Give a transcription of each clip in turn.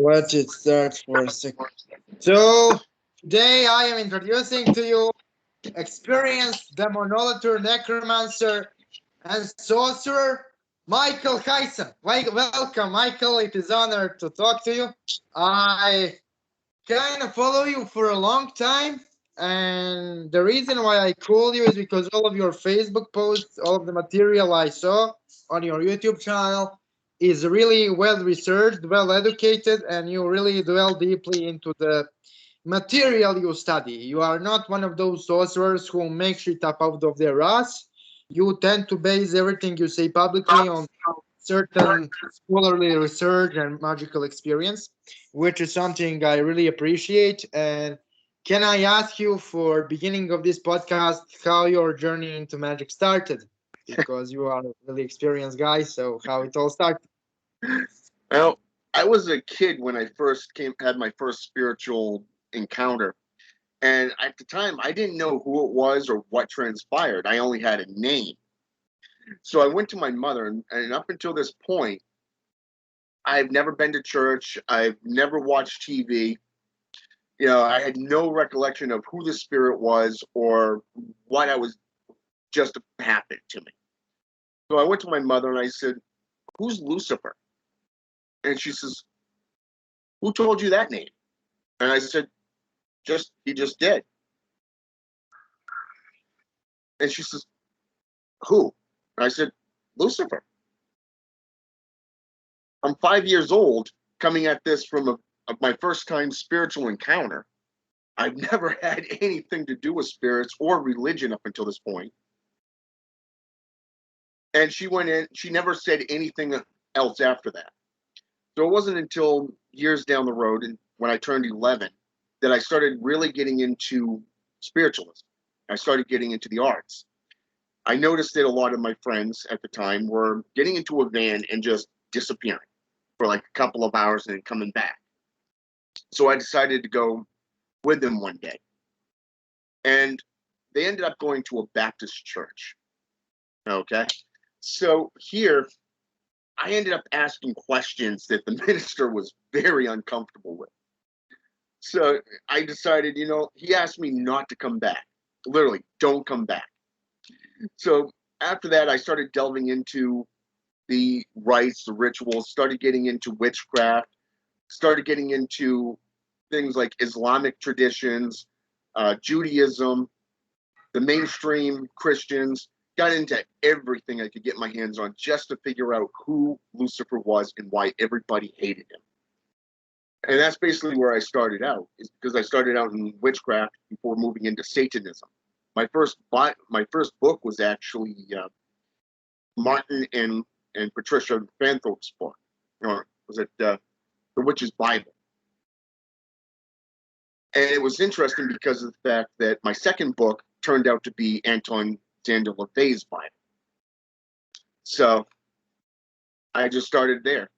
Let it start for a second. So today I am introducing to you experienced demonologer, necromancer, and sorcerer, Michael Hyson. Welcome, Michael. It is honor to talk to you. I kind of follow you for a long time, and the reason why I called you is because all of your Facebook posts, all of the material I saw on your YouTube channel is really well researched, well educated, and you really dwell deeply into the material you study. You are not one of those sorcerers who make shit up out of their ass. You tend to base everything you say publicly on certain scholarly research and magical experience, which is something I really appreciate. And can I ask you for beginning of this podcast how your journey into magic started? Because you are a really experienced guy, so how it all started. Well, I was a kid when I first had my first spiritual encounter. And at the time, I didn't know who it was or what transpired. I only had a name. So I went to my mother, and up until this point, I've never been to church. I've never watched TV. I had no recollection of who the spirit was or what I was just happened to me. So I went to my mother and I said, "Who's Lucifer?" And she says, "Who told you that name?" And I said, he just did." And she says, "Who?" And I said, "Lucifer." I'm 5 years old, coming at this from my first time spiritual encounter. I've never had anything to do with spirits or religion up until this point. And she went in, she never said anything else after that. So it wasn't until years down the road, and when I turned 11, that I started really getting into spiritualism. I started getting into the arts. I noticed that a lot of my friends at the time were getting into a van and just disappearing for like a couple of hours and then coming back. So I decided to go with them one day. And they ended up going to a Baptist church. Okay. So here, I ended up asking questions that the minister was very uncomfortable with. So I decided, he asked me not to come back. Literally, don't come back. So after that, I started delving into the rites, the rituals, started getting into witchcraft, started getting into things like Islamic traditions, Judaism, the mainstream Christians, got into everything I could get my hands on just to figure out who Lucifer was and why everybody hated him. And that's basically where I started out, is because I started out in witchcraft before moving into Satanism. My first book was actually Martin and Patricia Banthorpe's book, or was it The Witch's Bible? And it was interesting because of the fact that my second book turned out to be Anton Xander LaVey's Bible. So I just started there.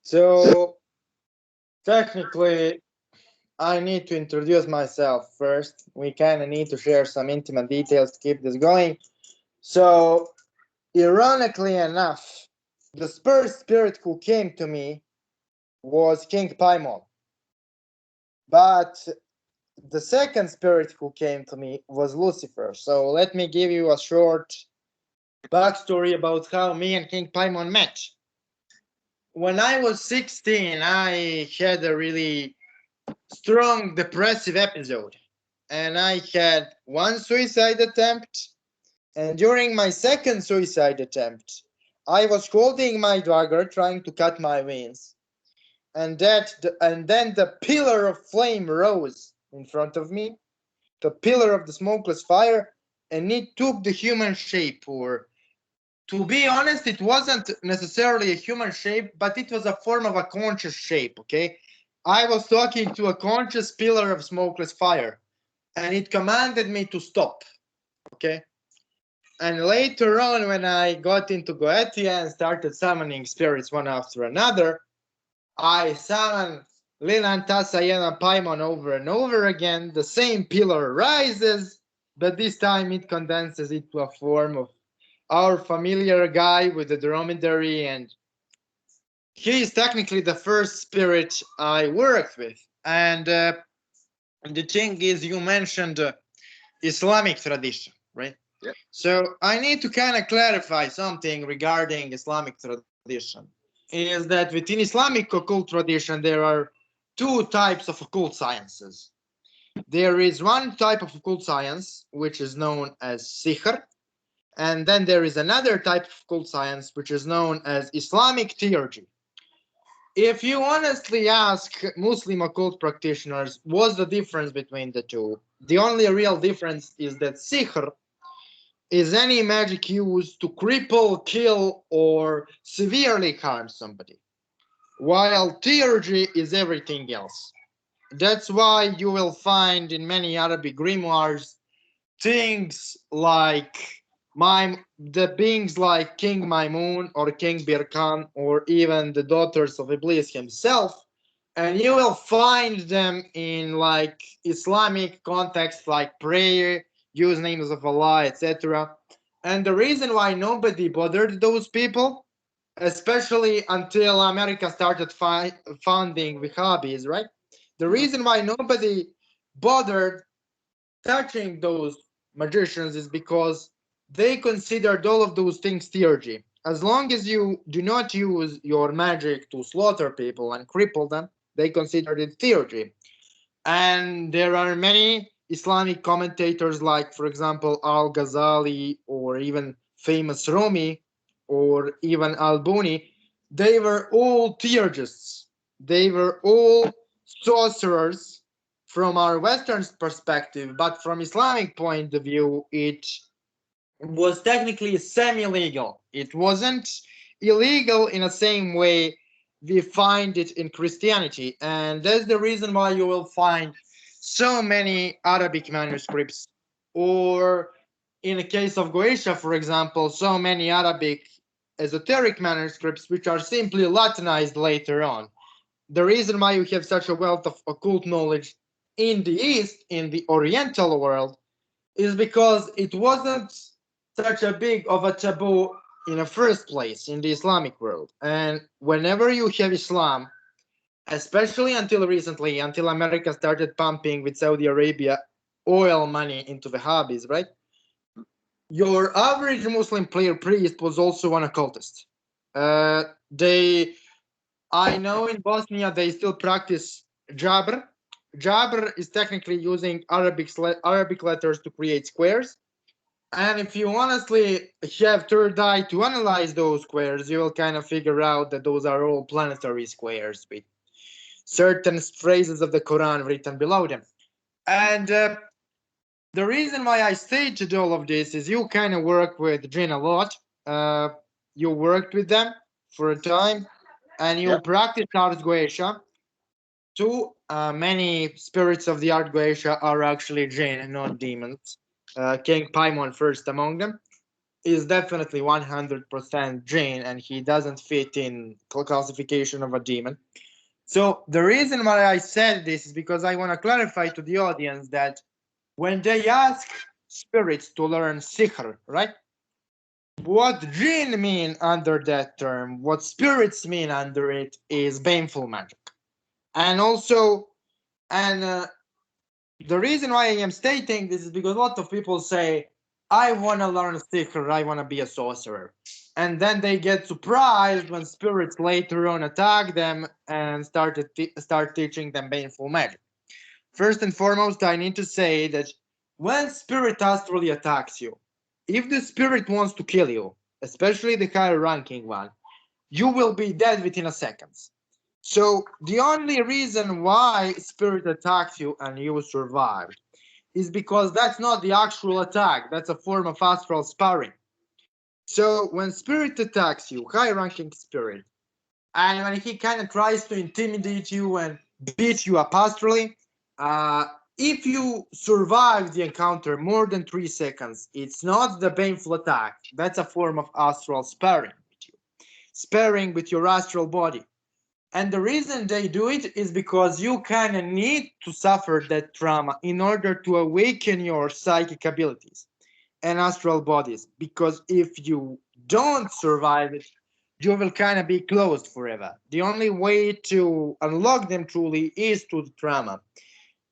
So technically, I need to introduce myself first. We kind of need to share some intimate details to keep this going. So, ironically enough, the first spirit who came to me was King Paimon. But the second spirit who came to me was Lucifer. So, let me give you a short backstory about how me and King Paimon met. When I was 16, I had a really strong depressive episode, and I had one suicide attempt. And during my second suicide attempt, I was holding my dagger trying to cut my veins, and then the pillar of flame rose in front of me, the pillar of the smokeless fire, and it took the human shape. Or to be honest, it wasn't necessarily a human shape, but it was a form of a conscious shape. Okay, I was talking to a conscious pillar of smokeless fire, and it commanded me to stop. Okay. And later on, when I got into Goetia and started summoning spirits one after another, I summoned Lilan Tasayana Paimon over and over again. The same pillar rises, but this time it condenses into a form of our familiar guy with the dromedary and he is technically the first spirit I worked with. And the thing is, you mentioned Islamic tradition, right? Yep. So I need to kind of clarify something regarding Islamic tradition. Is that within Islamic occult tradition, there are two types of occult sciences. There is one type of occult science, which is known as sihr, and then there is another type of occult science, which is known as Islamic theurgy. If you honestly ask Muslim occult practitioners what's the difference between the two, the only real difference is that sihr is any magic used to cripple, kill, or severely harm somebody, while theurgy is everything else. That's why you will find in many Arabic grimoires things like the beings like King Maimun or King Birkan or even the daughters of Iblis himself, and you will find them in like Islamic context like prayer, use names of Allah, etc. And the reason why nobody bothered those people, especially until America started founding Wahhabis, right? The Mhm. reason why nobody bothered touching those magicians is because they considered all of those things theurgy. As long as you do not use your magic to slaughter people and cripple them, they considered it theurgy. And there are many Islamic commentators, like, for example, Al Ghazali or even famous Rumi or even Al Buni. They were all theurgists. They were all sorcerers from our Western perspective, but from Islamic point of view, it was technically semi-legal. It wasn't illegal in the same way we find it in Christianity, and that's the reason why you will find so many Arabic manuscripts, or in the case of Goetia, for example, so many Arabic esoteric manuscripts which are simply Latinized later on. The reason why you have such a wealth of occult knowledge in the East, in the Oriental world, is because it wasn't such a big of a taboo in the first place in the Islamic world. And whenever you have Islam, especially until recently, until America started pumping with Saudi Arabia oil money into the hobbies, right? Your average Muslim player priest was also an occultist. They, I know in Bosnia they still practice Jabr. Jabr is technically using Arabic letters to create squares. And if you honestly have third eye to analyze those squares, you will kind of figure out that those are all planetary squares with certain phrases of the Quran written below them. And the reason why I stated all of this is you kind of work with Jinn a lot. Uh, you worked with them for a time, and you Yep. practice Art Goetia. Two, many spirits of the Art Goetia are actually Jinn, not demons. King Paimon first among them is definitely 100% Jinn, and he doesn't fit in classification of a demon. So the reason why I said this is because I want to clarify to the audience that when they ask spirits to learn sihr, right? What jinn mean under that term, what spirits mean under it is baneful magic. And also, and the reason why I am stating this is because a lot of people say, I want to learn sihr, I want to be a sorcerer. And then they get surprised when spirits later on attack them and start teaching them baneful magic. First and foremost, I need to say that when spirit astrally attacks you, if the spirit wants to kill you, especially the higher ranking one, you will be dead within a second. So the only reason why spirit attacks you and you survived is because that's not the actual attack. That's a form of astral sparring. So when spirit attacks you, high ranking spirit, and when he kind of tries to intimidate you and beat you up astrally, uh, if you survive the encounter more than 3 seconds, it's not the painful attack. That's a form of astral sparring with you, sparring with your astral body. And the reason they do it is because you kind of need to suffer that trauma in order to awaken your psychic abilities and astral bodies. Because if you don't survive it, you will kind of be closed forever. The only way to unlock them truly is through the trauma.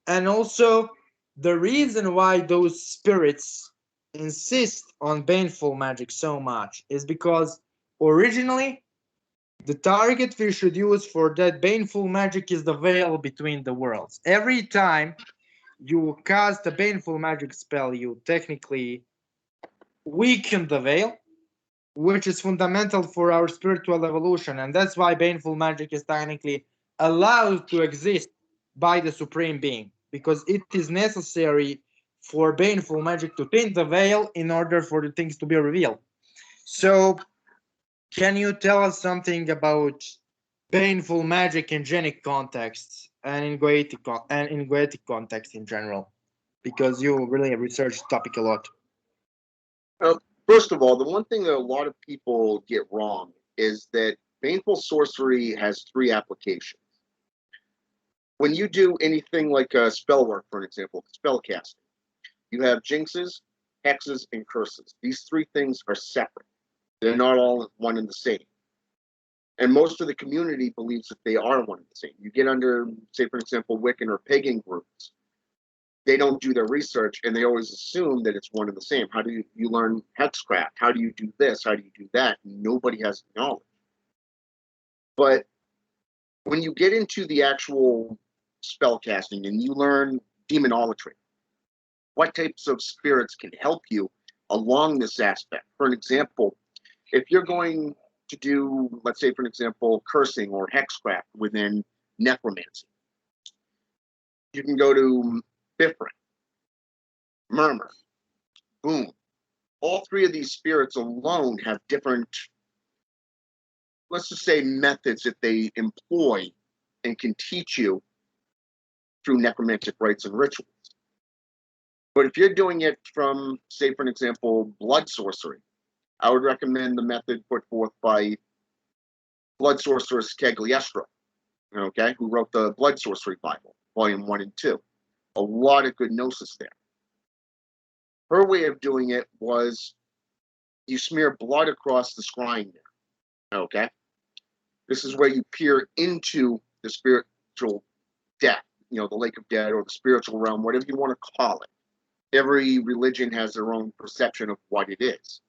And also, the reason why those spirits insist on baneful magic so much is because originally the target we should use for that baneful magic is the veil between the worlds. Every time you cast a baneful magic spell, you technically weaken the veil, which is fundamental for our spiritual evolution. And that's why baneful magic is technically allowed to exist by the Supreme Being, because it is necessary for baneful magic to thin the veil in order for the things to be revealed. So, can you tell us something about baneful magic in genic contexts and in goetic context in general? Because you really research the topic a lot. First of all, the one thing that a lot of people get wrong is that Baneful Sorcery has three applications. When you do anything like a spell work, for example, spell casting, you have jinxes, hexes, and curses. These three things are separate. They're not all one and the same. And most of the community believes that they are one and the same. You get under, say, for example, Wiccan or pagan groups, they don't do their research and they always assume that it's one and the same. How do you learn hexcraft? How do you do this? How do you do that? Nobody has knowledge. But when you get into the actual spell casting and you learn demonolatry, what types of spirits can help you along this aspect? For an example, if you're going to do, let's say, for an example, cursing or hexcraft within necromancy, you can go to Bifrin, Murmur, Boom. All three of these spirits alone have different, let's just say, methods that they employ and can teach you through necromantic rites and rituals. But if you're doing it from, say, for an example, blood sorcery, I would recommend the method put forth by blood sorceress Cagliostro, okay, who wrote the Blood Sorcery Bible, Volume 1 and 2. A lot of good gnosis there. Her way of doing it was you smear blood across the scrying there, okay? This is where you peer into the spiritual depth, the lake of dead or the spiritual realm, whatever you want to call it. Every religion has their own perception of what it is.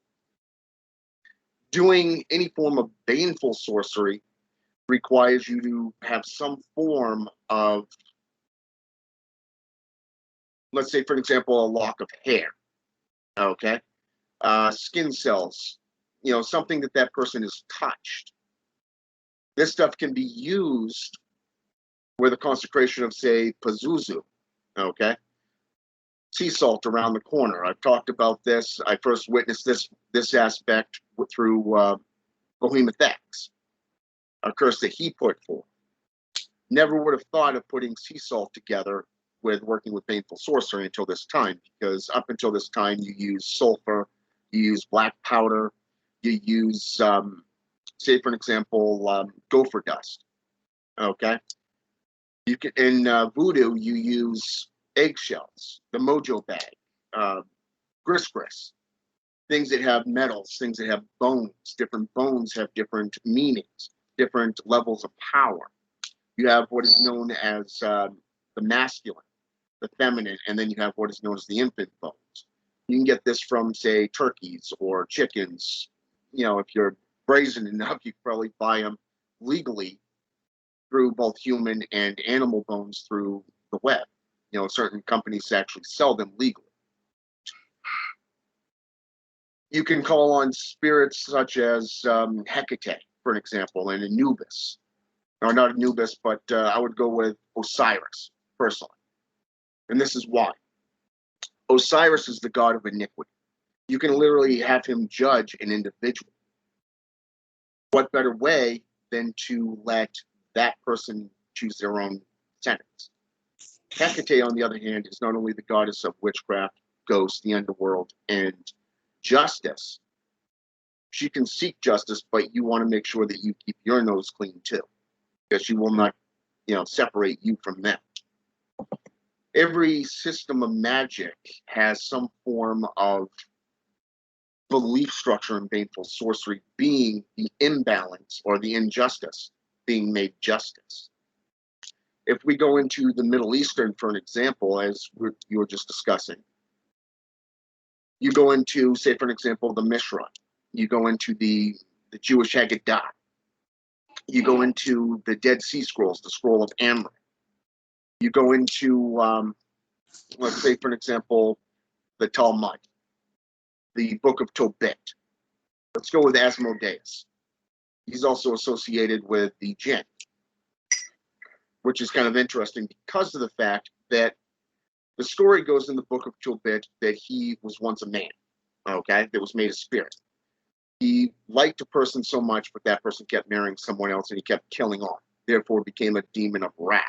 Doing any form of baneful sorcery requires you to have some form of, let's say, for example, a lock of hair, okay? Skin cells, something that person has touched. This stuff can be used with a consecration of, say, Pazuzu, okay? Sea salt around the corner. I've talked about this. I first witnessed this aspect through Behemoth X, a curse that he put forth. Never would have thought of putting sea salt together with working with Baneful Sorcery until this time, because up until this time you use sulfur, you use black powder, you use, say for an example, gopher dust. Okay, you can in voodoo you use eggshells, the mojo bag, gris, things that have metals, things that have bones. Different bones have different meanings, different levels of power. You have what is known as the masculine, the feminine, and then you have what is known as the infant bones. You can get this from, say, turkeys or chickens. If you're brazen enough, you can probably buy them legally through both human and animal bones through the web. Certain companies actually sell them legally. You can call on spirits such as Hecate, for an example, and Anubis. Or not Anubis, but I would go with Osiris, personally. And this is why. Osiris is the god of iniquity. You can literally have him judge an individual. What better way than to let that person choose their own sentence? Hecate, on the other hand, is not only the goddess of witchcraft, ghosts, the underworld, and justice. She can seek justice, but you want to make sure that you keep your nose clean too, because she will not, separate you from them. Every system of magic has some form of belief structure in Baneful Sorcery being the imbalance or the injustice being made justice. If we go into the Middle Eastern for an example, as you were just discussing, you go into, say, for an example, the Mishra, you go into the Jewish Haggadah, you go into the Dead Sea Scrolls, the Scroll of Amrit, you go into, let's say, for an example, the Talmud, the Book of Tobit. Let's go with Asmodeus. He's also associated with the jinn, which is kind of interesting because of the fact that the story goes in the Book of Tobit that he was once a man, okay, that was made a spirit. He liked a person so much, but that person kept marrying someone else and he kept killing off. Therefore, became a demon of wrath.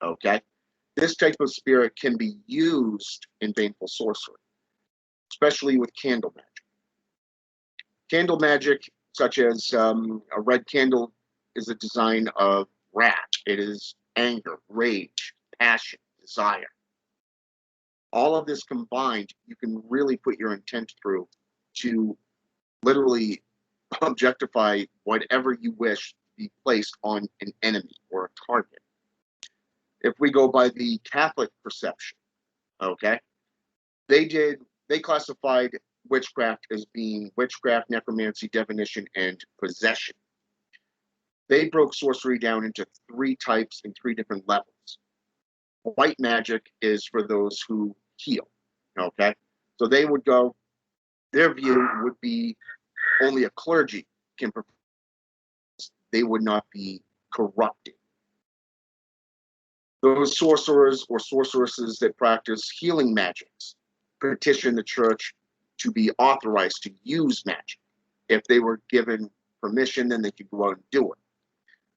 Okay? This type of spirit can be used in Baneful Sorcery, especially with candle magic. Candle magic, such as a red candle, is a design of wrath. It is anger, rage, passion, desire. All of this combined, you can really put your intent through to literally objectify whatever you wish to be placed on an enemy or a target. If we go by the Catholic perception, okay, they classified witchcraft as being witchcraft, necromancy, divination, and possession. They broke sorcery down into 3 types and 3 different levels. White magic is for those who heal, okay? So they would go, their view would be only a clergy can, they would not be corrupted. Those sorcerers or sorceresses that practice healing magics petition the church to be authorized to use magic. If they were given permission, then they could go out and do it.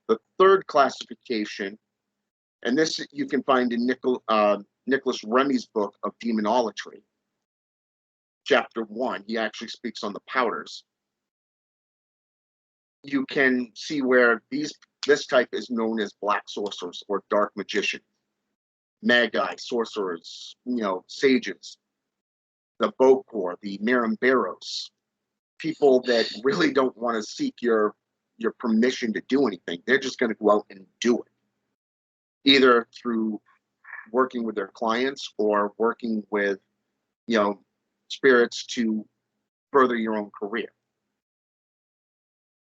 The third classification, and this you can find in Nicholas Remy's book of Demonolatry, chapter 1. He actually speaks on the powders. You can see where this type is known as black sorcerers or dark magicians, magi, sorcerers, sages, the Bokor, the Marimberos, people that really don't want to seek your permission to do anything. They're just going to go out and do it, either through working with their clients or working with, spirits to further your own career.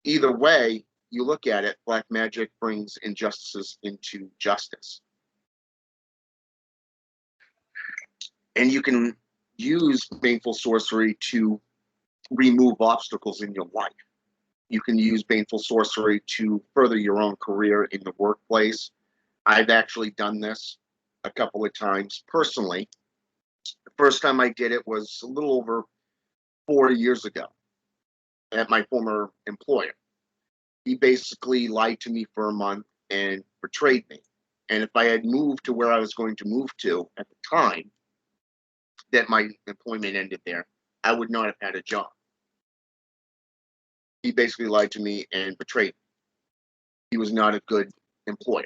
Either way you look at it, black magic brings injustices into justice. And you can use Baneful Sorcery to remove obstacles in your life. You can use Baneful Sorcery to further your own career in the workplace. I've actually done this a couple of times personally. The first time I did it was a little over 4 years ago at my former employer. He basically lied to me for a month and betrayed me. And if I had moved to where I was going to move to at the time that my employment ended there, I would not have had a job. He basically lied to me and betrayed me. He was not a good employer.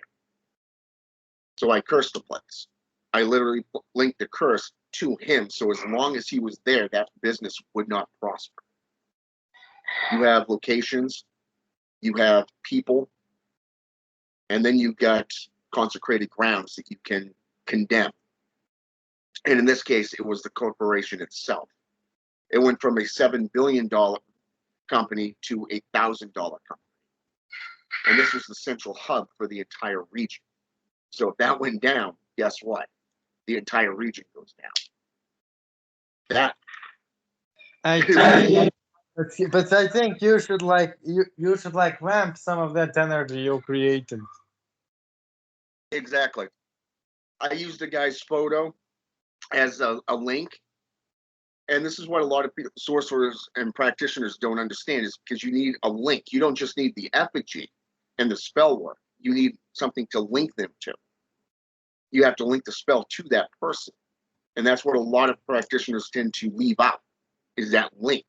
So I cursed the place. I literally linked the curse to him. So as long as he was there, that business would not prosper. You have locations, you have people, and then you've got consecrated grounds that you can condemn. And in this case, it was the corporation itself. It went from a $7 billion company to a $1,000 company. And this was the central hub for the entire region. So if that went down, guess what? The entire region goes down. That I think, but I think you should you should ramp some of that energy you created. Exactly. I used the guy's photo as a link. And this is what a lot of people, sorcerers and practitioners don't understand, is because you need a link. You don't just need the effigy and the spell work. You need something to link them to. You have to link the spell to that person. And that's what a lot of practitioners tend to leave out, is that link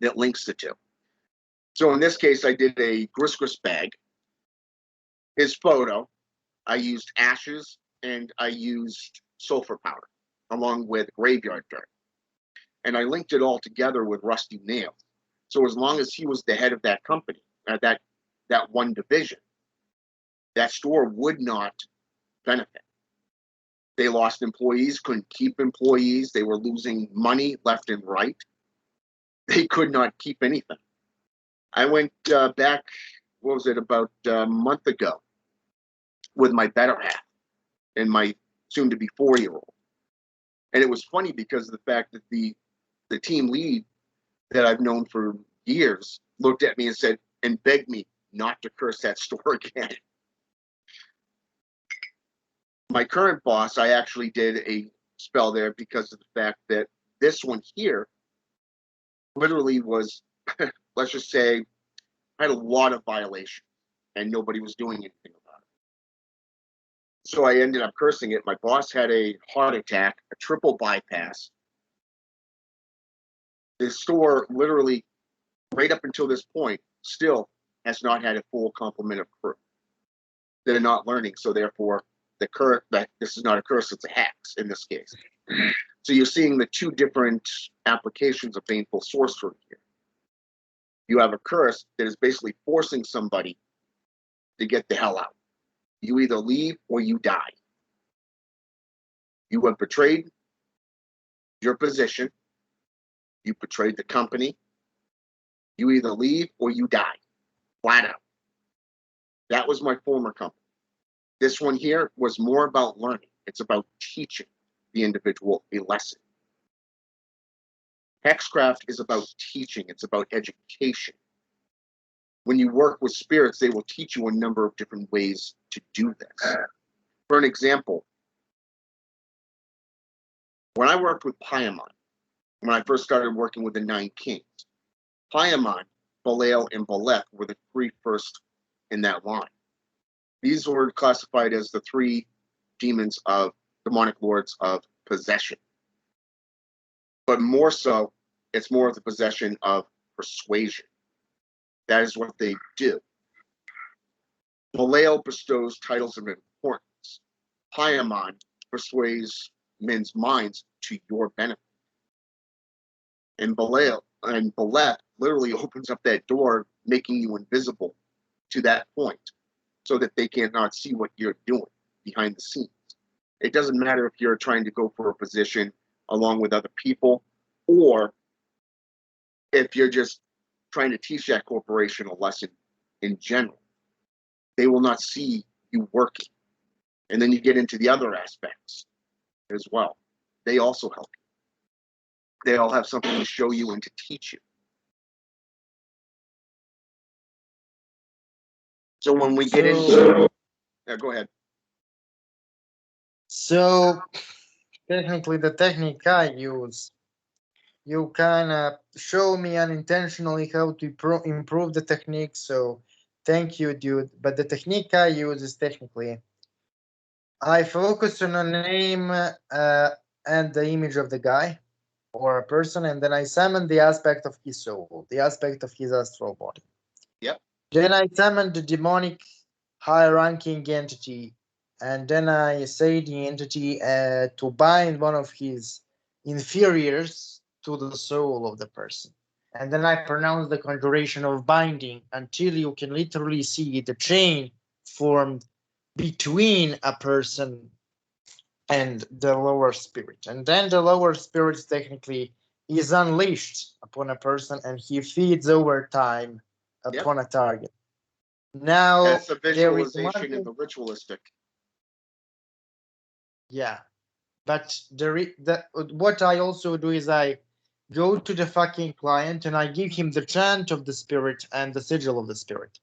that links the two. So in this case, I did a Grisgris bag. His photo, I used ashes and I used sulfur powder along with graveyard dirt. and I linked it all together with Rusty Nails. So as long as he was the head of that company, that one division, that store would not benefit. They lost employees, couldn't keep employees. They were losing money left and right. They could not keep anything. I went back, what was it, about a month ago with my better half and my soon-to-be 4-year-old. And it was funny because of the fact that the team lead that I've known for years looked at me and said, and begged me not to curse that store again. My current boss, I actually did a spell there because of the fact that this one here literally was, let's just say, had a lot of violations and nobody was doing anything about it. So I ended up cursing it. My boss had a heart attack, a triple bypass. The store literally, right up until this point, still has not had a full complement of crew. They're not learning, so therefore this is not a curse, it's a hex in this case. So you're seeing the two different applications of Baneful Sorcery here. You have a curse that is basically forcing somebody to get the hell out. You either leave or you die. You have betrayed your position. You betrayed the company. You either leave or you die. Flat out. That was my former company. This one here was more about learning. It's about teaching the individual a lesson. Hexcraft is about teaching. It's about education. When you work with spirits, they will teach you a number of different ways to do this. For an example, when I worked with Paimon, when I first started working with the 9 Kings, Paimon, Belial, and Beleth were the 3 first in that line. These were classified as the 3 demons of demonic lords of possession. But more so, it's more of the possession of persuasion. That is what they do. Belial bestows titles of importance. Paimon persuades men's minds to your benefit. And Belial and Beleth literally opens up that door, making you invisible to that point, so that they cannot see what you're doing behind the scenes. It doesn't matter if you're trying to go for a position along with other people, or if you're just trying to teach that corporation a lesson in general. They will not see you working. And then you get into the other aspects as well. They also help you. They all have something to show you and to teach you. So when we get into... Yeah, go ahead. So technically the technique I use, you kind of show me unintentionally how to improve the technique, so thank you, dude. But the technique I use is technically, I focus on a name and the image of the guy or a person, and then I summon the aspect of his soul, the aspect of his astral body. Yep. Then I summon the demonic high-ranking entity, and then I say the entity to bind one of his inferiors to the soul of the person. And then I pronounce the conjuration of binding until you can literally see the chain formed between a person and the lower spirit. And then the lower spirit technically is unleashed upon a person, and he feeds over time upon a target. Now, that's the visualization and the ritualistic. Yeah, but what I also do is I go to the fucking client and I give him the chant of the spirit and the sigil of the spirit,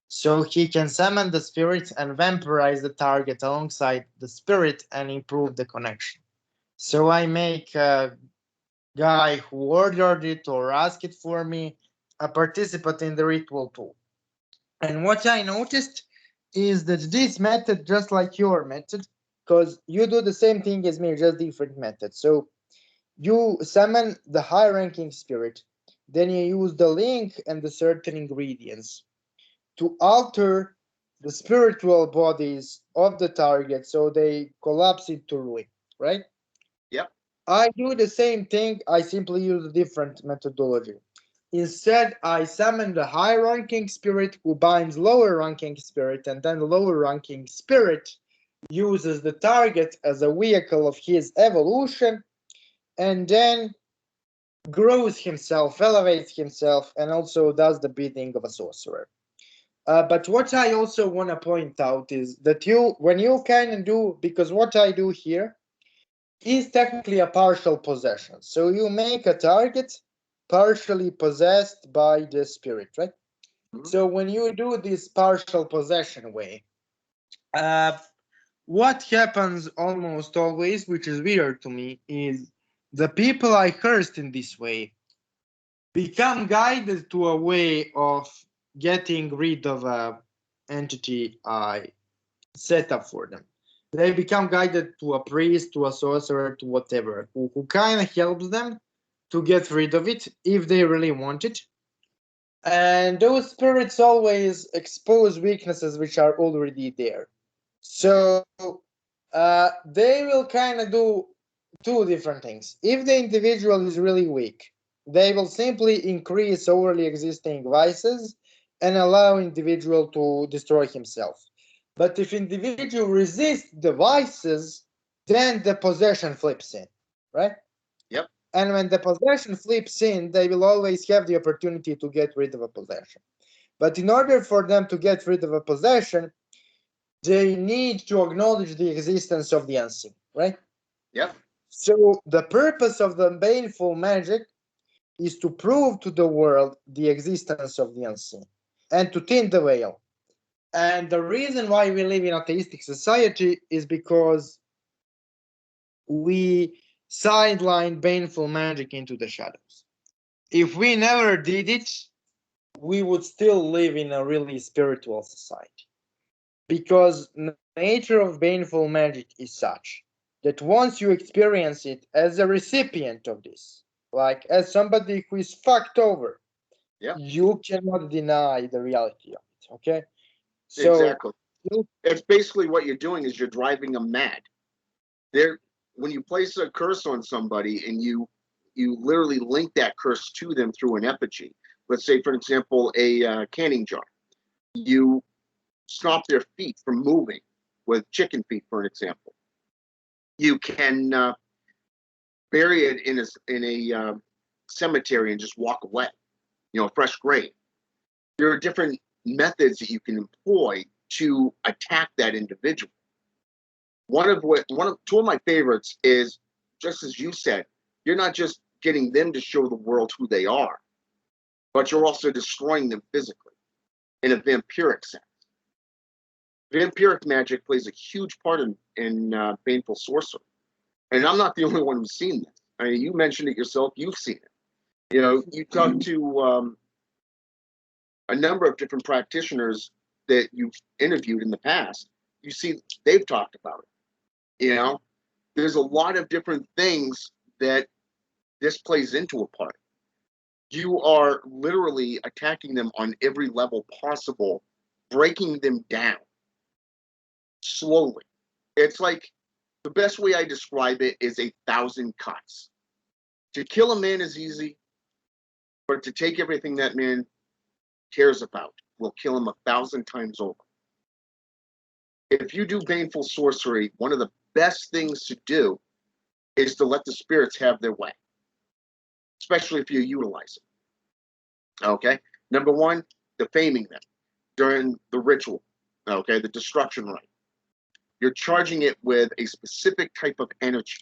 so he can summon the spirit and vampirize the target alongside the spirit and improve the connection. So I make a guy who ordered it or asked it for me a participant in the ritual too. And what I noticed is that this method, just like your method, because you do the same thing as me, just different method. So you summon the high-ranking spirit, then you use the link and the certain ingredients to alter the spiritual bodies of the target so they collapse into ruin, right? Yep. I do the same thing. I simply use a different methodology. Instead, I summon the high ranking spirit who binds lower ranking spirit, and then the lower ranking spirit uses the target as a vehicle of his evolution, and then grows himself, elevates himself, and also does the bidding of a sorcerer. But what I also want to point out is that when you can do, because what I do here is technically a partial possession. So you make a target partially possessed by the spirit, right? Mhm. So when you do this partial possession way, uh, what happens almost always, which is weird to me, is the people I cursed in this way become guided to a way of getting rid of a entity I set up for them. They become guided to a priest, to a sorcerer, to whatever, who kind of helps them to get rid of it if they really want it. And those spirits always expose weaknesses which are already there. So they will kind of do two different things. If the individual is really weak, they will simply increase already existing vices and allow individual to destroy himself. But if individual resists the vices, then the possession flips in, right? Yep. And when the possession flips in, they will always have the opportunity to get rid of a possession. But in order for them to get rid of a possession, they need to acknowledge the existence of the unseen, right? Yep. So the purpose of the baneful magic is to prove to the world the existence of the unseen and to thin the veil. And the reason why we live in a theistic society is because we sidelined baneful magic into the shadows. If we never did it, we would still live in a really spiritual society. Because the nature of baneful magic is such that once you experience it as a recipient of this, like as somebody who is fucked over, Yep. you cannot deny the reality of it. Okay, so Exactly. It's basically what you're doing is you're driving them mad. There, when you place a curse on somebody and you literally link that curse to them through an effigy. Let's say, for example, a canning jar. You stop their feet from moving with chicken feet, for an example. You can bury it in a cemetery and just walk away. A fresh grave. There are different methods that you can employ to attack that individual. Two of my favorites is just as you said, you're not just getting them to show the world who they are, but you're also destroying them physically in a vampiric sense. Vampiric magic plays a huge part in Baneful Sorcery. And I'm not the only one who's seen this. I mean, you mentioned it yourself, you've seen it. You talk to a number of different practitioners that you've interviewed in the past, you see they've talked about it. There's a lot of different things that this plays into a part. You are literally attacking them on every level possible, breaking them down slowly. It's like the best way I describe it is 1,000 cuts. To kill a man is easy, but to take everything that man cares about will kill him 1,000 times over. If you do Baneful Sorcery, one of the best things to do is to let the spirits have their way, especially if you utilize it. Okay? Number one, defaming them during the ritual, okay, the destruction rite. You're charging it with a specific type of energy,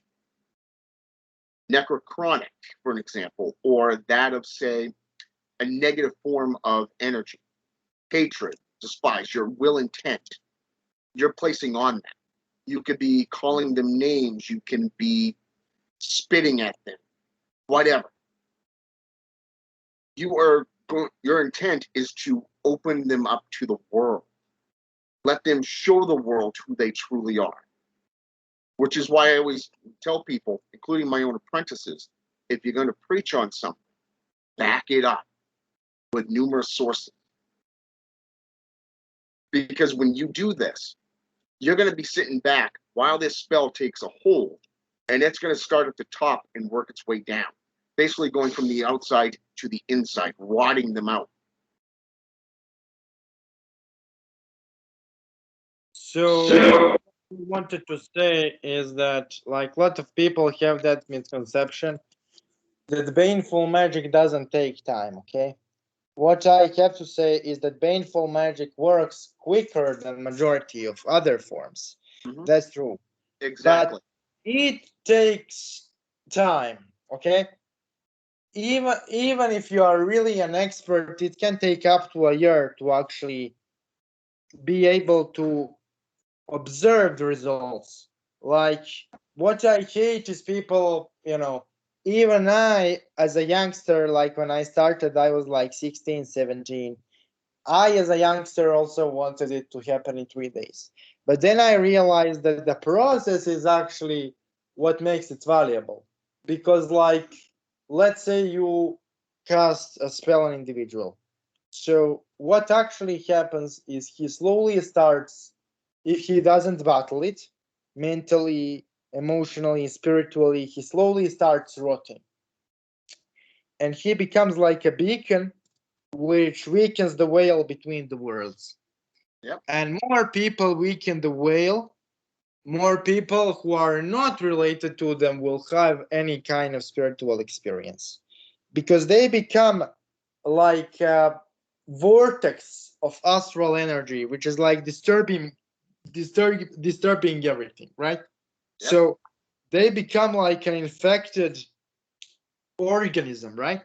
necrochronic, for an example, or that of, say, a negative form of energy, hatred, despise, your will intent. You're placing on them. You could be calling them names. You can be spitting at them, whatever. Your intent is to open them up to the world. Let them show the world who they truly are. Which is why I always tell people, including my own apprentices, if you're going to preach on something, back it up with numerous sources. Because when you do this, you're going to be sitting back while this spell takes a hold, And it's going to start at the top and work its way down, basically going from the outside to the inside, rotting them out. So what I wanted to say is that like a lot of people have that misconception that baneful magic doesn't take time, okay? What I have to say is that baneful magic works quicker than majority of other forms. Mhm. That's true. Exactly. But it takes time, okay? Even if you are really an expert, it can take up to a year to actually be able to observe the results. Like what I hate is people, even I as a youngster, like when I started, I was like 16, 17. I as a youngster also wanted it to happen in 3 days. But then I realized that the process is actually what makes it valuable. Because like let's say you cast a spell on an individual. So what actually happens is he slowly starts, if he doesn't battle it mentally, emotionally, spiritually, he slowly starts rotting. And he becomes like a beacon which weakens the veil between the worlds. Yep. And more people weaken the veil, more people who are not related to them will have any kind of spiritual experience because they become like a vortex of astral energy, which is like disturbing everything, right? Yep. So they become like an infected organism, right?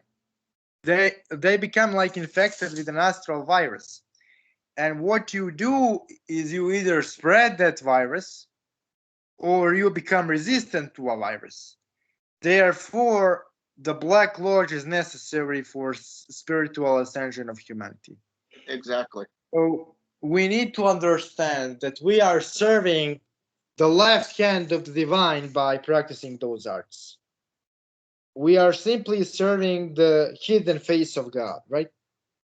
They become like infected with an astral virus. And what you do is you either spread that virus or you become resistant to a virus. Therefore, the Black Lodge is necessary for spiritual ascension of humanity. Exactly. So we need to understand that we are serving the left hand of the divine by practicing those arts. We are simply serving the hidden face of God, right?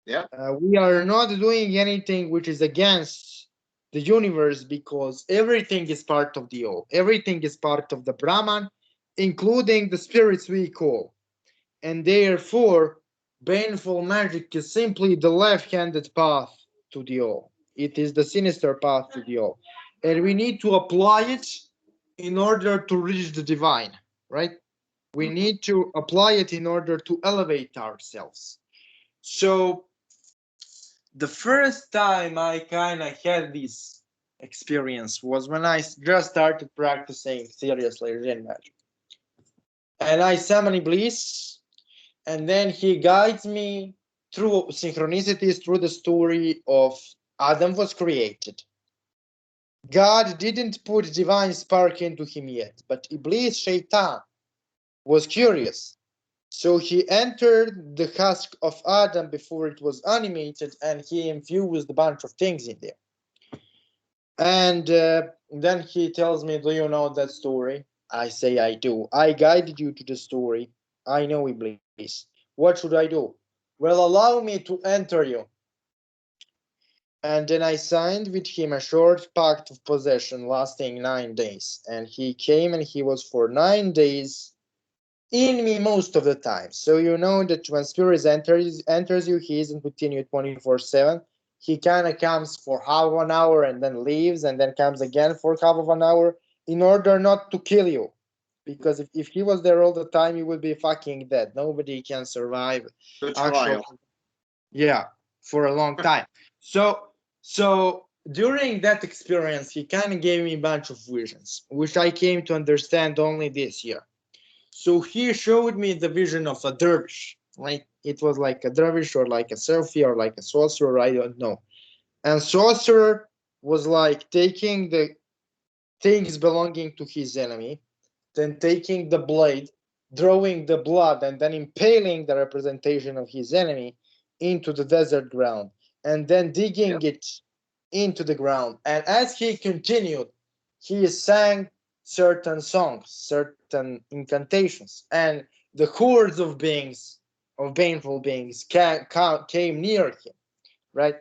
Yeah. We are not doing anything which is against the universe because everything is part of the all. Everything is part of the Brahman, including the spirits we call. And therefore, baneful magic is simply the left handed path to the all. It is the sinister path to the all. And we need to apply it in order to reach the divine, right? We need to apply it in order to elevate ourselves. So the first time I kind of had this experience was when I just started practicing seriously Zen magic. And I summon Iblis, and then he guides me through synchronicities through the story of Adam was created. God didn't put divine spark into him yet, but Iblis Shaitan was curious. So he entered the husk of Adam before it was animated and he infused a bunch of things in there. And then he tells me, do you know that story? I say, I do. I guided you to the story. I know Iblis. What should I do? Well, allow me to enter you. And then I signed with him a short pact of possession lasting 9 days. And he came and he was for 9 days in me most of the time. So you know that when spirit enters you, he isn't within you 24/7. He kind of comes for half an hour and then leaves and then comes again for half of an hour in order not to kill you. Because if he was there all the time, you would be fucking dead. Nobody can survive The actual, trial. yeah, for a long time. So during that experience, he kind of gave me a bunch of visions, which I came to understand only this year. So he showed me the vision of a dervish, right? It was like a dervish or like a Sufi or like a sorcerer, I don't know. And sorcerer was like taking the things belonging to his enemy, then taking the blade, drawing the blood, and then impaling the representation of his enemy into the desert ground, and then digging Yep. it into the ground. And as he continued, he sang certain songs, certain incantations, and the hordes of beings, of baneful beings, came near him, right?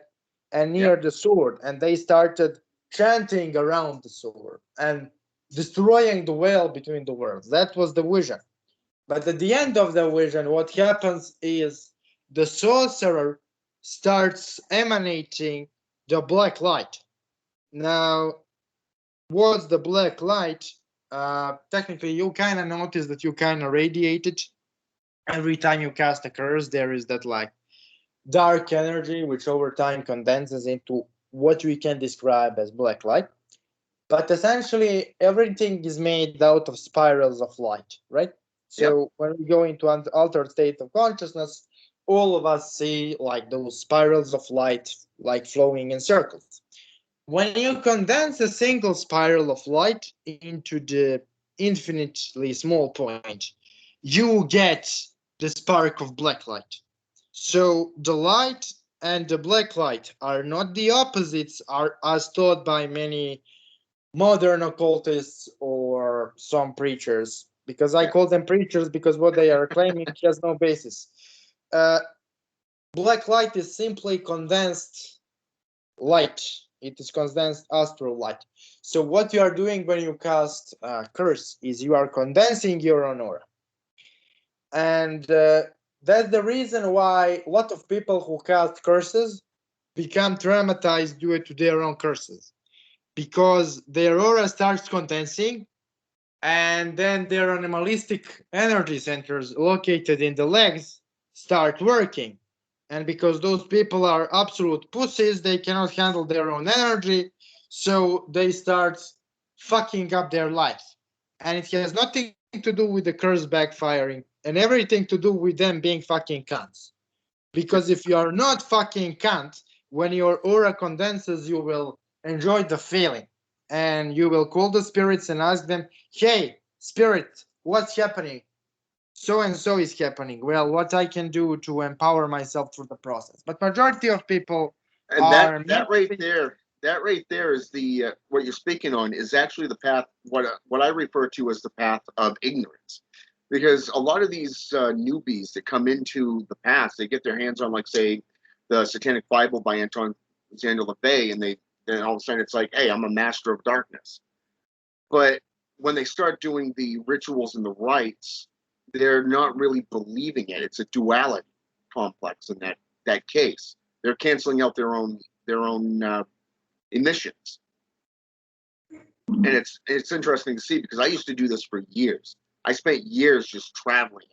And Yep. near the sword, and they started chanting around the sword. And destroying the veil between the worlds. That was the vision. But at the end of the vision, what happens is the sorcerer starts emanating the black light. Now, what's the black light? Technically, you kind of notice that you kind of radiate it. Every time you cast a curse, there is that like dark energy, which over time condenses into what we can describe as black light. But essentially, everything is made out of spirals of light, right? Yep. So when we go into an altered state of consciousness, all of us see like those spirals of light, like flowing in circles. When you condense a single spiral of light into the infinitely small point, you get the spark of black light. So the light and the black light are not the opposites, are as taught by many modern occultists or some preachers, because I call them preachers because what they are claiming has no basis. Uh, Black light is simply condensed light. It is condensed astral light. So what you are doing when you cast curse is you are condensing your own aura. And that's the reason why a lot of people who cast curses become traumatized due to their own curses, because their aura starts condensing, and then their animalistic energy centers located in the legs start working. And because those people are absolute pussies, they cannot handle their own energy, so they start fucking up their lives. And it has nothing to do with the curse backfiring and everything to do with them being fucking cunts. Because if you are not fucking cunt, when your aura condenses, you will enjoy the feeling. And you will call the spirits and ask them, hey, spirit, what's happening? So and so is happening. Well, what I can do to empower myself through the process. But majority of people And are that right there is the what you're speaking on is actually the path. What I refer to as the path of ignorance, because a lot of these newbies that come into the path, they get their hands on, like, say, the Satanic Bible by Anton Xander LaVey, and then all of a sudden it's like, hey, I'm a master of darkness. But when they start doing the rituals and the rites, they're not really believing it. It's a duality complex in that case. They're canceling out their own emissions, and it's interesting to see, because I used to do this for years. I spent years just traveling.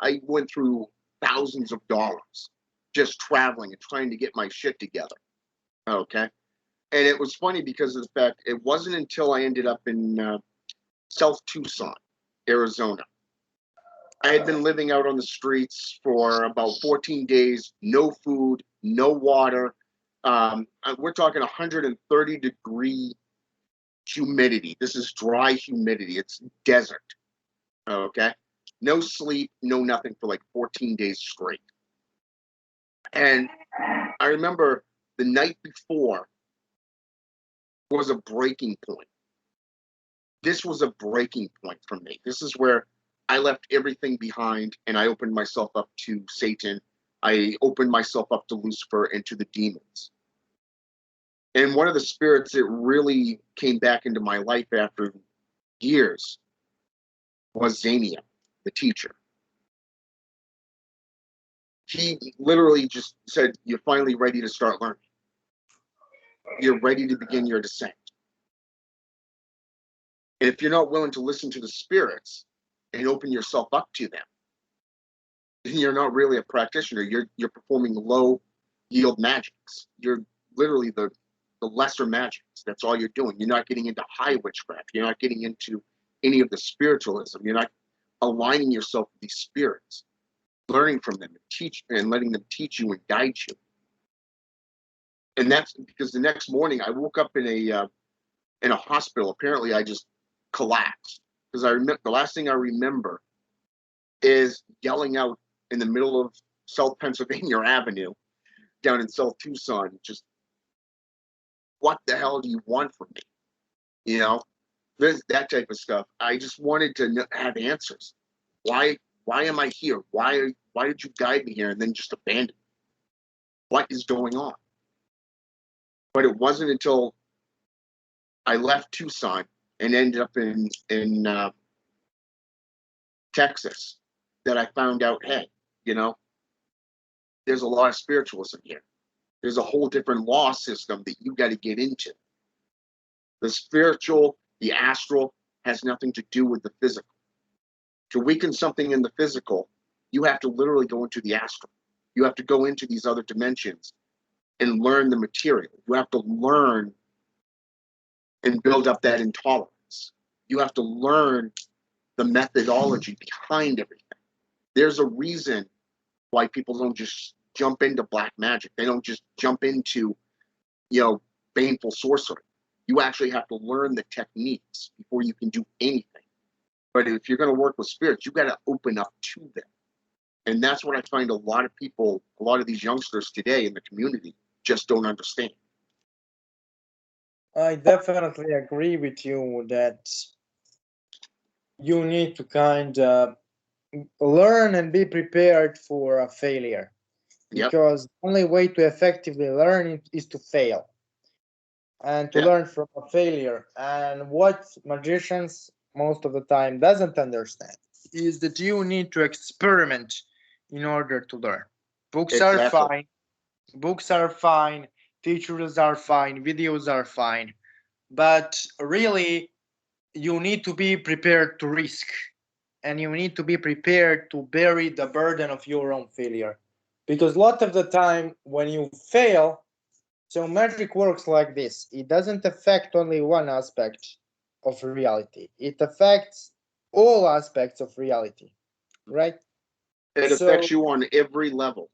I went through thousands of dollars just traveling and trying to get my shit together. Okay, and it was funny because of the fact it wasn't until I ended up in South Tucson, Arizona. I had been living out on the streets for about 14 days, no food, no water. We're talking 130-degree humidity. This is dry humidity. It's desert. Okay. No sleep, no nothing for like 14 days straight. And I remember the night before was a breaking point. This was a breaking point for me. This is where I left everything behind and I opened myself up to Satan. I opened myself up to Lucifer and to the demons. And one of the spirits that really came back into my life after years was Zania, the teacher. He literally just said, you're finally ready to start learning. You're ready to begin your descent. And if you're not willing to listen to the spirits and open yourself up to them, then you're not really a practitioner. You're performing low yield magics. You're literally the lesser magics. That's all you're doing. You're not getting into high witchcraft. You're not getting into any of the spiritualism. You're not aligning yourself with these spirits, learning from them and letting them teach you and guide you. And that's because the next morning I woke up in a hospital. Apparently I just collapsed, because I remember the last thing I remember is yelling out in the middle of South Pennsylvania Avenue down in South Tucson, just, what the hell do you want from me? You know, there's that type of stuff. I just wanted to have answers. Why am I here? Why did you guide me here and then just abandon me? What is going on? But it wasn't until I left Tucson and ended up in Texas that I found out, hey, you know, there's a lot of spiritualism here. There's a whole different law system that you got to get into. The spiritual, the astral, has nothing to do with the physical. To weaken something in the physical, you have to literally go into the astral. You have to go into these other dimensions and learn the material. You have to learn and build up that intolerance. You have to learn the methodology behind everything. There's a reason why people don't just jump into black magic. They don't just jump into, baneful sorcery. You actually have to learn the techniques before you can do anything. But if you're going to work with spirits, you got to open up to them. And that's what I find a lot of people, a lot of these youngsters today in the community just don't understand. I definitely agree with you that you need to kind of learn and be prepared for a failure, because the only way to effectively learn is to fail and to learn from a failure. And what magicians most of the time doesn't understand is that you need to experiment in order to learn. Books are fine, teachers are fine, videos are fine, but really you need to be prepared to risk, and you need to be prepared to bury the burden of your own failure, because a lot of the time when you fail, so magic works like this: it doesn't affect only one aspect of reality, it affects all aspects of reality, right? It affects you on every level.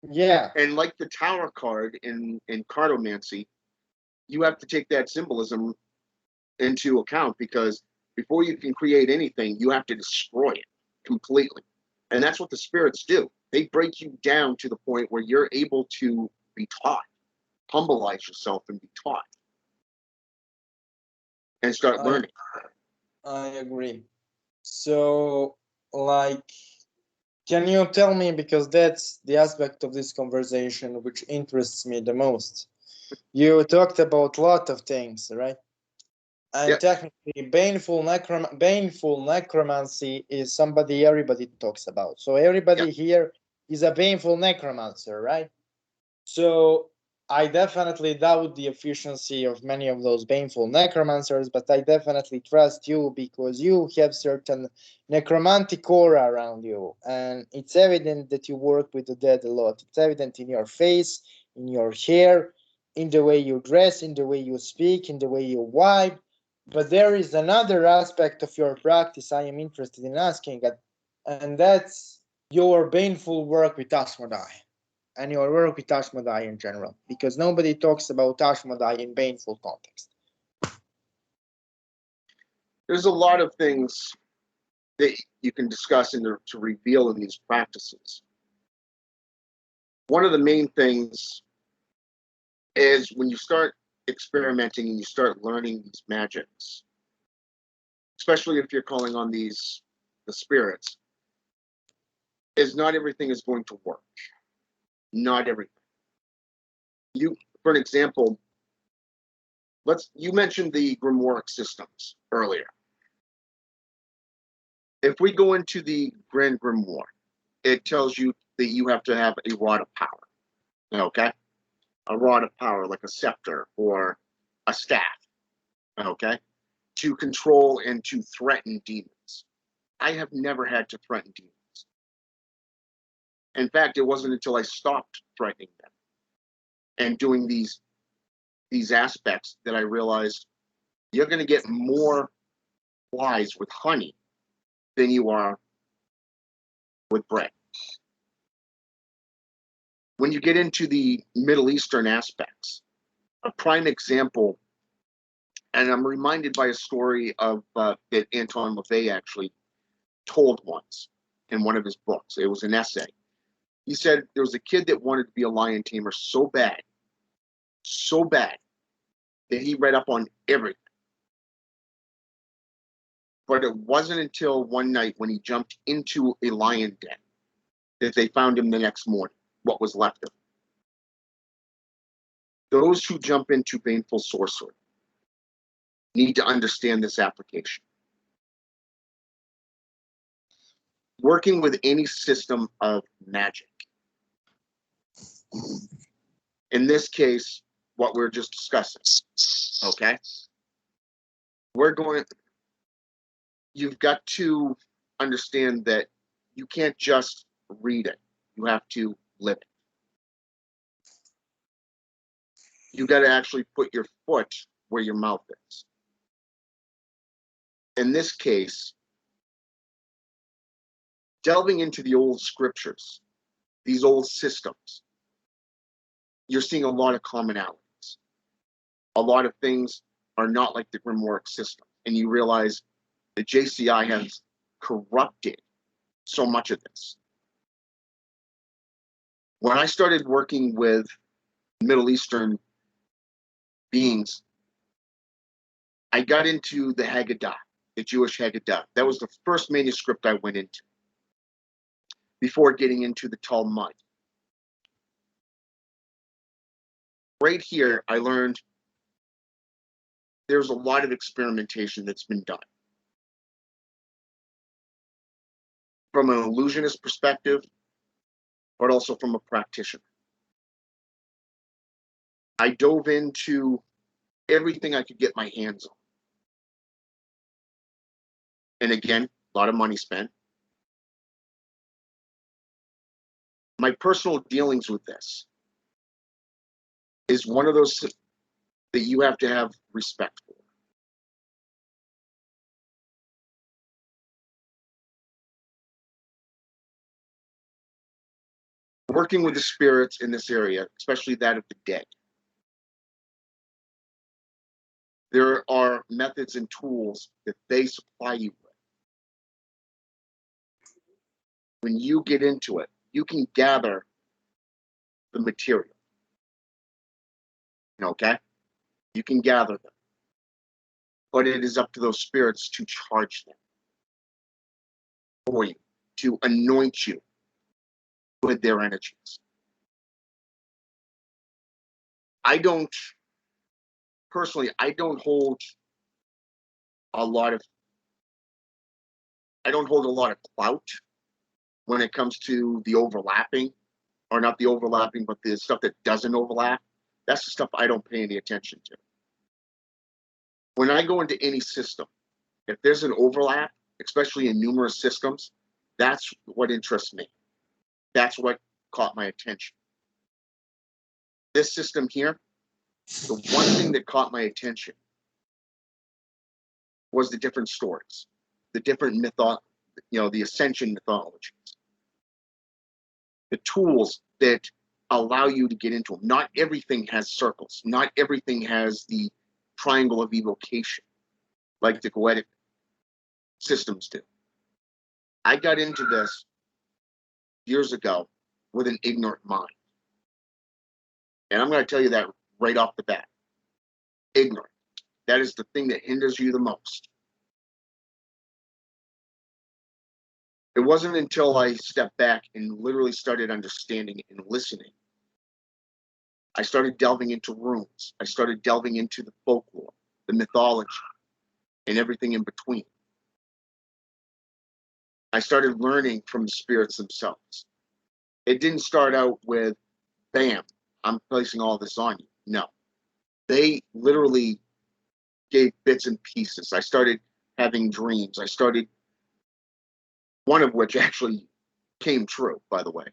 Yeah. And like the tower card in cartomancy, you have to take that symbolism into account, because before you can create anything, you have to destroy it completely. And that's what the spirits do. They break you down to the point where you're able to be taught, humbleize yourself and be taught, and start learning. I agree. So, like, can you tell me, because that's the aspect of this conversation which interests me the most. You talked about a lot of things, right? And technically, baneful necromancy is somebody everybody talks about. So everybody here is a baneful necromancer, right? So I definitely doubt the efficiency of many of those baneful necromancers, but I definitely trust you because you have certain necromantic aura around you, and it's evident that you work with the dead a lot. It's evident in your face, in your hair, in the way you dress, in the way you speak, in the way you vibe. But there is another aspect of your practice I am interested in asking, and that's your baneful work with Asmodai and your work with Ashmodai in general, because nobody talks about Ashmodai in baneful context. There's a lot of things that you can discuss to reveal in these practices. One of the main things is when you start experimenting and you start learning these magics, especially if you're calling on the spirits, is not everything is going to work. Not everything. For an example, you mentioned the grimoire systems earlier. If we go into the Grand Grimoire, it tells you that you have to have a rod of power. Okay? A rod of power, like a scepter or a staff. Okay? To control and to threaten demons. I have never had to threaten demons. In fact, it wasn't until I stopped threatening them and doing these aspects that I realized you're going to get more flies with honey than you are with bread. When you get into the Middle Eastern aspects, a prime example, and I'm reminded by a story of that Anton LaVey actually told once in one of his books. It was an essay. He said there was a kid that wanted to be a lion tamer so bad, that he read up on everything. But it wasn't until one night when he jumped into a lion den that they found him the next morning, what was left of him. Those who jump into baneful sorcery need to understand this application. Working with any system of magic. In this case, what we're just discussing, okay? You've got to understand that you can't just read it. You have to live it. You got to actually put your foot where your mouth is. In this case, delving into the old scriptures, these old systems, you're seeing a lot of commonalities. A lot of things are not like the Grimwork system. And you realize the JCI has corrupted so much of this. When I started working with Middle Eastern beings, I got into the Haggadah, the Jewish Haggadah. That was the first manuscript I went into before getting into the Talmud. Right here, I learned there's a lot of experimentation that's been done. From an illusionist perspective, but also from a practitioner. I dove into everything I could get my hands on. And again, a lot of money spent. My personal dealings with this is one of those that you have to have respect for. Working with the spirits in this area, especially that of the dead, there are methods and tools that they supply you with. When you get into it, you can gather the material. Okay? You can gather them. But it is up to those spirits to charge them for you, to anoint you with their energies. I don't hold a lot of clout when it comes to the overlapping, or not the overlapping, but the stuff that doesn't overlap. That's the stuff I don't pay any attention to. When I go into any system, if there's an overlap, especially in numerous systems, that's what interests me. That's what caught my attention. This system here, the one thing that caught my attention was the different stories, the different the ascension mythologies, the tools that allow you to get into them. Not everything has circles. Not everything has the triangle of evocation like the Goetic systems do. I got into this years ago with an ignorant mind. And I'm going to tell you that right off the bat. Ignorant. That is the thing that hinders you the most. It wasn't until I stepped back and literally started understanding and listening. I started delving into runes. I started delving into the folklore, the mythology, and everything in between. I started learning from the spirits themselves. It didn't start out with, bam, I'm placing all this on you. No. They literally gave bits and pieces. I started having dreams. One of which actually came true, by the way,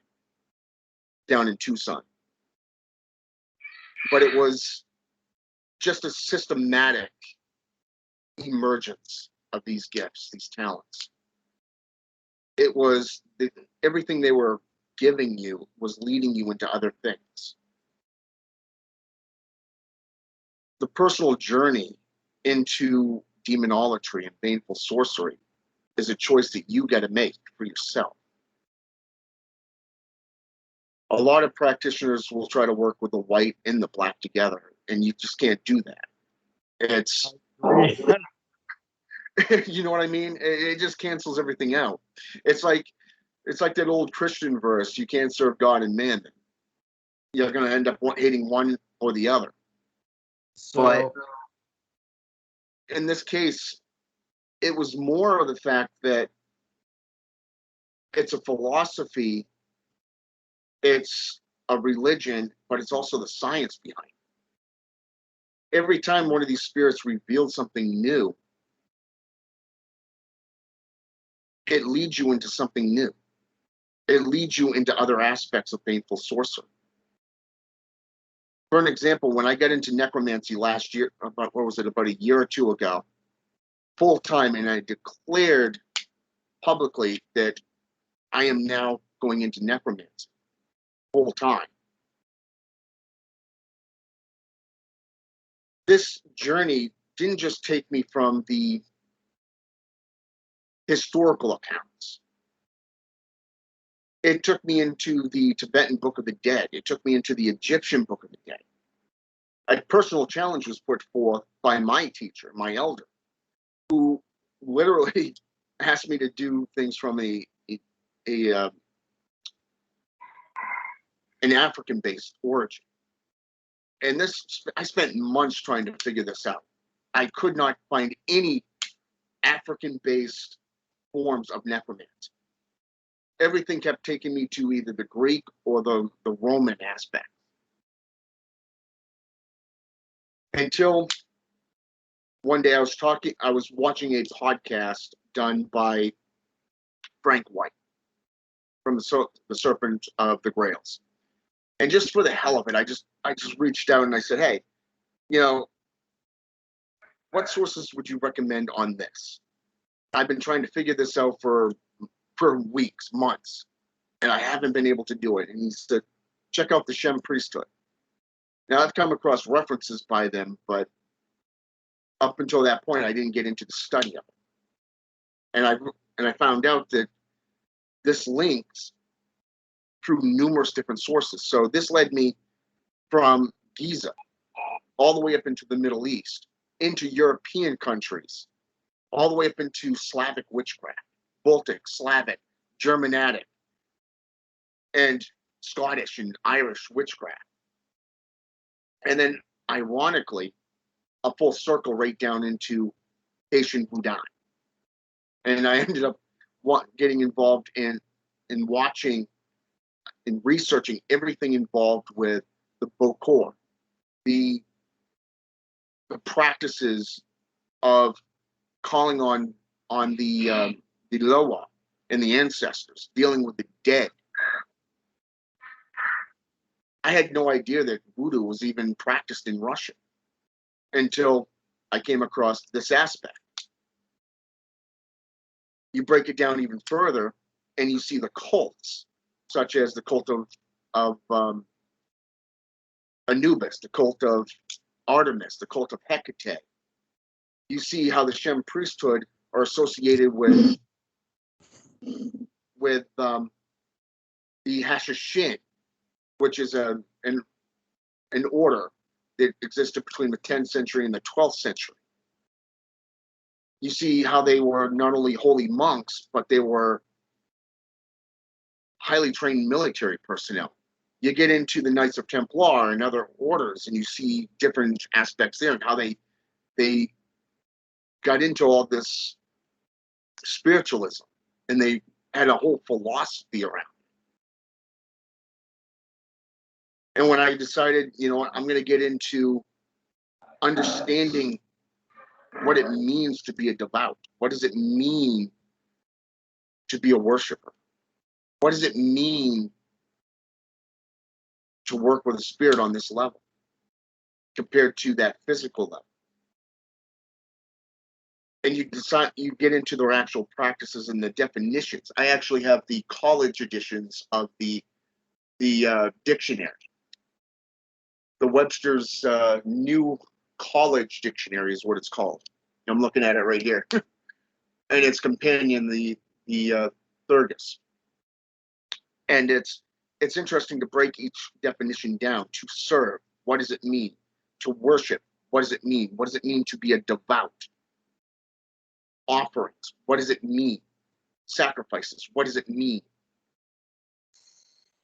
down in Tucson. But it was just a systematic emergence of these gifts, these talents. It was everything they were giving you was leading you into other things. The personal journey into demonolatry and baneful sorcery is a choice that you got to make for yourself. A lot of practitioners will try to work with the white and the black together, and you just can't do that. It's you know what I mean? It just cancels everything out. It's like that old Christian verse, you can't serve God and man. You're going to end up hating one or the other. So, in this case, it was more of the fact that it's a philosophy, it's a religion, but it's also the science behind it. Every time one of these spirits revealed something new, it leads you into something new. It leads you into other aspects of Baneful Sorcery. For an example, when I got into necromancy last year, about a year or two ago, full time, and I declared publicly that I am now going into necromancy full time. This journey didn't just take me from the historical accounts. It took me into the Tibetan Book of the Dead. It took me into the Egyptian Book of the Dead. A personal challenge was put forth by my teacher, my elder, who literally asked me to do things from an African-based origin. And I spent months trying to figure this out. I could not find any African-based forms of necromancy. Everything kept taking me to either the Greek or the Roman aspect. Until one day I was watching a podcast done by Frank White from the Serpent of the Grails. And just for the hell of it, I just reached out and I said, hey, what sources would you recommend on this? I've been trying to figure this out for weeks, months, and I haven't been able to do it. And he said, check out the Shem priesthood. Now, I've come across references by them, but up until that point, I didn't get into the study of it. And I found out that this links through numerous different sources. So this led me from Giza all the way up into the Middle East, into European countries, all the way up into Slavic witchcraft, Baltic, Slavic, Germanic, and Scottish and Irish witchcraft. And then, ironically, a full circle right down into Haitian Voodoo. And I ended up getting involved in watching and researching everything involved with the Bokor, the practices of calling on the Loa and the ancestors, dealing with the dead. I had no idea that voodoo was even practiced in Russia until I came across this aspect. You break it down even further, and you see the cults, such as the cult of Anubis, the cult of Artemis, the cult of Hecate. You see how the Shem priesthood are associated with the Hashishin, which is an order that existed between the 10th century and the 12th century. You see how they were not only holy monks, but they were highly trained military personnel. You get into the Knights of Templar and other orders, and you see different aspects there and how they got into all this spiritualism, and they had a whole philosophy around it. And when I decided, I'm going to get into understanding what it means to be a devout, what does it mean to be a worshiper? What does it mean to work with a spirit on this level compared to that physical level? And you get into their actual practices and the definitions. I actually have the college editions of the dictionary, the Webster's New College Dictionary is what it's called. I'm looking at it right here, and its companion, the Thurgus. And it's interesting to break each definition down. To serve, what does it mean? To worship, what does it mean? What does it mean to be a devout? Offerings, what does it mean? Sacrifices, what does it mean?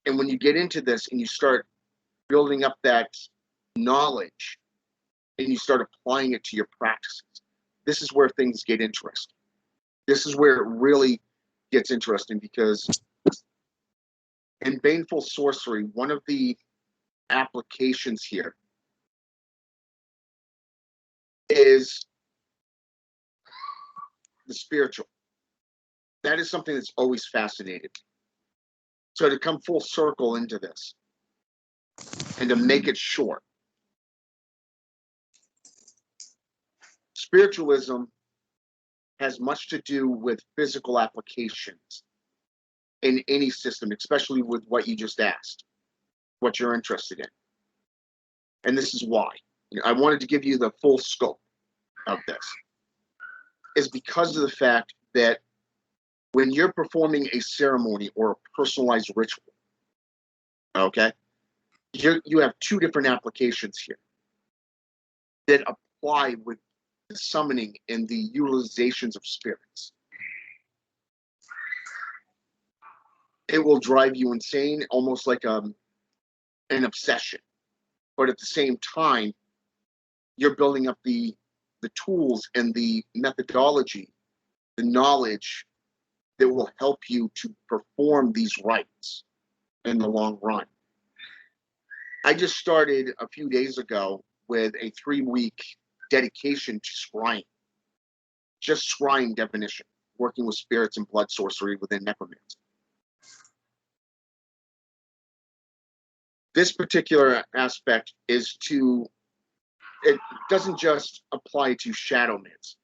And when you get into this and you start building up that knowledge and you start applying it to your practices, this is where things get interesting. This is where it really gets interesting, because in Baneful Sorcery, one of the applications here is the spiritual. That is something that's always fascinated me. So to come full circle into this and to make it short, spiritualism has much to do with physical applications in any system, especially with what you just asked, what you're interested in. And this is why. I wanted to give you the full scope of this, is because of the fact that when you're performing a ceremony or a personalized ritual, okay, you have two different applications here that apply with the summoning and the utilizations of spirits. It will drive you insane, almost like an obsession. But at the same time, you're building up the tools and the methodology, the knowledge that will help you to perform these rites in the long run. I just started a few days ago with a 3-week dedication to scrying, just scrying definition, working with spirits and blood sorcery within necromancy. This particular aspect is it doesn't just apply to shadowmans,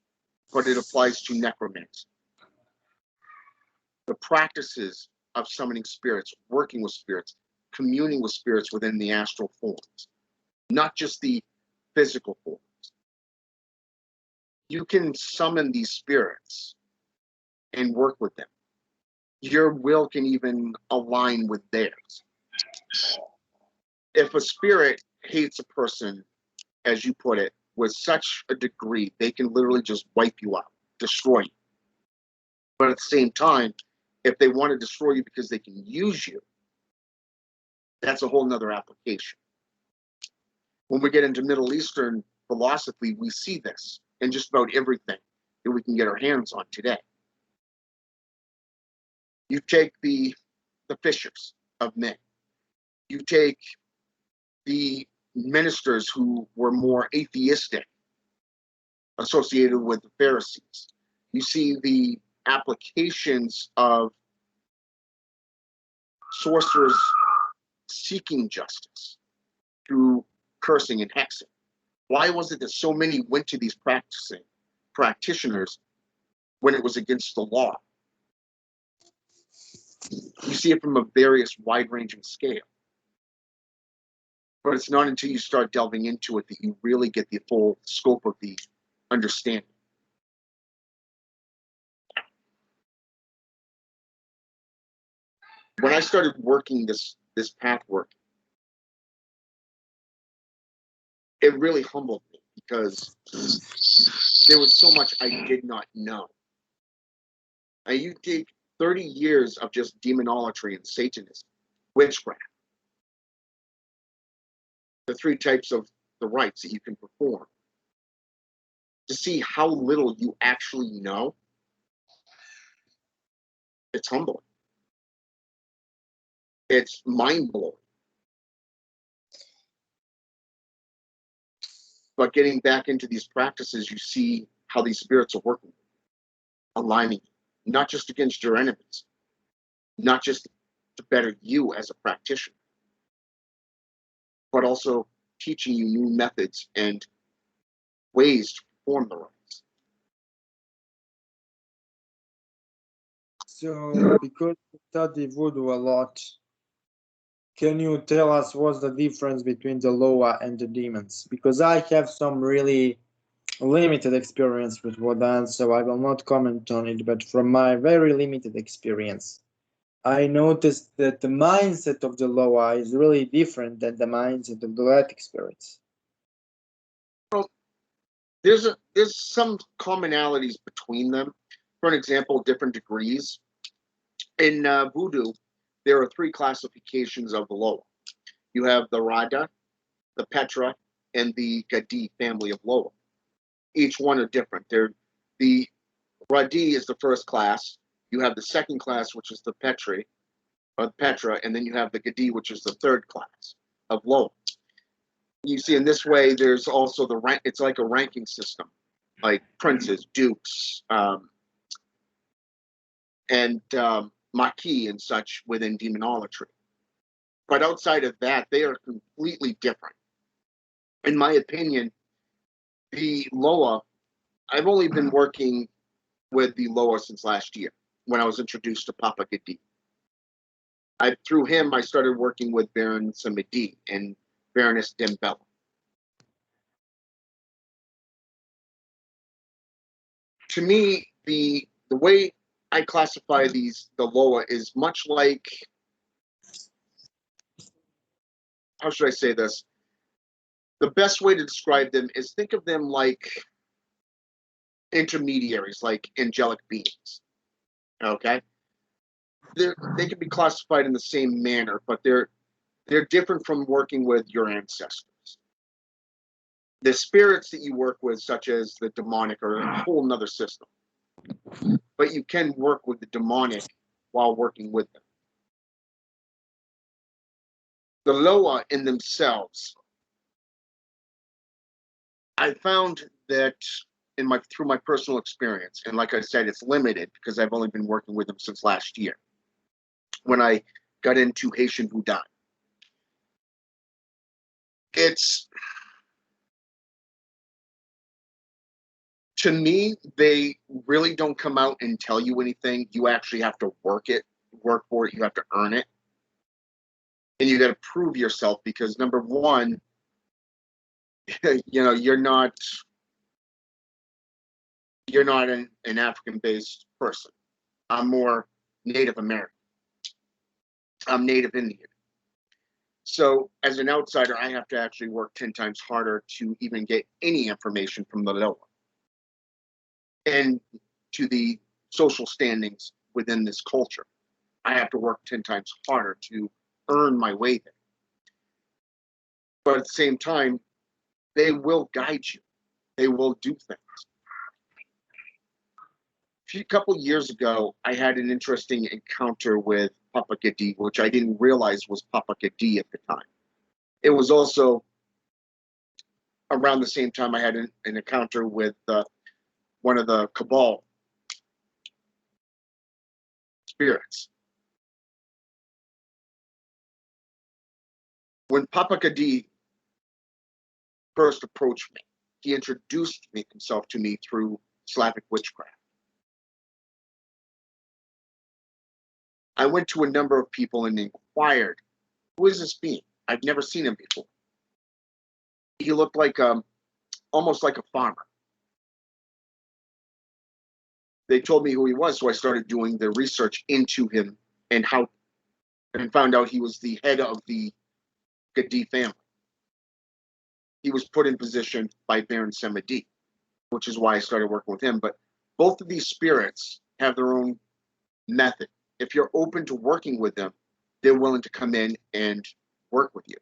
but it applies to necromancy. The practices of summoning spirits, working with spirits, communing with spirits within the astral forms, not just the physical forms. You can summon these spirits and work with them. Your will can even align with theirs. If a spirit hates a person, as you put it, with such a degree, they can literally just wipe you out, destroy you. But at the same time, if they want to destroy you because they can use you, that's a whole nother application. When we get into Middle Eastern philosophy, we see this in just about everything that we can get our hands on today. You take the fishers of men. You take the ministers who were more atheistic, associated with the Pharisees. You see the applications of sorcerers seeking justice through cursing and hexing. Why was it that so many went to these practitioners when it was against the law? You see it from a various wide-ranging scale. But it's not until you start delving into it that you really get the full scope of the understanding. When I started working this path work, it really humbled me, because there was so much I did not know. And you take 30 years of just demonolatry and Satanism, witchcraft, the 3 types of the rites that you can perform, to see how little you actually know, it's humbling. It's mind-blowing. But getting back into these practices, you see how these spirits are working, aligning you, not just against your enemies, not just to better you as a practitioner, but also teaching you new methods and ways to perform the rites. So, because you study voodoo a lot, can you tell us what's the difference between the Loa and the demons? Because I have some really limited experience with Wodan, so I will not comment on it, but from my very limited experience, I noticed that the mindset of the Loa is really different than the mindset of the Galactic spirits. Well, there's some commonalities between them. For an example, different degrees. In voodoo, there are 3 classifications of the Loa. You have the Rada, the Petra, and the Gadi family of Loa. Each one are different. They're The Radi is the first class. You have the second class, which is the Petri, or Petra, and then you have the Gadi, which is the third class of Loa. You see, in this way, there's also the rank. It's like a ranking system, like princes, dukes, and Maquis and such within demonolatry. But outside of that, they are completely different. In my opinion, the Loa, I've only been working with the Loa since last year when I was introduced to Papa Gadi. Through him, I started working with Baron Samedi and Baroness Dembella. To me, the way I classify the Loa is much like, how should I say this? The best way to describe them is think of them like intermediaries, like angelic beings. Okay, they can be classified in the same manner, but they're different from working with your ancestors. The spirits that you work with, such as the demonic, are a whole nother system. But you can work with the demonic while working with them. The Loa in themselves, I found that through my personal experience, and like I said, it's limited because I've only been working with them since last year when I got into Haitian Voodoo. It's, to me, they really don't come out and tell you anything. You actually have to work for it. You have to earn it. And you got to prove yourself because, number one, you're not an African-based person. I'm more Native American. I'm Native Indian. So as an outsider, I have to actually work 10 times harder to even get any information from the Loa and to the social standings within this culture. I have to work 10 times harder to earn my way there. But at the same time, they will guide you. They will do things. A couple years ago, I had an interesting encounter with Papa Gadi, which I didn't realize was Papa Gadi at the time. It was also around the same time I had an encounter with one of the Cabal spirits. When Papa Gadi first approached me, he introduced himself to me through Slavic witchcraft. I went to a number of people and inquired, who is this being? I've never seen him before. He looked like almost like a farmer. They told me who he was, so I started doing the research into him and found out he was the head of the Gadi family. He was put in position by Baron Samedi, which is why I started working with him. But both of these spirits have their own method. If you're open to working with them, they're willing to come in and work with you.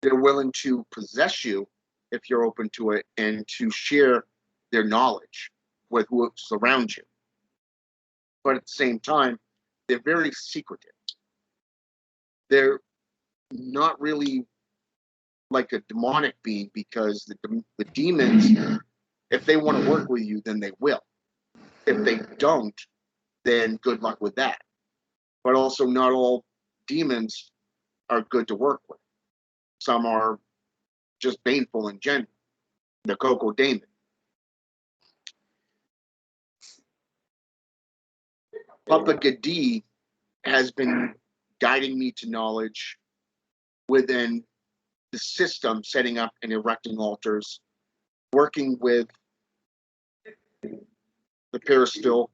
They're willing to possess you if you're open to it and to share their knowledge with who's around you. But at the same time, they're very secretive. They're not really like a demonic being because the demons, if they want to work with you, then they will. If they don't, then good luck with that. But also, not all demons are good to work with. Some are just baneful in general. The Coco Damon. Papa Gadi has been guiding me to knowledge within the system, setting up and erecting altars, working with the peristyle,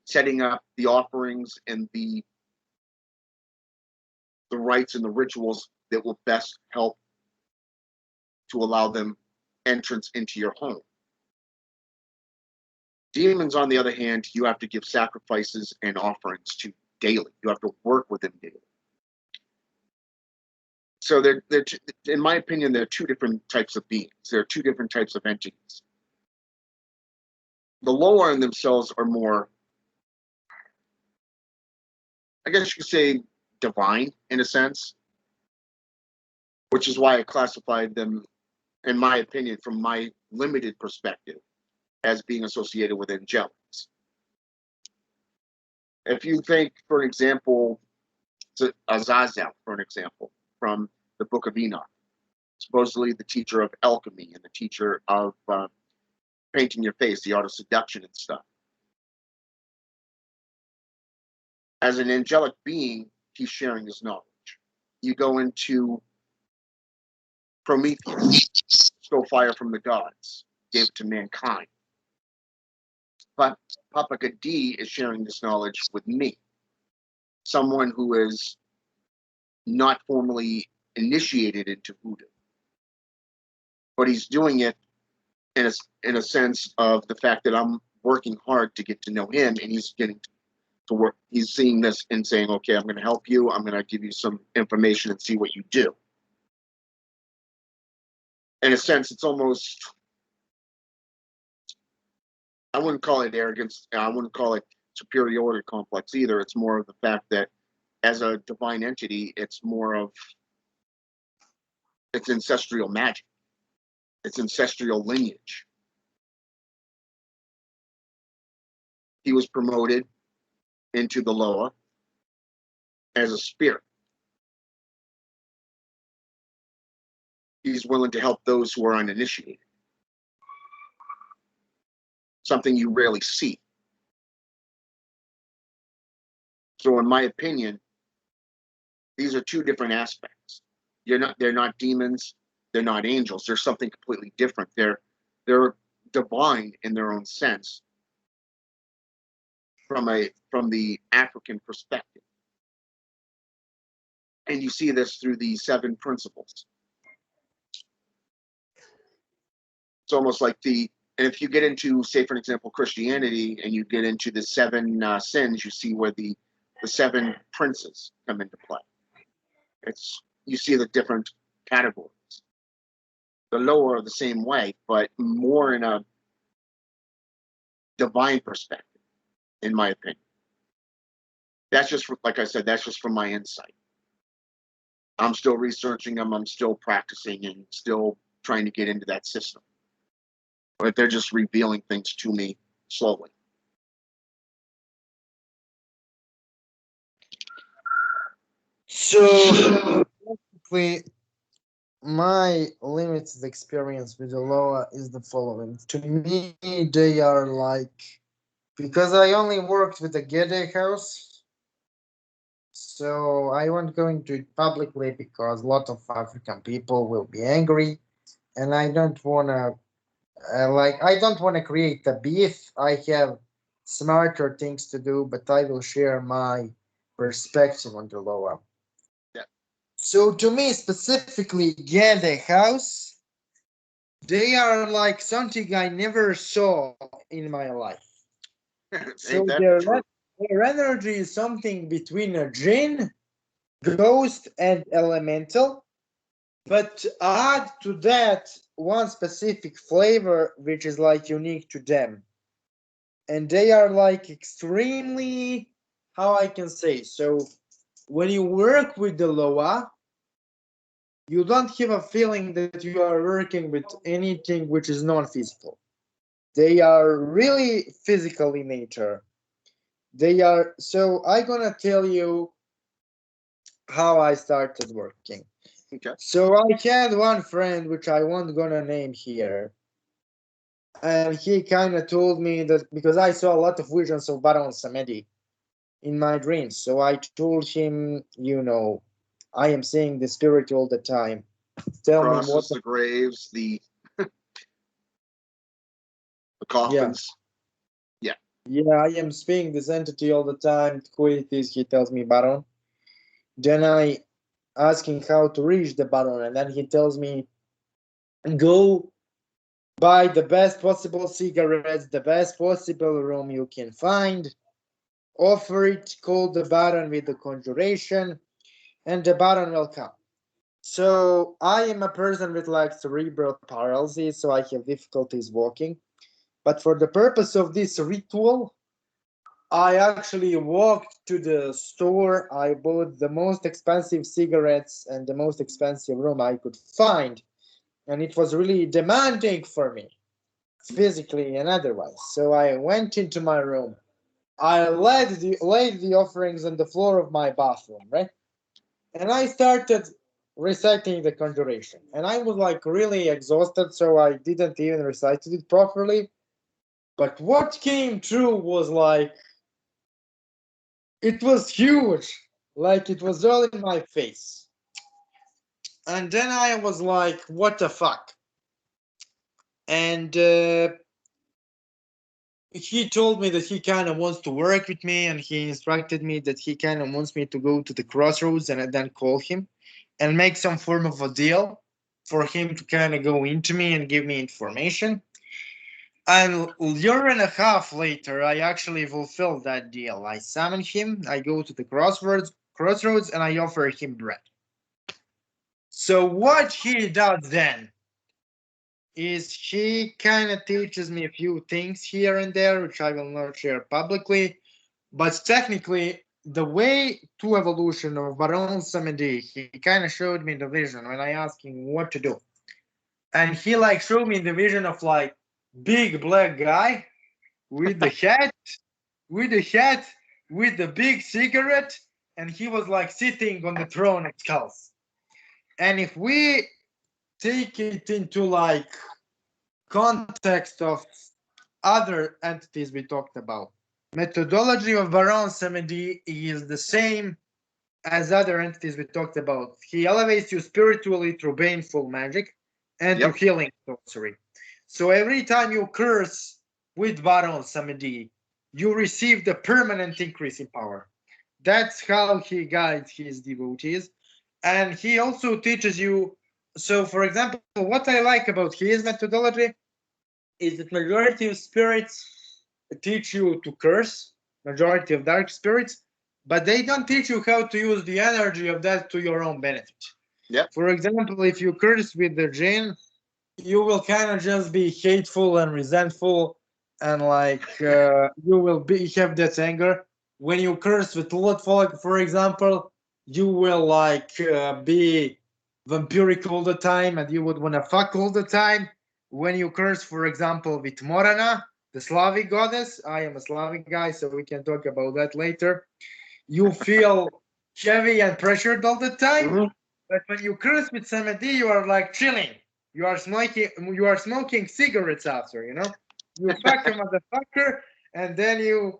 setting up the offerings and the rites and the rituals that will best help to allow them entrance into your home. Demons, on the other hand, you have to give sacrifices and offerings to daily. You have to work with them daily. So they're in my opinion, there are two different types of beings. There are two different types of entities. The lower in themselves are more, I guess you could say, divine in a sense, which is why I classified them, in my opinion, from my limited perspective, as being associated with angelics. If you think, for example, Azazel, for an example, from the Book of Enoch, supposedly the teacher of alchemy and the teacher of painting your face, the art of seduction and stuff. As an angelic being, he's sharing his knowledge. You go into Prometheus, stole fire from the gods, gave it to mankind. But Papa Gadi is sharing this knowledge with me, someone who is not formally initiated into voodoo, but he's doing it in a sense of the fact that I'm working hard to get to know him, and he's getting to work. He's seeing this and saying, "Okay, I'm going to help you. I'm going to give you some information and see what you do." In a sense, it's almost, I wouldn't call it arrogance. I wouldn't call it superiority complex either. It's more of the fact that as a divine entity, it's more of, it's ancestral magic. It's ancestral lineage. He was promoted into the Loa as a spirit. He's willing to help those who are uninitiated. Something you rarely see. So in my opinion, these are two different aspects. They're not demons, they're not angels, they're something completely different. They're divine in their own sense from the African perspective. And you see this through the 7 principles. It's almost like and if you get into, say, for example, Christianity, and you get into the 7 sins, you see where the 7 princes come into play. You see the different categories. The lower are the same way, but more in a divine perspective, in my opinion. That's just, like I said, that's just from my insight. I'm still researching them, I'm still practicing, and still trying to get into that system. But they're just revealing things to me slowly. So basically, my limited experience with the Loa is the following. To me, they are like, because I only worked with the Gede house, so I won't go into it publicly because a lot of African people will be angry, and I don't wanna I don't wanna create a beef. I have smarter things to do, but I will share my perspective on the Loa. Yeah. So to me specifically, Gede house, they are like something I never saw in my life. So Ain't that the truth? their energy is something between a jinn, ghost, and elemental. But add to that one specific flavor which is like unique to them. And they are like extremely, how I can say. So when you work with the Loa, you don't have a feeling that you are working with anything which is non-physical. They are really physical in nature. They are, so I'm gonna tell you how I started working. Okay. So I had one friend which I won't gonna name here, and he kind of told me that because I saw a lot of visions of Baron Samedi in my dreams, so I told him, I am seeing the spirit all the time. Tell me what. Crosses, the graves, the Yeah, coffins. Yeah. yeah, I am seeing this entity all the time. Who it is? He tells me Baron. Then I asking how to reach the Baron, and then he tells me go buy the best possible cigarettes, the best possible room you can find, offer it, call the Baron with the conjuration, and the Baron will come. So I am a person with like cerebral paralysis, so I have difficulties walking. But for the purpose of this ritual, I actually walked to the store. I bought the most expensive cigarettes and the most expensive room I could find. And it was really demanding for me, physically and otherwise. So I went into my room. I laid the offerings on the floor of my bathroom, right? And I started reciting the conjuration. And I was like really exhausted, so I didn't even recite it properly. But what came true was like, it was huge. Like it was all in my face. And then I was like, what the fuck? And he told me that he kind of wants to work with me, and he instructed me that he kind of wants me to go to the crossroads and then call him and make some form of a deal for him to kind of go into me and give me information. And a year and a half later, I actually fulfilled that deal. I summon him, I go to the crossroads, and I offer him bread. So what he does then is he kind of teaches me a few things here and there, which I will not share publicly. But technically, the way to evolution of Baron Samedi, he kind of showed me the vision when I asked him what to do. And he like showed me the vision of like big black guy with the hat, with the hat, with the big cigarette, and he was like sitting on the throne at skulls. And if we take it into like context of other entities we talked about, methodology of Baron Samedi is the same as other entities we talked about. He elevates you spiritually through baneful magic and through healing sorcery. So every time you curse with Baron Samedi, you receive the permanent increase in power. That's how he guides his devotees. And he also teaches you. So, for example, what I like about his methodology is that majority of spirits teach you to curse, majority of dark spirits, but they don't teach you how to use the energy of that to your own benefit. Yeah. For example, if you curse with the jinn, you will kind of just be hateful and resentful, and like you will be have that anger. When you curse with Lotfolk, for example, you will like be vampiric all the time, and you would want to fuck all the time. When you curse, for example, with Morana, the Slavic goddess, I am a Slavic guy, so we can talk about that later. You feel heavy and pressured all the time. Mhm. But when you curse with Samedi, you are like chilling. You are smoking cigarettes after, you know? You fuck a motherfucker, and then you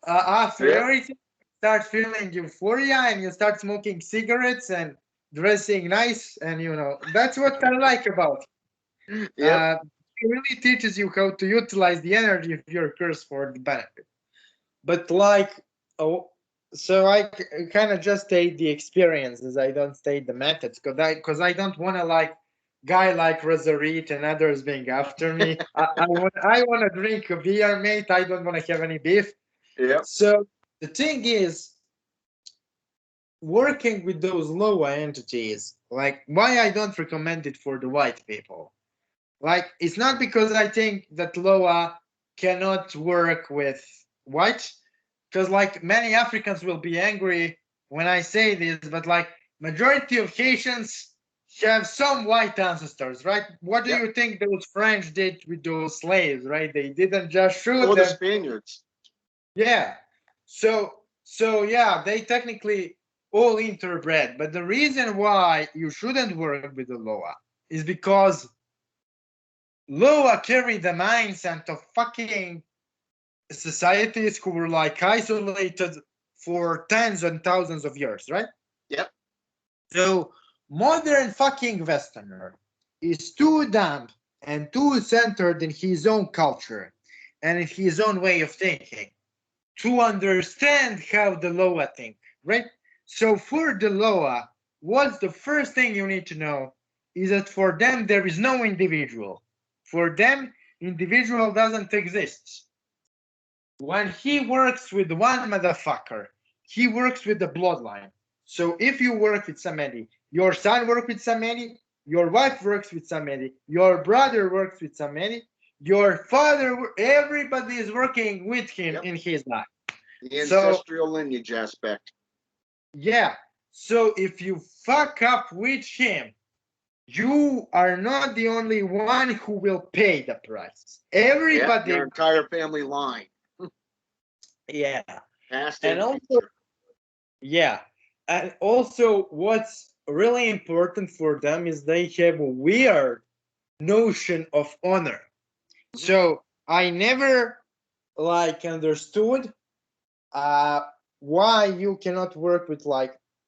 after everything start feeling euphoria, and you start smoking cigarettes and dressing nice, and you know that's what I like about it. It really teaches you how to utilize the energy of your curse for the benefit. But like, oh, so I kind of just state the experiences. I don't state the methods because I don't want to like guy like Rosarit and others being after me. I want to drink a beer, mate. I don't want to have any beef. Yeah. So the thing is, working with those lower entities, like why I don't recommend it for the white people. Like it's not because I think that Loa cannot work with white, because like many Africans will be angry when I say this, but like majority of Haitians have some white ancestors, right? What do you think those French did with those slaves, right? They didn't just shoot Or the them. Spaniards. Yeah. So yeah, they technically all interbred, but the reason why you shouldn't work with the Loa is because Loa carried the mindset of fucking societies who were like isolated for tens and thousands of years, right? Yep. So modern fucking Westerner is too dumb and too centered in his own culture and in his own way of thinking to understand how the Loa think, right? So for the Loa, what's the first thing you need to know is that for them there is no individual. For them, individual doesn't exist. When he works with one motherfucker, he works with the bloodline. So if you work with somebody, your son works with somebody, your wife works with somebody, your brother works with somebody, your father, everybody is working with him in his life. The ancestral lineage aspect. Yeah. So if you fuck up with him, you are not the only one who will pay the price. Everybody. Your entire family line. Yeah. Past and and also, future. yeah. And also, what's really important for them is they have a weird notion of honor. So I never understood why you cannot work with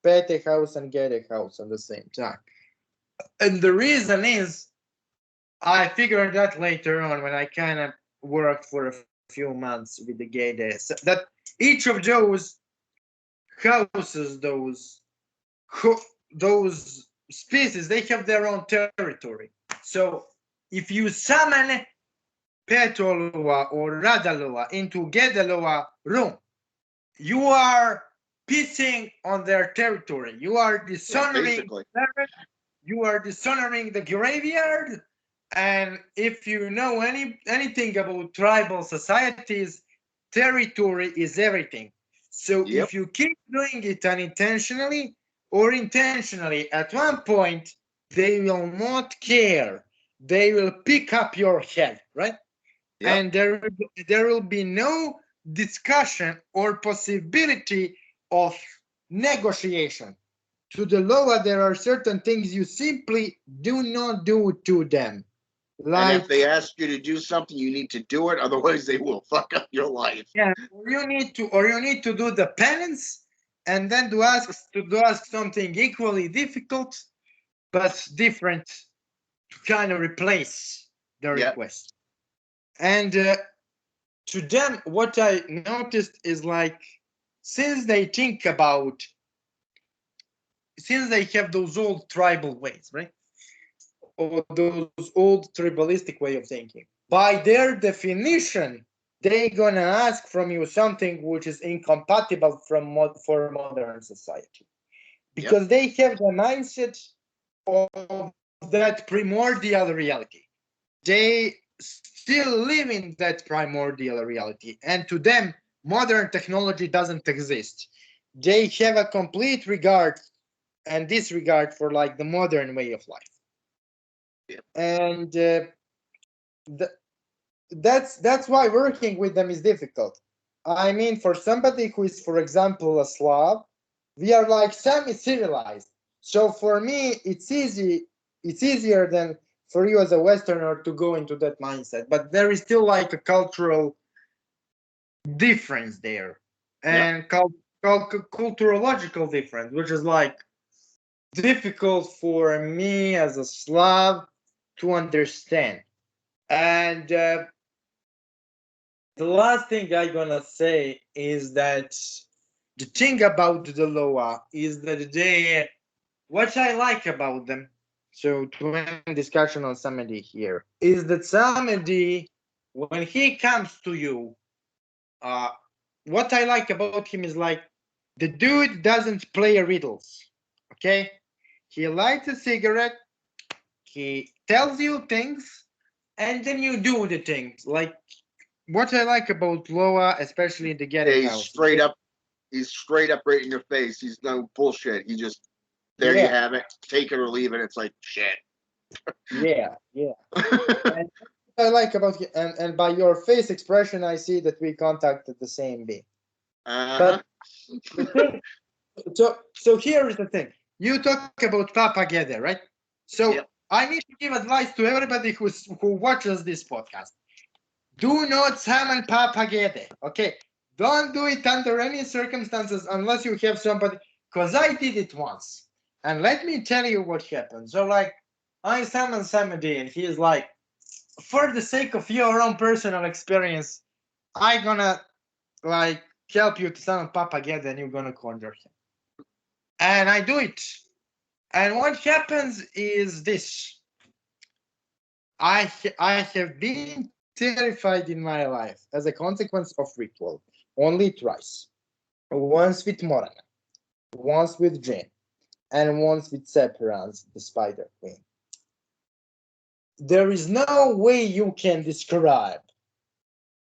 pet a house and get a house at the same time. And the reason is I figured that later on when I kind of worked for a few months with the gay days that each of those houses, those species, they have their own territory. So if you summon Petolua or Radalua into Gedalua room, you are pissing on their territory. You are dishonoring you are dishonoring the graveyard. And if you know anything about tribal societies, territory is everything. So if you keep doing it unintentionally or intentionally, at one point they will not care. They will pick up your head, right? And there will be no discussion or possibility of negotiation. To the Loa, there are certain things you simply do not do to them. And if they ask you to do something, you need to do it. Otherwise, they will fuck up your life. Yeah, or you need to do the penance, and then to ask something equally difficult, but different, to kind of replace the request. And to them, what I noticed is since they have those old tribal ways, right? Or those old tribalistic way of thinking. By their definition, they're gonna ask from you something which is incompatible for modern society, because they have the mindset of that primordial reality. They still live in that primordial reality, and to them, modern technology doesn't exist. They have a complete regard and disregard for the modern way of life. And that's why working with them is difficult. I mean, for somebody who is, for example, a Slav, we are semi-civilized. So for me, it's easier than for you as a Westerner to go into that mindset. But there is still a cultural difference there, and culturological difference, which is difficult for me as a Slav to understand. And the last thing I'm gonna say is that the thing about the Loa is that what I like about them, so to end discussion on Samedi here, is that Samedi, when he comes to you, what I like about him is the dude doesn't play riddles, okay? He lights a cigarette, he tells you things, and then you do the things. What I like about Loa, especially the Getting House. He's straight up right in your face. He's no bullshit. He just, you have it. Take it or leave it. It's like, shit. Yeah. And what I like about you, and by your face expression, I see that we contacted the same being. But the thing, so here is the thing. You talk about Papa Gede, right? So I need to give advice to everybody who watches this podcast. Do not summon Papa Gede, okay? Don't do it under any circumstances unless you have somebody, because I did it once. And let me tell you what happened. So I summoned somebody and he's like, for the sake of your own personal experience, I gonna help you to summon Papa Gede and you're gonna conjure him. And I do it. And what happens is this. I have been terrified in my life as a consequence of ritual only twice. Once with Morana, once with Jane, and once with Separans, the Spider Queen. there is no way you can describe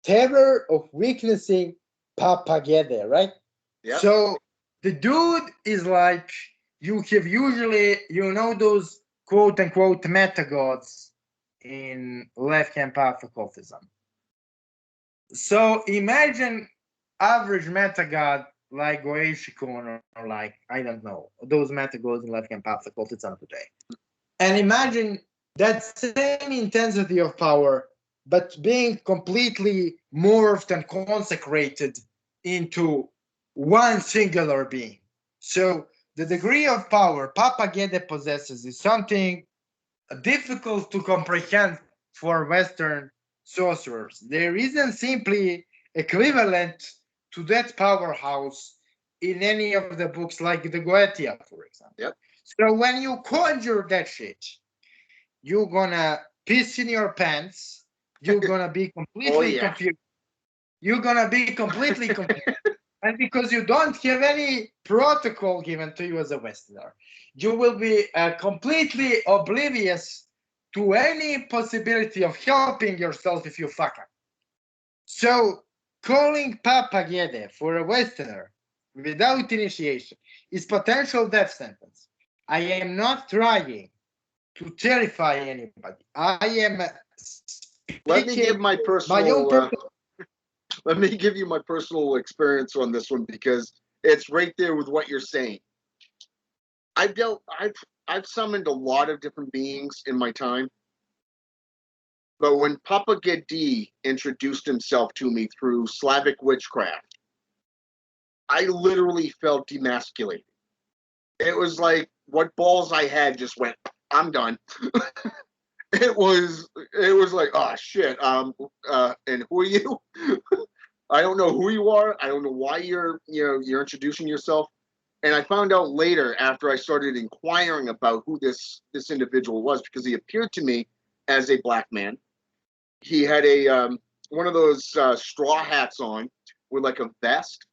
terror of witnessing Papagede, right? Yep. So the dude is like, you have usually, those quote unquote meta gods in left hand path occultism. So imagine average meta god like Goeishikun or like, I don't know, those meta gods in left hand path occultism today. And imagine that same intensity of power, but being completely morphed and consecrated into one singular being. So the degree of power Papa Gede possesses is something difficult to comprehend for Western sorcerers. There isn't simply equivalent to that powerhouse in any of the books like the Goetia, for example. Yep. So when you conjure that shit, you're gonna piss in your pants. You're gonna be completely confused. You're gonna be completely confused. And because you don't have any protocol given to you as a Westerner, you will be completely oblivious to any possibility of helping yourself if you fuck up. So calling Papa Gede for a Westerner without initiation is potential death sentence. I am not trying to terrify anybody. I am Let me give speaking my my own personal. personal. Let me give you my personal experience on this one because it's right there with what you're saying. I've summoned a lot of different beings in my time, but when Papa Gedi introduced himself to me through Slavic witchcraft, I literally felt demasculated. It was like what balls I had just went. I'm done. it was like, oh shit. And who are you? I don't know who you are. I don't know why you're introducing yourself. And I found out later after I started inquiring about who this individual was because he appeared to me as a black man. He had a one of those straw hats on with like a vest,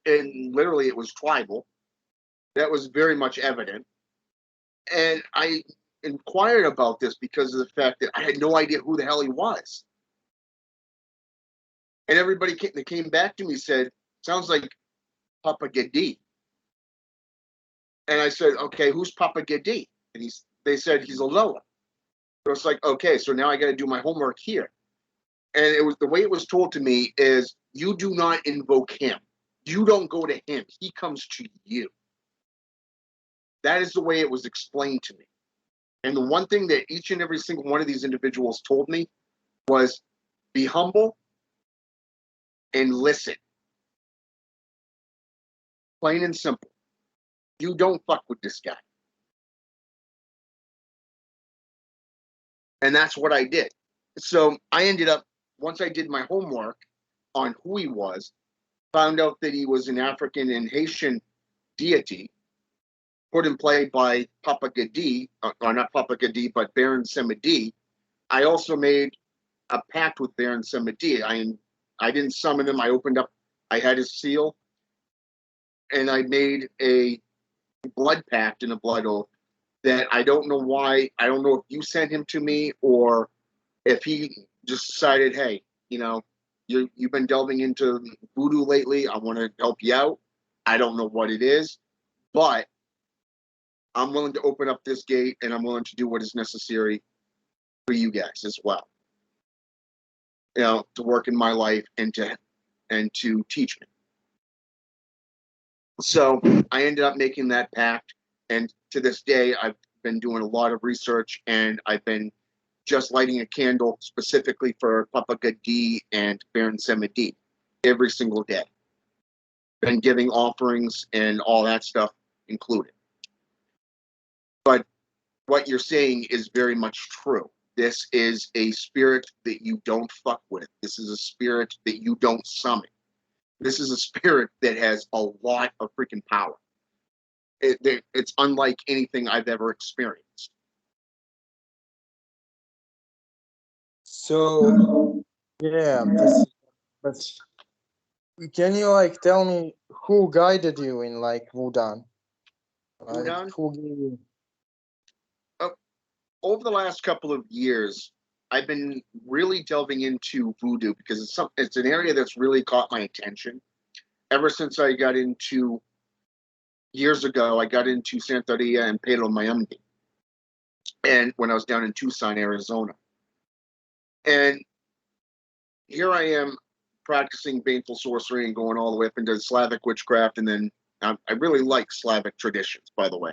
and literally it was tribal. That was very much evident. And I inquired about this because of the fact that I had no idea who the hell he was. And everybody that came back to me said, "Sounds like Papa Gedi." And I said, "Okay, who's Papa Gedi?" And they said he's a Loa. So it's like, okay, so now I got to do my homework here. And it was the way it was told to me is you do not invoke him. You don't go to him. He comes to you. That is the way it was explained to me. And the one thing that each and every single one of these individuals told me was be humble and listen. Plain and simple. You don't fuck with this guy. And that's what I did. So I ended up, once I did my homework on who he was, found out that he was an African and Haitian deity put in play by Papa Gedi, or not Papa Gedi, but Baron Samedi. I also made a pact with Baron Samedi. I didn't summon him. I opened up, I had his seal, and I made a blood pact and a blood oath that I don't know why. I don't know if you sent him to me or if he just decided, hey, you've been delving into voodoo lately. I want to help you out. I don't know what it is, but I'm willing to open up this gate and I'm willing to do what is necessary for you guys as well. To work in my life and to teach me. So I ended up making that pact, and to this day, I've been doing a lot of research, and I've been just lighting a candle specifically for Papa Gadi and Baron Samedi every single day. Been giving offerings and all that stuff included. But what you're saying is very much true. This is a spirit that you don't fuck with. This is a spirit that you don't summon. This is a spirit that has a lot of freaking power. It's unlike anything I've ever experienced. So yeah, but can you like tell me who guided you in like Wudan? Like Udon? who gave you? Oh, over the last couple of years, I've been really delving into voodoo because it's an area that's really caught my attention. Ever since I got into years ago, I got into Santeria and Palo Mayombe, and when I was down in Tucson, Arizona, and here I am practicing Baneful sorcery and going all the way up into Slavic witchcraft, and then I really like Slavic traditions, by the way.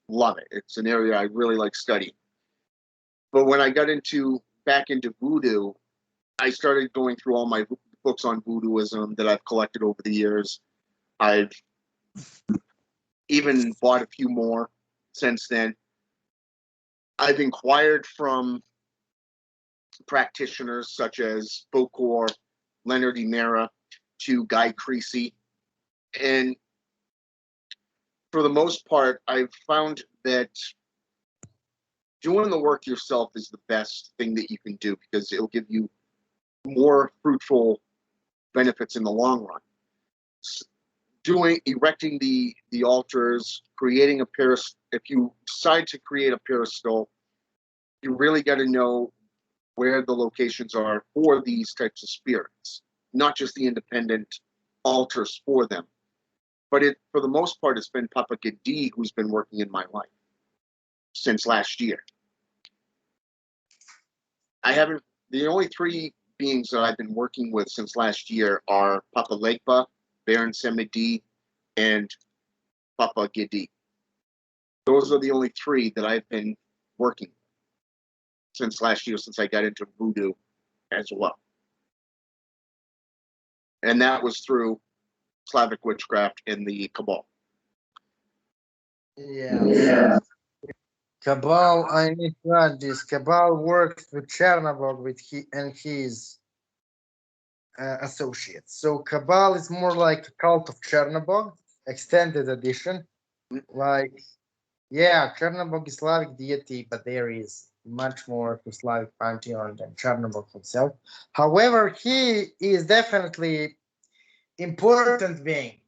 Love it. It's an area I really like studying. But when I got back into voodoo, I started going through all my books on voodooism that I've collected over the years. I've even bought a few more since then. I've inquired from practitioners such as Bokor, Leonard Imera, to Guy Creasy. And for the most part, I've found that doing the work yourself is the best thing that you can do because it'll give you more fruitful benefits in the long run. Erecting the altars, creating a if you decide to create a peristyle, you really got to know where the locations are for these types of spirits, not just the independent altars for them. But for the most part, it's been Papa Gedi who's been working in my life since last year. The only three beings that I've been working with since last year are Papa Legba, Baron Semedi, and Papa Gedi. Those are the only three that I've been working with since last year, since I got into voodoo as well. And that was through Slavic witchcraft and the Cabal. Yeah. Cabal, I need to add this. Cabal works with Chernobog and his associates. So Cabal is more like a cult of Chernobog, extended edition. Like, yeah, Chernobog is Slavic deity, but there is much more to Slavic pantheon than Chernobog himself. However, he is definitely important being,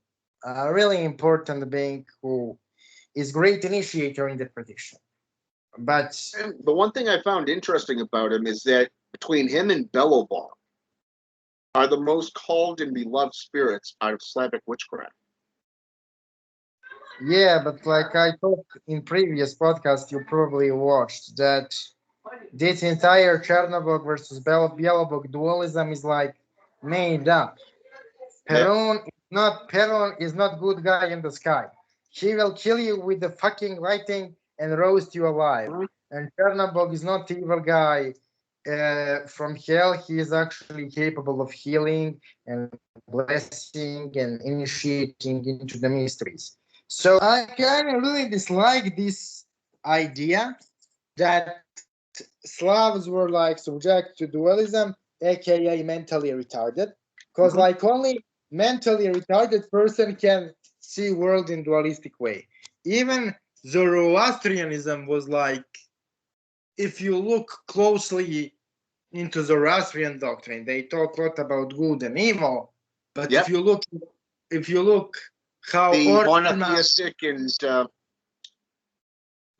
a really important being who is great initiator in the tradition. But and the one thing I found interesting about him is that between him and Belovar are the most called and beloved spirits out of Slavic witchcraft. yeah, but like I talked in previous podcast, you probably watched that this entire Chernobog versus Bielobog dualism is like made up. Perun is not good guy in the sky. He will kill you with the fucking writing and roast you alive. And Chernobog is not evil guy from hell. He is actually capable of healing and blessing and initiating into the mysteries. So I kind of really dislike this idea that Slavs were like subject to dualism, aka mentally retarded, because like only mentally retarded person can see world in dualistic way. Even Zoroastrianism was like, if you look closely into Zoroastrian doctrine, they talk a lot about good and evil. But if you look how the monotheistic and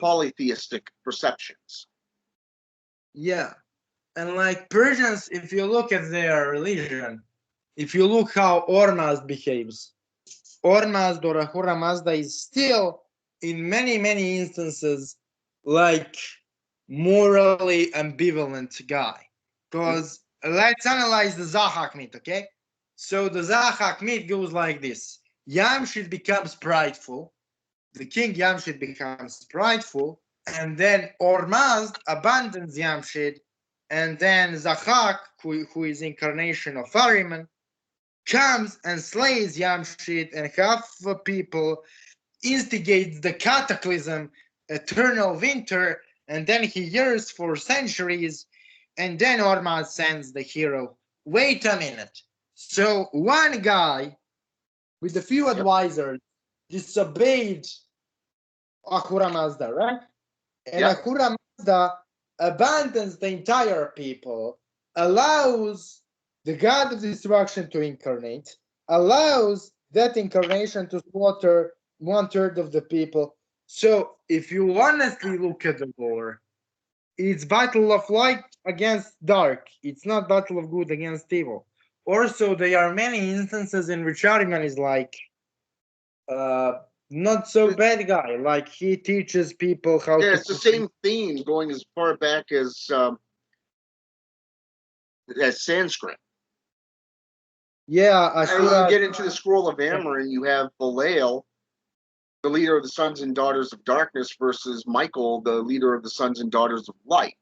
polytheistic perceptions. Yeah. And like Persians, if you look at their religion, if you look how Ormazd behaves, Ormazd or Ahura Mazda is still, in many, many instances, like morally ambivalent guy. Because let's analyze the Zahak myth, okay? So the Zahak myth goes like this. Yamshid becomes prideful. The king Yamshid becomes prideful. And then Ormazd abandons Yamshid. And then Zahak, who is incarnation of Ahriman, comes and slays Yamshid, and half the people instigates the cataclysm, eternal winter, and then he years for centuries, and then Ormazd sends the hero. Wait a minute. So one guy with a few advisors disobeyed Ahura Mazda, right? And Ahura Mazda abandons the entire people, allows the god of destruction to incarnate, allows that incarnation to slaughter 1/3 of the people. So if you honestly look at the lore, it's battle of light against dark. It's not battle of good against evil. Also, there are many instances in which Ariman is like uh, not so bad guy. Like he teaches people how Yeah, to. it's the same theme going as far back as Sanskrit. Yeah, And you Ashura. get into the Scroll of Amber, and you have Belial, the leader of the sons and daughters of darkness, versus Michael, the leader of the sons and daughters of light.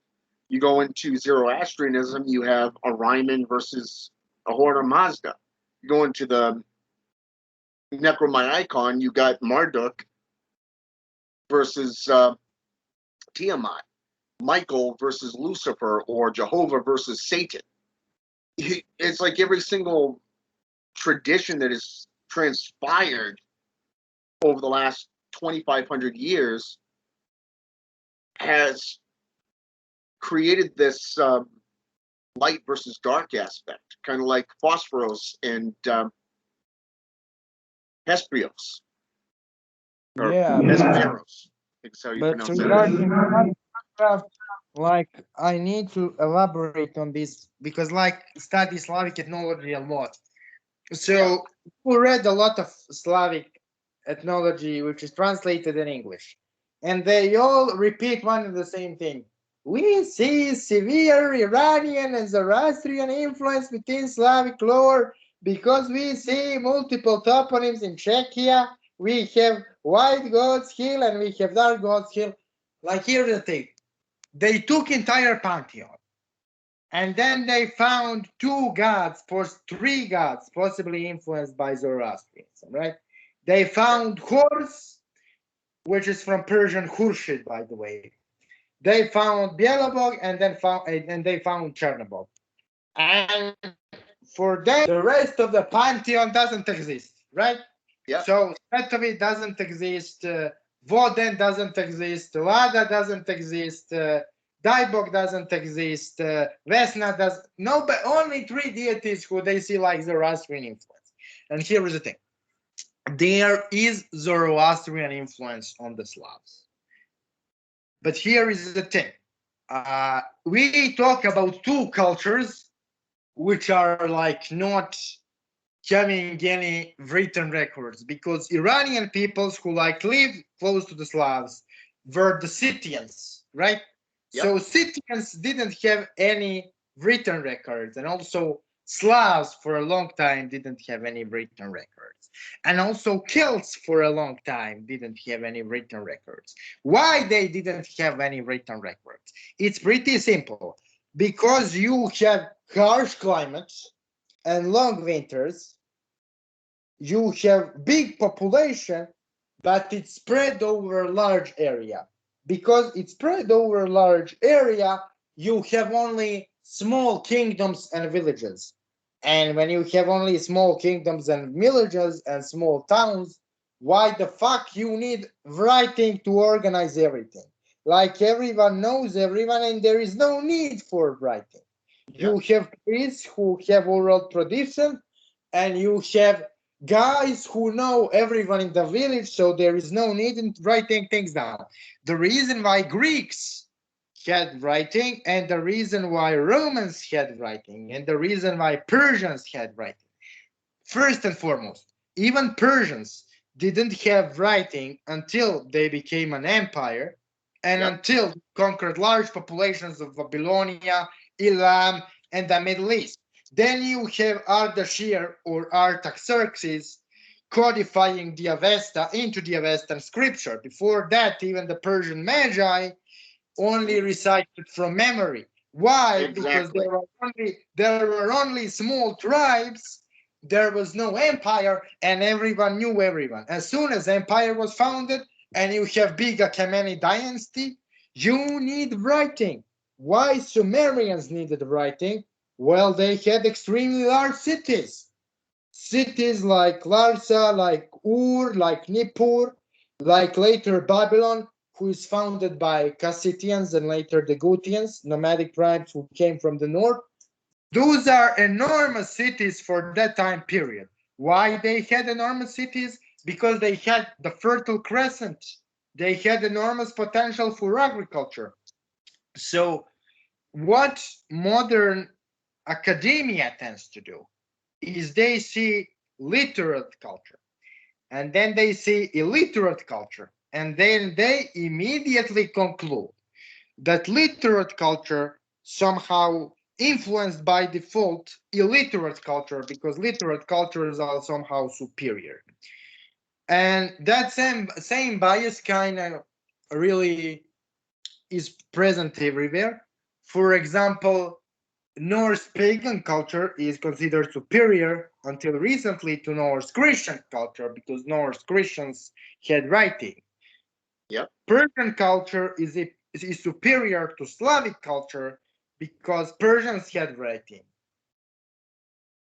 You go into Zoroastrianism, you have Orion versus Ahura Mazda. You go into the Necromaicon, you got Marduk versus Tiamat. Michael versus Lucifer, or Jehovah versus Satan. It's like every single tradition that has transpired over the last 2,500 years has created this light versus dark aspect, kind of like Phosphoros and Hesprios, or Yeah, Hesperos. I think is how you but pronounce regarding that. Minecraft, like I need to elaborate on this because like study Slavic ethnology a lot. Yeah, So we read a lot of Slavic ethnology, which is translated in English, and they all repeat one and the same thing. We see severe Iranian and Zoroastrian influence within Slavic lore because we see multiple toponyms in Czechia. We have White God's Hill and we have Dark God's Hill. Like here's the thing: they took entire pantheon and then they found two gods, three gods, possibly influenced by Zoroastrianism, right? They found Horus, which is from Persian Khurshid, by the way. They found Bielobog and they found Chernobog. And for them, the rest of the pantheon doesn't exist, right? yeah, So Svetovi doesn't exist, Voden doesn't exist, Lada doesn't exist, Daibok doesn't exist, Vesna does no, but only three deities who they see like Zoroastrian influence. And here is the thing: there is Zoroastrian influence on the Slavs, but here is the thing: we talk about two cultures which are like not having any written records because Iranian peoples who like live close to the Slavs were the Scythians, right? yeah, So Scythians didn't have any written records, and also Slavs for a long time didn't have any written records, and also Celts for a long time didn't have any written records. Why they didn't have any written records? It's pretty simple: because you have harsh climates and long winters, you have big population, but it's spread over a large area. Because it's spread over a large area, you have only small kingdoms and villages. And when you have only small kingdoms and villages and small towns, why the fuck you need writing to organize everything? Like everyone knows everyone, and there is no need for writing. yeah, You have priests who have oral tradition, and you have guys who know everyone in the village, so there is no need in writing things down. The reason why Greeks had writing, and the reason why Romans had writing, and the reason why Persians had writing, first and foremost, even Persians didn't have writing until they became an empire and yeah, until conquered large populations of Babylonia, Elam, and the Middle East. Then you have Ardashir or Artaxerxes codifying the Avesta into the Avestan scripture. Before that, even the Persian Magi only recited from memory. Why? Because exactly. there were only small tribes. There was no empire, and everyone knew everyone. As soon as empire was founded, and you have big Achaemenid dynasty, you need writing. Why Sumerians needed writing? Well, they had extremely large cities. Cities like Larsa, like Ur, like Nippur, like later Babylon, who is founded by Kassitians and later the Gutians, nomadic tribes who came from the north. Those are enormous cities for that time period. Why they had enormous cities? Because they had the Fertile Crescent. They had enormous potential for agriculture. So what modern academia tends to do is they see literate culture, and then they see illiterate culture, and then they immediately conclude that literate culture somehow influenced by default illiterate culture, because literate cultures are somehow superior. And that same bias kind of really is present everywhere. For example, Norse pagan culture is considered superior until recently to Norse Christian culture, because Norse Christians had writing. Yep. Persian culture is superior to Slavic culture because Persians had writing.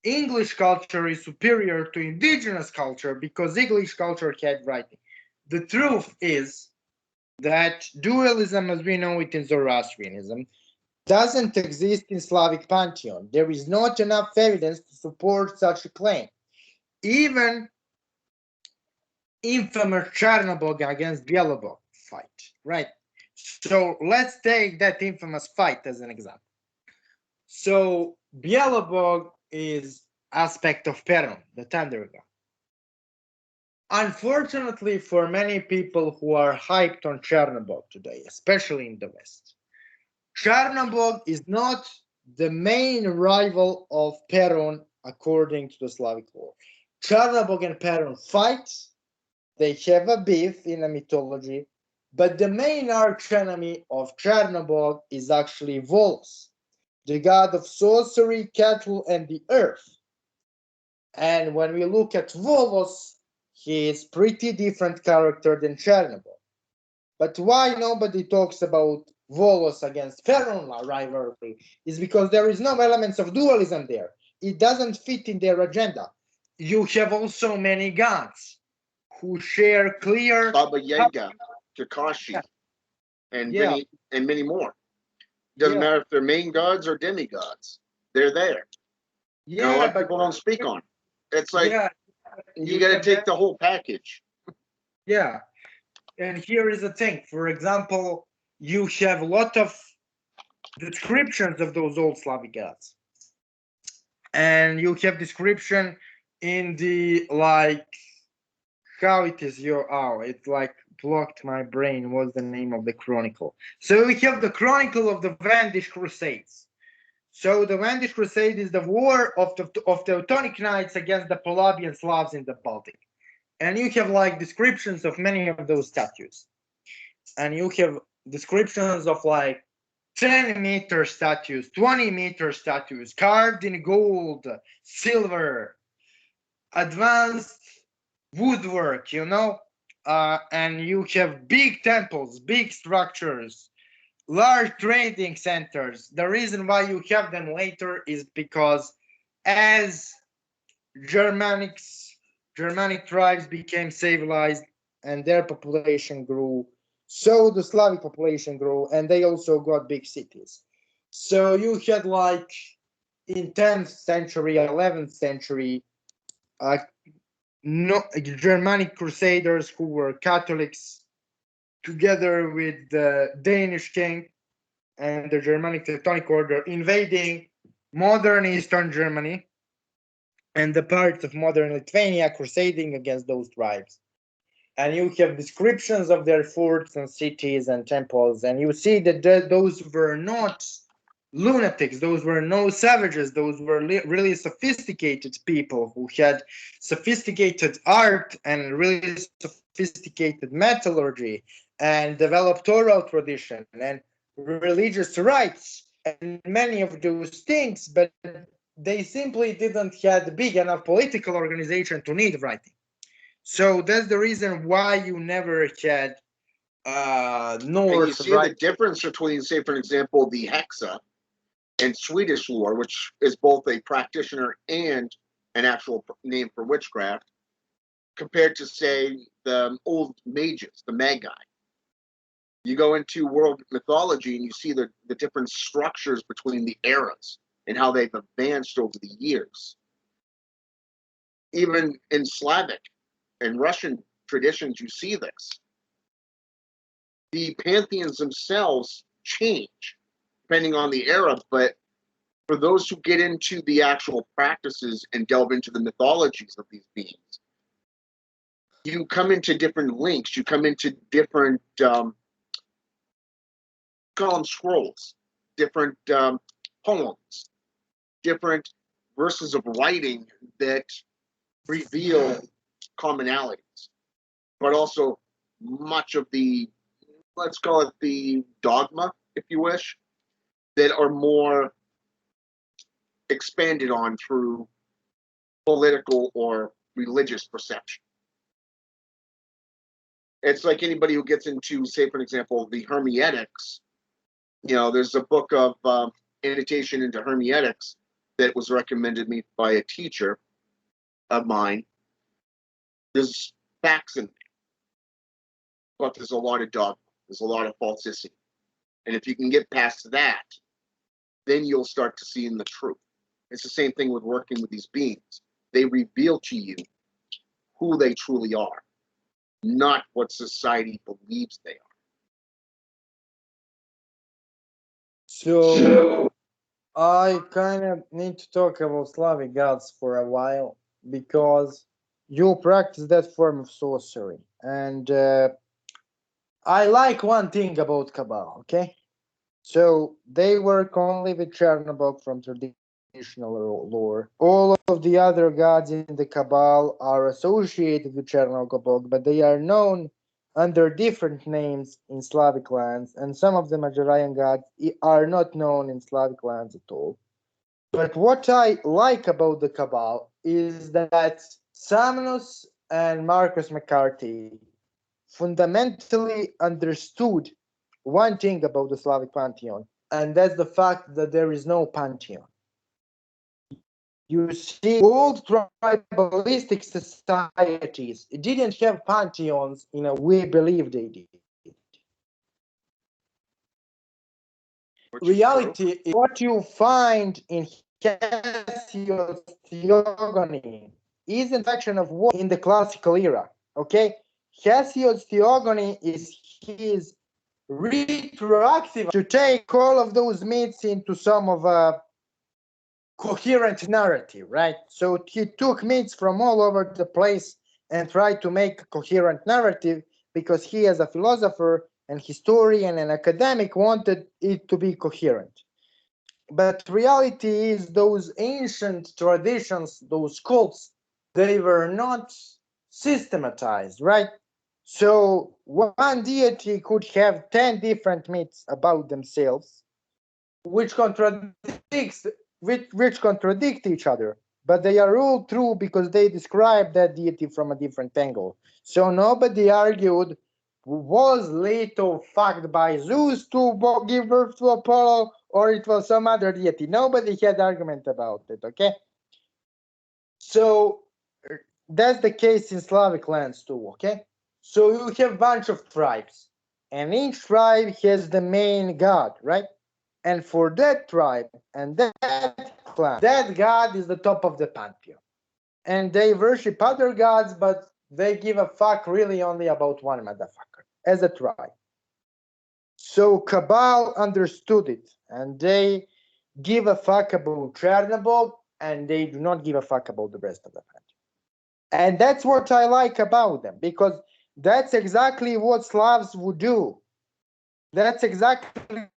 English culture is superior to indigenous culture because English culture had writing. The truth is that dualism, as we know it in Zoroastrianism, doesn't exist in Slavic pantheon. There is not enough evidence to support such a claim. Even infamous Chernobyl against Bielobog fight, right? So let's take that infamous fight as an example. So Bielobog is aspect of Perun, the thunder god. Unfortunately, for many people who are hyped on Chernobyl today, especially in the West, Chernobyl is not the main rival of Perun according to the Slavic lore. Chernobyl and Perun fight, they have a beef in the mythology, but the main archenemy of Chernobyl is actually Volos, the god of sorcery, cattle, and the earth. And when we look at Volos, he is pretty different character than Chernobyl. But why nobody talks about Volos against Perun rivalry is because there is no elements of dualism there. It doesn't fit in their agenda. You have also many gods who share clear. Baba Yaga, Kakashi, and Yeah, many more. Doesn't yeah, matter if they're main gods or demigods. They're there. And a lot yeah, of but people don't speak on it. It's like yeah, you got to take the whole package. yeah. And here is the thing. For example, you have a lot of descriptions of those old Slavic gods, and you have description in the like how it is your it like blocked my brain. What's the name of the chronicle? So we have the chronicle of the Vandish Crusades. So the Vandish Crusade is the war of Teutonic Knights against the Polabian Slavs in the Baltic. And you have like descriptions of many of those statues. And you have descriptions of like 10-meter statues, 20-meter statues, carved in gold, silver, advanced woodwork, and you have big temples, big structures, large trading centers. The reason why you have them later is because as Germanics, Germanic tribes became civilized and their population grew, so the Slavic population grew, and they also got big cities. So you had like in 10th century, 11th century, uh, no, Germanic crusaders who were Catholics, together with the Danish king and the Germanic Teutonic Order, invading modern Eastern Germany and the parts of modern Lithuania, crusading against those tribes. And you have descriptions of their forts and cities and temples, and you see that those were not lunatics, those were no savages, those were really sophisticated people who had sophisticated art and really sophisticated metallurgy and developed oral tradition and religious rites and many of those things, but they simply didn't have big enough political organization to need writing. So that's the reason why you never had And you Norse see the writing. difference between, say, for example, the Hexa and Swedish lore, which is both a practitioner and an actual name for witchcraft, compared to, say, the old mages, the Magi. You go into world mythology and you see the different structures between the eras and how they've advanced over the years. Even in Slavic and Russian traditions, you see this. The pantheons themselves change. depending on the era. But for those who get into the actual practices and delve into the mythologies of these beings, you come into different links. You come into different call them scrolls, different poems, different verses of writing that reveal commonalities, but also much of the, let's call it the dogma, if you wish, that are more expanded on through political or religious perception. It's like anybody who gets into, say, for example, the Hermeneutics. There's a book of annotation into Hermeneutics that was recommended me by a teacher of mine. There's facts in there, but there's a lot of dogma. There's a lot of falsity. And if you can get past that, then you'll start to see in the truth. It's the same thing with working with these beings. They reveal to you who they truly are, not what society believes they are. So I kind of need to talk about Slavic gods for a while because you practice that form of sorcery. And I like one thing about Cabal, okay? So they work only with Chernobog from traditional lore. All of the other gods in the Cabal are associated with Chernobog, but they are known under different names in Slavic lands, and some of the Majorian gods are not known in Slavic lands at all. But what I like about the Cabal is that Samnus and Marcus McCarthy fundamentally understood one thing about the Slavic pantheon, and that's the fact that there is no pantheon. You see, old tribalistic societies didn't have pantheons in a way we believe they did. Reality is what you find in Hesiod's theogony isn't a faction of what in the classical era. Okay, Hesiod's theogony is his retroactive to take all of those myths into some of a coherent narrative, right? So he took myths from all over the place and tried to make a coherent narrative because he, as a philosopher and historian and academic, wanted it to be coherent. But reality is those ancient traditions, those cults, they were not systematized, right? So one deity could have 10 different myths about themselves, which contradict each other, but they are all true because they describe that deity from a different angle. So nobody argued, was Leto fucked by Zeus to give birth to Apollo, or it was some other deity? Nobody had argument about it, okay? So that's the case in Slavic lands too, okay? So you have a bunch of tribes, and each tribe has the main god, right? And for that tribe and that clan, that god is the top of the pantheon. And they worship other gods, but they give a fuck really only about one motherfucker as a tribe. So Cabal understood it, and they give a fuck about Chernobyl, and they do not give a fuck about the rest of the pantheon. And that's what I like about them, because that's exactly what Slavs would do. That's exactly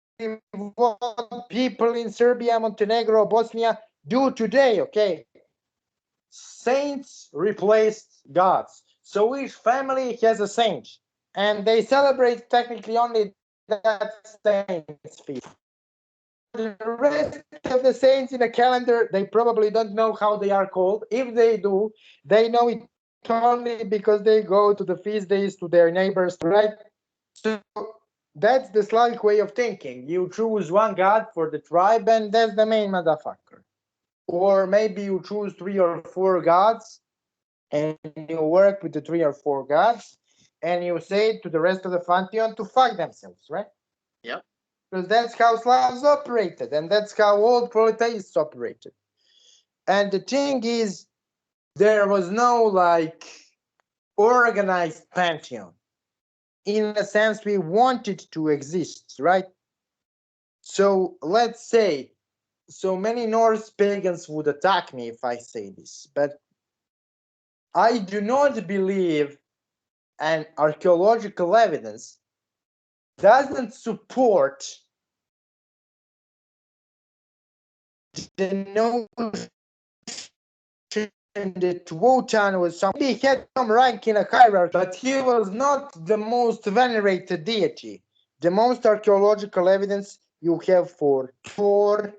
what people in Serbia, Montenegro, Bosnia do today, okay? Saints replaced gods. So each family has a saint, and they celebrate technically only that saint's feast. The rest of the saints in the calendar, they probably don't know how they are called. If they do, they know it only because they go to the feast days to their neighbors, right? So that's the Slavic way of thinking. You choose one god for the tribe, and that's the main motherfucker. Or maybe you choose 3 or 4 gods, and you work with the 3 or 4 gods, and you say to the rest of the pantheon to fuck themselves, right? Yep. Because that's how Slavs operated, and that's how old polytheists operated. And the thing is, there was no like organized pantheon. In a sense, we wanted to exist, right? So let's say, so many Norse pagans would attack me if I say this, but I do not believe, and archaeological evidence doesn't support the notion that Wotan was he had some rank in a hierarchy, but he was not the most venerated deity. The most archaeological evidence you have for Thor,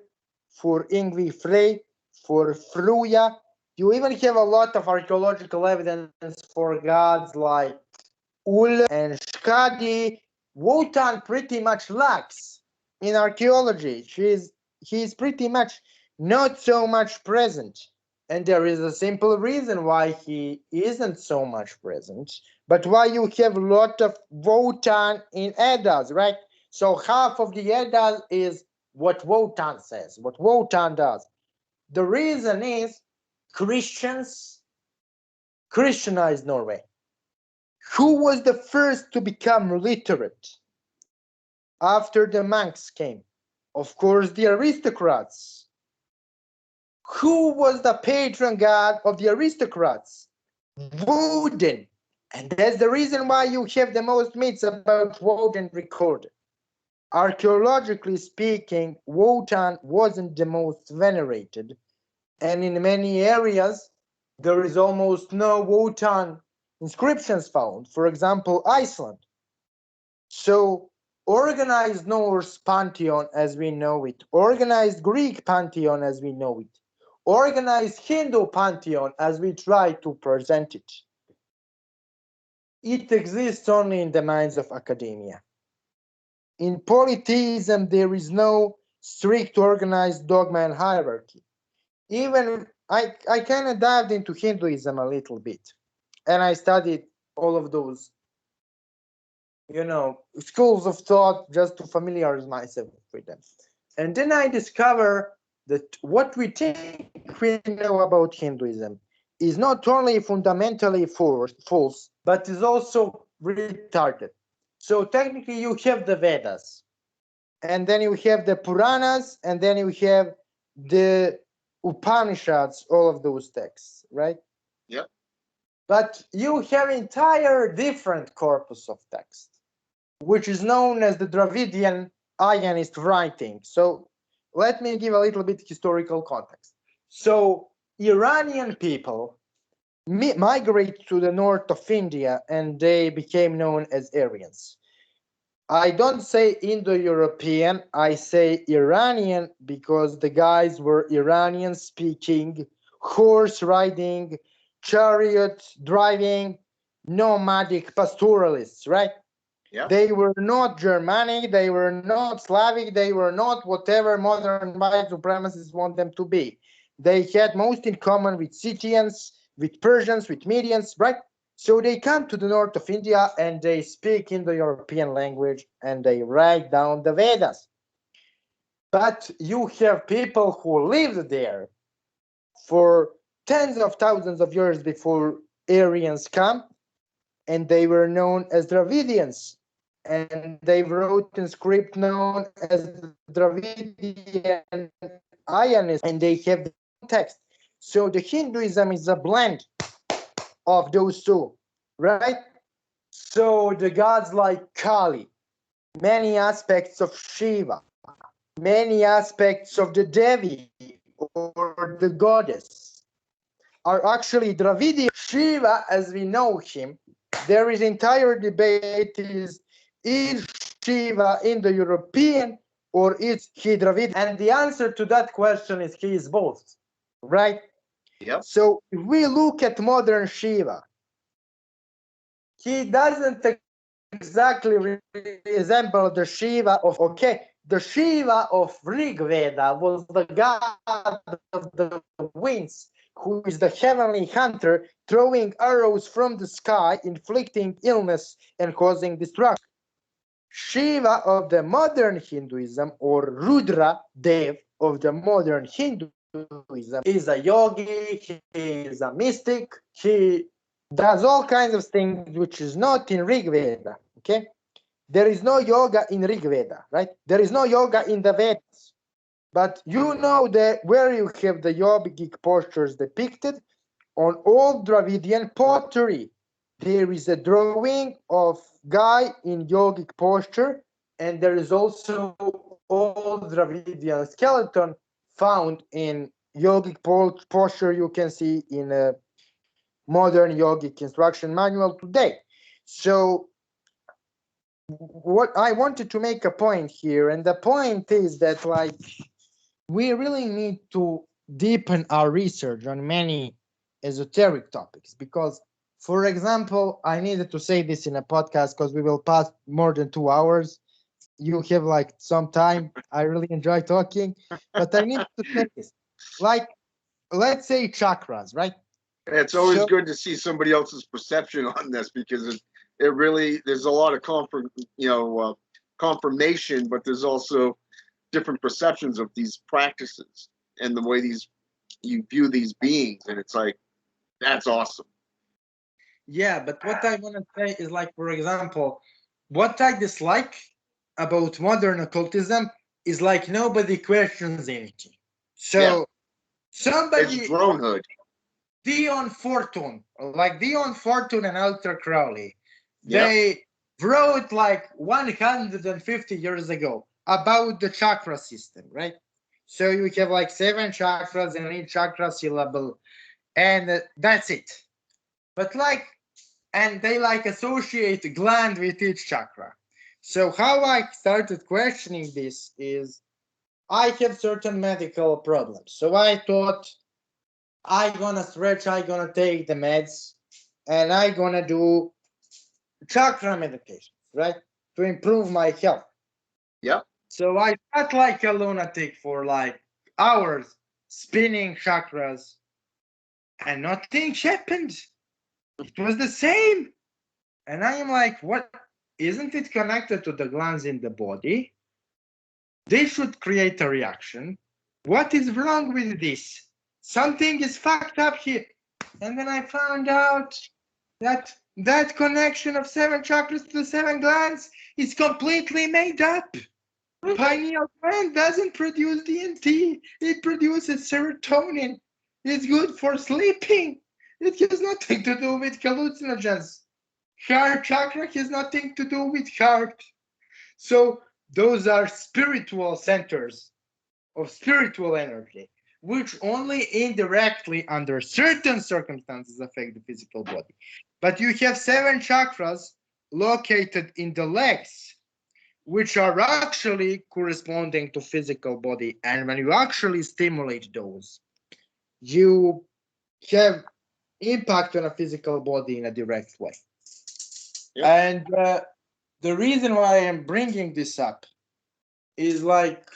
for Yngvi Frey, for Fruya. You even have a lot of archaeological evidence for gods like Ul and Skadi. Wotan pretty much lacks in archaeology. He's pretty much not so much present. And there is a simple reason why he isn't so much present, but why you have a lot of Wotan in Eddas, right? So half of the Eddas is what Wotan says, what Wotan does. The reason is Christians Christianized Norway. Who was the first to become literate after the monks came? Of course, the aristocrats. Who was the patron god of the aristocrats? Woden. And that's the reason why you have the most myths about Woden recorded. Archaeologically speaking, Wotan wasn't the most venerated, and in many areas there is almost no Wotan inscriptions found. For example, Iceland. So organized Norse pantheon as we know it, organized Greek pantheon as we know it, organized Hindu pantheon as we try to present it, it exists only in the minds of academia. In polytheism, there is no strict organized dogma and hierarchy. Even I kind of dived into Hinduism a little bit, and I studied all of those, schools of thought just to familiarize myself with them. And then I discover that what we think we know about Hinduism is not only fundamentally false, but is also retarded. So technically you have the Vedas, and then you have the Puranas, and then you have the Upanishads, all of those texts, right? Yep. But you have entire different corpus of text, which is known as the Dravidian Ayanist writing. So let me give a little bit historical context. So Iranian people migrate to the north of India, and they became known as Aryans. I don't say Indo-European, I say Iranian because the guys were Iranian speaking, horse riding, chariot driving, nomadic pastoralists, right? Yeah. They were not Germanic, they were not Slavic, they were not whatever modern white supremacists want them to be. They had most in common with Scythians, with Persians, with Medians, right? So they come to the north of India and they speak Indo-European language and they write down the Vedas. But you have people who lived there for tens of thousands of years before Aryans come, and they were known as Dravidians. And they wrote in script known as Dravidian Ionism, and they have the text. So the Hinduism is a blend of those two, right? So the gods like Kali, many aspects of Shiva, many aspects of the Devi or the goddess are actually Dravidian. Shiva, as we know him, there is entire debate is Shiva Indo-European or is he Dravidian? And the answer to that question is he is both, right? Yep. So if we look at modern Shiva, he doesn't exactly resemble the Shiva of, the Shiva of Rig Veda was the god of the winds, who is the heavenly hunter, throwing arrows from the sky, inflicting illness and causing destruction. Shiva of the modern Hinduism, or Rudra Dev of the modern Hinduism, is a yogi, he is a mystic, he does all kinds of things which is not in Rig Veda, okay? there is no yoga in Rig Veda, right? There is no yoga in the Vedas. But you know that where you have the yogic postures depicted on old Dravidian pottery. There is a drawing of guy in yogic posture, and there is also old Dravidian skeleton found in yogic posture you can see in a modern yogic instruction manual today. So what I wanted to make a point here, and the point is that like we really need to deepen our research on many esoteric topics because, for example, I needed to say this in a podcast because we will pass more than 2 hours. You have like some time. I really enjoy talking, but I need to say this. Like, let's say chakras, right? It's always So good to see somebody else's perception on this because it really there's a lot of confirmation, but there's also different perceptions of these practices and the way you view these beings, and it's like that's awesome. yeah, but what I want to say is like, for example, what I dislike about modern occultism is like nobody questions anything. So Yeah. somebody It's dronehood. Dion Fortune, like Dion Fortune and Alter Crowley, Yeah. they wrote like 150 years ago about the chakra system, right? So you have like 7 chakras and each chakra syllable, and that's it. But like, and they like associate gland with each chakra. So how I started questioning this is I have certain medical problems. So I thought I gonna stretch, I gonna take the meds, and I gonna do chakra meditation, right? To improve my health. Yeah. So I sat like a lunatic for like hours spinning chakras and nothing happened. It was the same. And I am like, what? Isn't it connected to the glands in the body? They should create a reaction. What is wrong with this? Something is fucked up here. And then I found out that connection of 7 chakras to the 7 glands is completely made up. Pineal gland doesn't produce DMT. It produces serotonin. It's good for sleeping. It has nothing to do with hallucinogens. Heart chakra has nothing to do with heart. So those are spiritual centers of spiritual energy, which only indirectly, under certain circumstances, affect the physical body. But you have 7 chakras located in the legs, which are actually corresponding to physical body. And when you actually stimulate those, you have impact on a physical body in a direct way. Yep. And the reason why I am bringing this up is like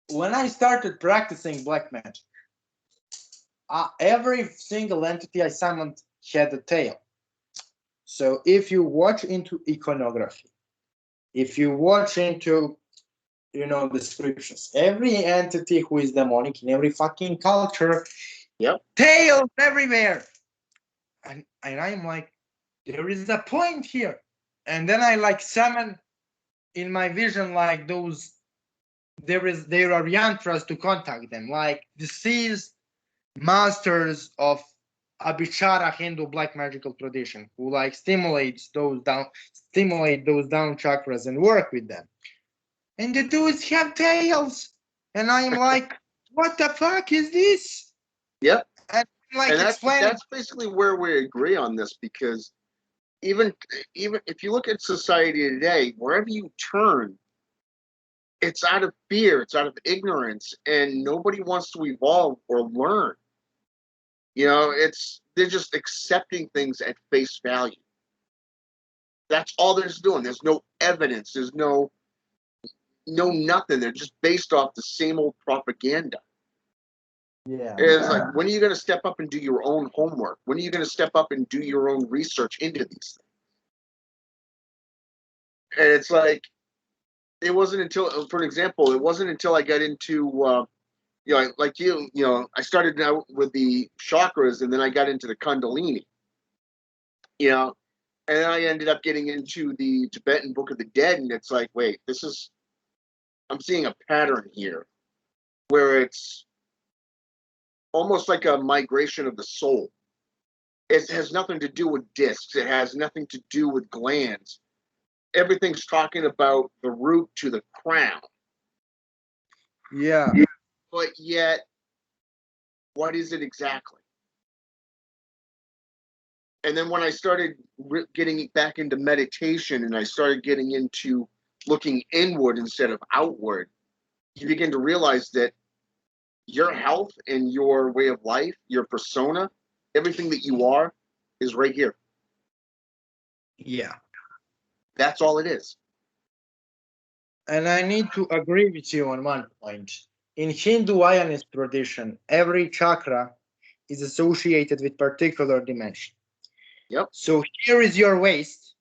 when I started practicing black magic, every single entity I summoned had a tail. So if you watch into iconography, if you watch into, descriptions, every entity who is demonic in every fucking culture, yep, tails everywhere. And I'm like, there is a point here. And then I like summon in my vision like those, there are yantras to contact them, like deceased masters of Abhichara Hindu black magical tradition who like stimulate those down chakras and work with them. And the dudes have tails. And I'm like, what the fuck is this? Yep. And like and explaining that's basically where we agree on this, because even if you look at society today, wherever you turn, it's out of fear, it's out of ignorance, and nobody wants to evolve or learn. They're just accepting things at face value. That's all they're doing. There's no evidence. There's no nothing. They're just based off the same old propaganda. Yeah. It's like, when are you going to step up and do your own homework? When are you going to step up and do your own research into these things? And it's like, it wasn't until, for example, I got into, I started out with the chakras, and then I got into the Kundalini. And then I ended up getting into the Tibetan Book of the Dead, and it's like, wait, I'm seeing a pattern here where it's almost like a migration of the soul. It has nothing to do with discs. It has nothing to do with glands. Everything's talking about the root to the crown. Yeah. But yet, what is it exactly? And then when I started getting back into meditation and I started getting into looking inward instead of outward, you begin to realize that your health and your way of life, your persona, everything that you are is right here. Yeah. That's all it is. And I need to agree with you on one point. In Hindu Ayanist tradition, every chakra is associated with particular dimension. Yep. So here is your waist.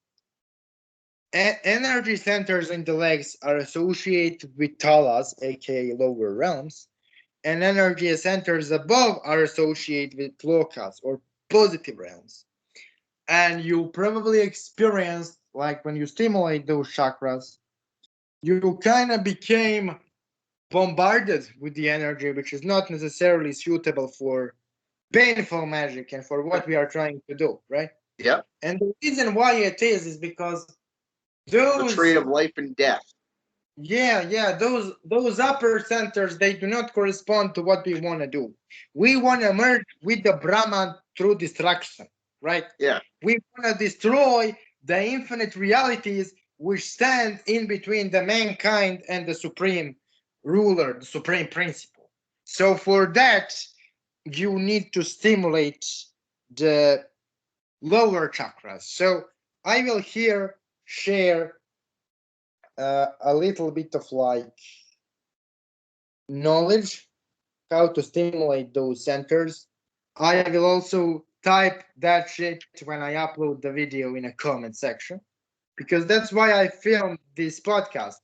Energy centers in the legs are associated with talas, aka lower realms, and energy centers above are associated with lokas or positive realms. And you probably experienced, like when you stimulate those chakras, you kind of became bombarded with the energy, which is not necessarily suitable for baneful magic and for what we are trying to do, right? Yep. And the reason why it is because The tree those, of life and death. yeah, those upper centers, they do not correspond to what we want to do. We want to merge with the Brahman through destruction, right? Yeah. We want to destroy the infinite realities which stand in between the mankind and the supreme ruler, the supreme principle. So for that, you need to stimulate the lower chakras. So I will here share a little bit of like knowledge how to stimulate those centers. I will also type that shit when I upload the video in a comment section, because that's why I filmed this podcast,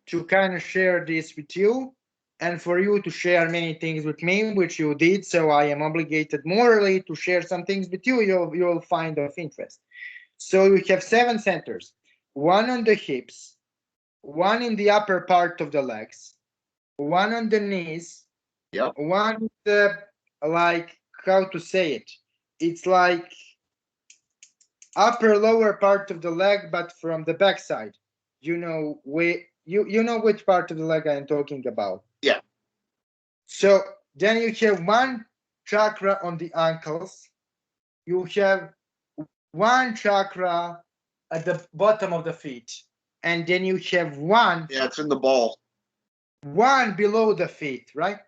to kind of share this with you and for you to share many things with me, which you did. So I am obligated morally to share some things with you you'll find of interest. So we have 7 centers, one on the hips, one in the upper part of the legs, one on the knees, Yep. one like, how to say it? It's like upper lower part of the leg, but from the backside. You know you know which part of the leg I am talking about. Yeah. So then you have one chakra on the ankles. You have one chakra at the bottom of the feet, and then you have one. Yeah, it's in the ball. One below the feet, right?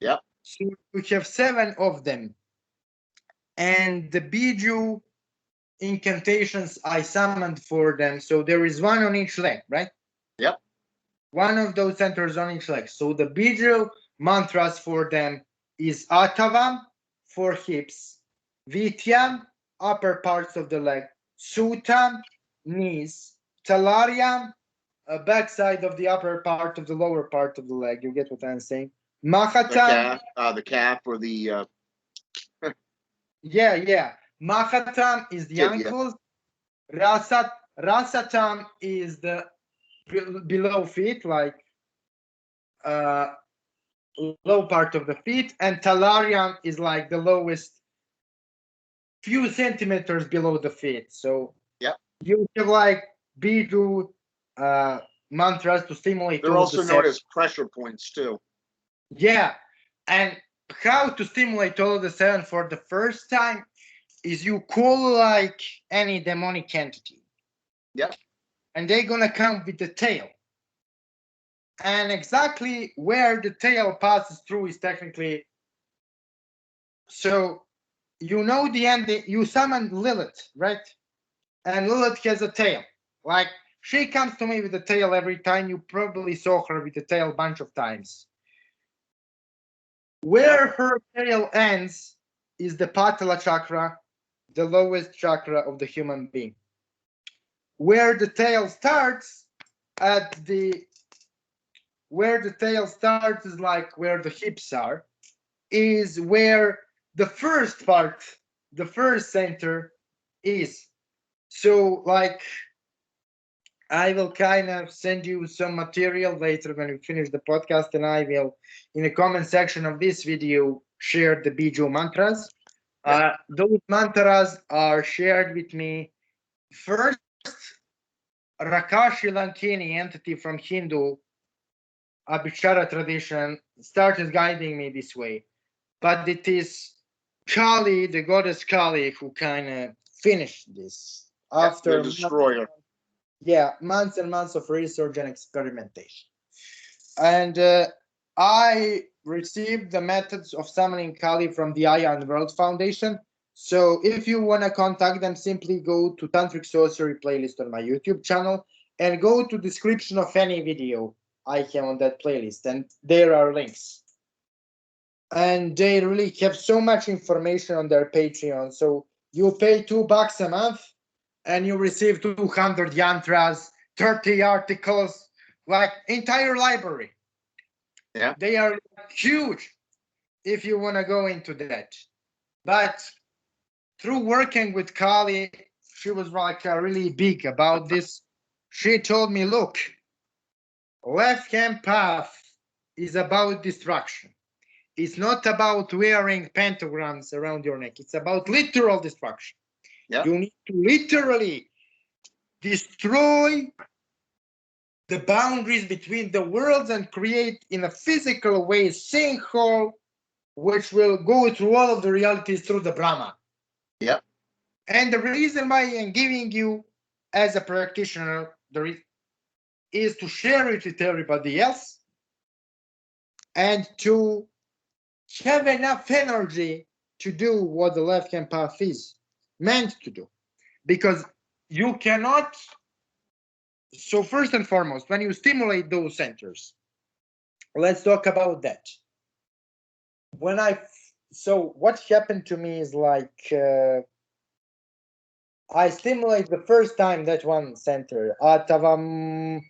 Yep. So you have 7 of them, and the biju incantations I summoned for them. So there is one on each leg, right? Yep. One of those centers on each leg. So the biju mantras for them is Atavam for hips, Vityam upper parts of the leg, Sutam knees, Talaryam backside of the upper part of the lower part of the leg. You get what I'm saying? Mahatam. The calf or the Yeah. Mahatam is the tibia. ankles. Rasatam is the below feet, like uh, low part of the feet, and Talarium is like the lowest few centimeters below the feet. So Yep. you have like Biju mantras to stimulate. They're all also the known as pressure points too. Yeah, and how to stimulate all of the 7 for the first time is you call like any demonic entity. Yep. And they're gonna come with the tail. And exactly where the tail passes through is technically, so you know the end. You summon Lilith, right? And Lilith has a tail. Like, she comes to me with a tail every time. You probably saw her with the tail a bunch of times. Where her tail ends is the Patala chakra, the lowest chakra of the human being. Where the tail starts is like where the hips are, is where the first part, the first center is. So like I will kind of send you some material later when we finish the podcast, and I will, in the comment section of this video, share the Biju mantras. Those mantras are shared with me first. Rakashi Lankini, entity from Hindu Abhichara tradition, started guiding me this way. But it is Kali, the goddess Kali, who kind of finished this after the destroyer. months and months of research and experimentation. And I received the methods of summoning Kali from the Ion World Foundation. So if you want to contact them, simply go to Tantric Sorcery playlist on my YouTube channel and go to description of any video I have on that playlist, and there are links. And they really have so much information on their Patreon. So you pay $2 a month and you receive 200 yantras, 30 articles, like entire library. Yeah. They are huge if you want to go into that. But through working with Kali, she was like really big about this. She told me, look, left hand path is about destruction. It's not about wearing pentagrams around your neck. It's about literal destruction. Yeah. You need to literally destroy the boundaries between the worlds and create in a physical way sinkhole which will go through all of the realities through the Brahma. Yeah. And the reason why I'm giving you as a practitioner is to share it with everybody else and to have enough energy to do what the left hand path is meant to do. Because you cannot. So, first and foremost, when you stimulate those centers, let's talk about that. So what happened to me is like I stimulate the first time that one center, Atavam,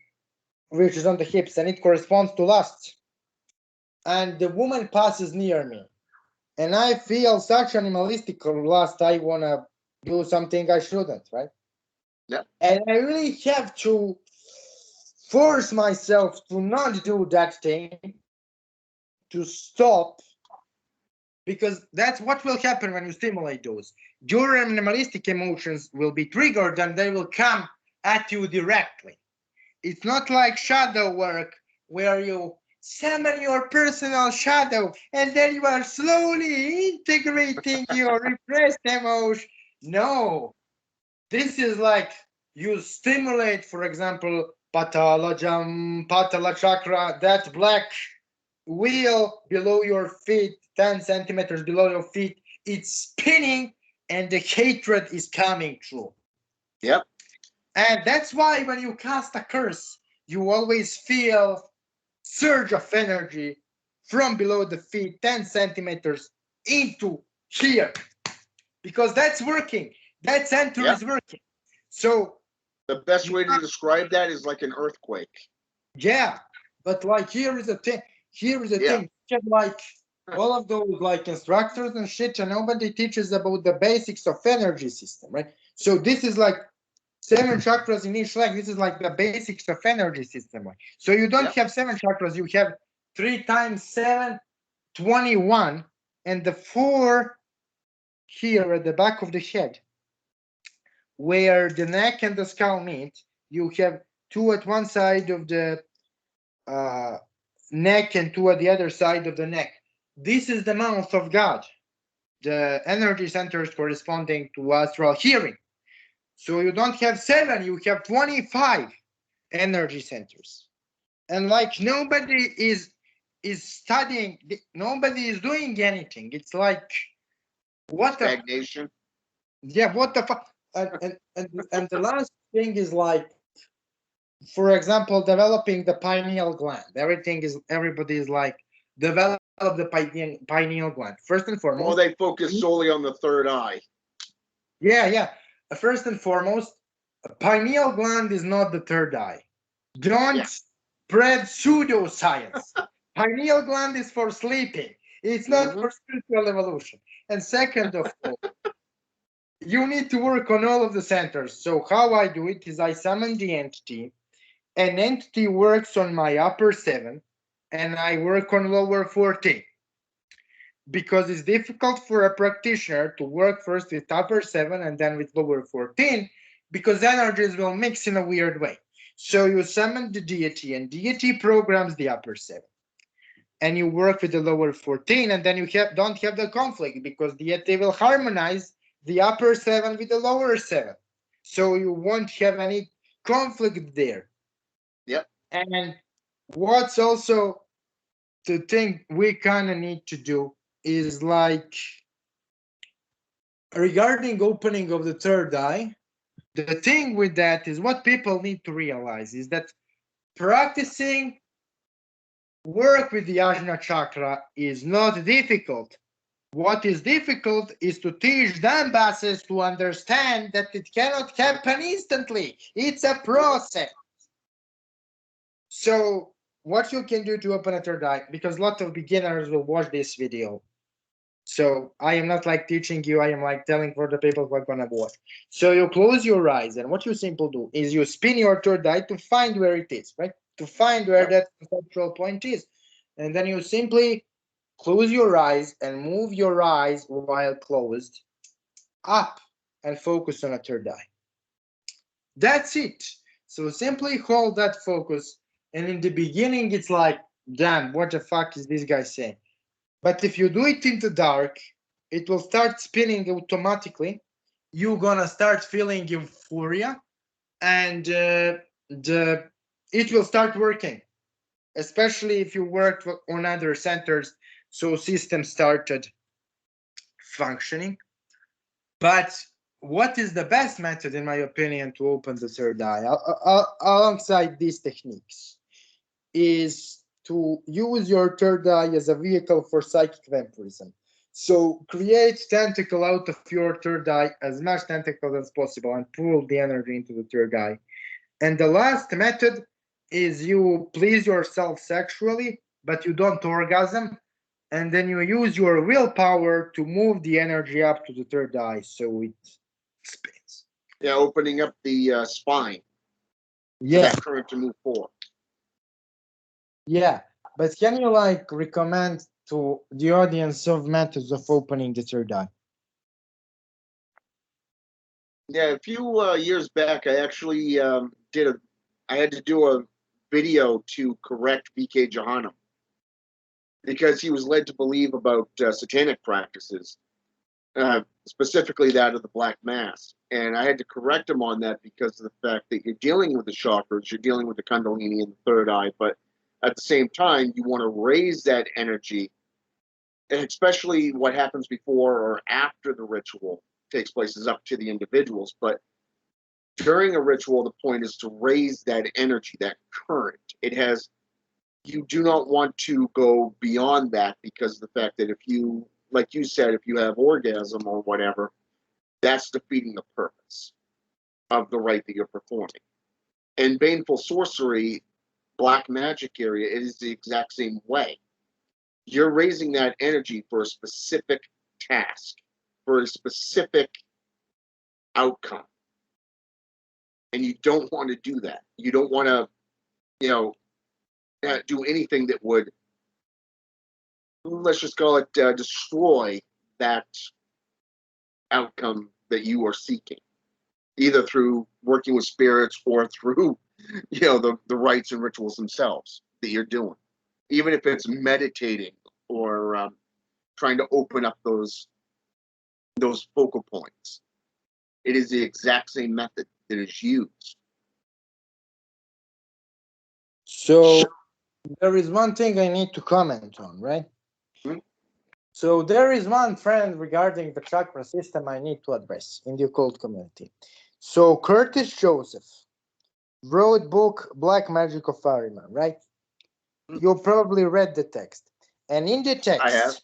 which is on the hips, and it corresponds to lust. And the woman passes near me, and I feel such animalistic lust. I wanna do something I shouldn't, right? Yeah. And I really have to force myself to not do that thing, to stop, because that's what will happen when you stimulate those. Your animalistic emotions will be triggered and they will come at you directly. It's not like shadow work where you summon your personal shadow and then you are slowly integrating your repressed emotion. No, this is like you stimulate, for example, Patala chakra, that black wheel below your feet, 10 centimeters below your feet, it's spinning and the hatred is coming through. Yep. And that's why when you cast a curse, you always feel surge of energy from below the feet, 10 centimeters into here. Because that's working. That center is working. So the best way to describe that is like an earthquake. Yeah, but like here is the thing. Thing. Like all of those like instructors and shit, and nobody teaches about the basics of energy system, right? So this is like 7 chakras in each leg. This is like the basics of energy system, right? So you don't have 7 chakras. You have 3 times 7, 21, and the 4 here at the back of the head, where the neck and the skull meet. You have 2 at one side of the neck and 2 at the other side of the neck. This is the mouth of God, the energy centers corresponding to astral hearing. So you don't have 7, you have 25 energy centers. And like nobody is studying, nobody is doing anything. It's like what stagnation. What the fuck? And the last thing is like, for example, developing the pineal gland. Everybody is like, develop the pineal gland. First and foremost. Well, they focus solely on the third eye. Yeah. First and foremost, pineal gland is not the third eye. Don't spread pseudoscience. Pineal gland is for sleeping. It's not for spiritual evolution. And second of all, you need to work on all of the centers. So how I do it is I summon the entity. An entity works on my upper 7, and I work on lower 14. Because it's difficult for a practitioner to work first with upper 7 and then with lower 14, because energies will mix in a weird way. So you summon the deity, and deity programs the upper 7. And you work with the lower 14, and then you don't have the conflict, because deity will harmonize the upper 7 with the lower 7. So you won't have any conflict there. Yep. And what's also the thing we kind of need to do is like, regarding opening of the third eye, the thing with that is what people need to realize is that practicing work with the Ajna chakra is not difficult. What is difficult is to teach them basses to understand that it cannot happen instantly. It's a process. So what you can do to open a third eye, because a lot of beginners will watch this video. So I am not like teaching you, I am like telling for the people who are gonna watch. So you close your eyes, and what you simply do is you spin your third eye to find where it is, right? To find where that conceptual point is. And then you simply close your eyes and move your eyes while closed up and focus on a third eye. That's it. So simply hold that focus. And in the beginning, it's like, damn, what the fuck is this guy saying? But if you do it in the dark, it will start spinning automatically. You're gonna start feeling euphoria, and it will start working. Especially if you worked on other centers, so systems started functioning. But what is the best method, in my opinion, to open the third eye, alongside these techniques, is to use your third eye as a vehicle for psychic vampirism. So create tentacle out of your third eye, as much tentacles as possible, and pull the energy into the third eye. And the last method is you please yourself sexually, but you don't orgasm, and then you use your willpower to move the energy up to the third eye so it spins. Yeah, opening up the spine for Yeah, that current to move forward. yeah. But can you like recommend to the audience of methods of opening the third eye? Yeah, a few years back, I actually I had to do a video to correct BK Johannem because he was led to believe about satanic practices, specifically that of the Black Mass. And I had to correct him on that because of the fact that you're dealing with the chakras, you're dealing with the Kundalini and the third eye, but at the same time, you want to raise that energy, and especially what happens before or after the ritual takes place is up to the individuals. But during a ritual, the point is to raise that energy, that current. You do not want to go beyond that because of the fact that if you, like you said, if you have orgasm or whatever, that's defeating the purpose of the rite that you're performing. In Baneful Sorcery, Black Magic area, it is the exact same way. You're raising that energy for a specific task, for a specific outcome. And you don't want to do that. You don't want to, do anything that would, let's just call it, destroy that outcome that you are seeking, either through working with spirits or through, the rites and rituals themselves that you're doing, even if it's meditating or trying to open up those focal points. It is the exact same method that is used. So there is one thing I need to comment on, right? Hmm? So there is one trend regarding the chakra system I need to address in the occult community. So Curtis Joseph wrote book Black Magic of Ahriman, right? You probably read the text. And in the text, I have.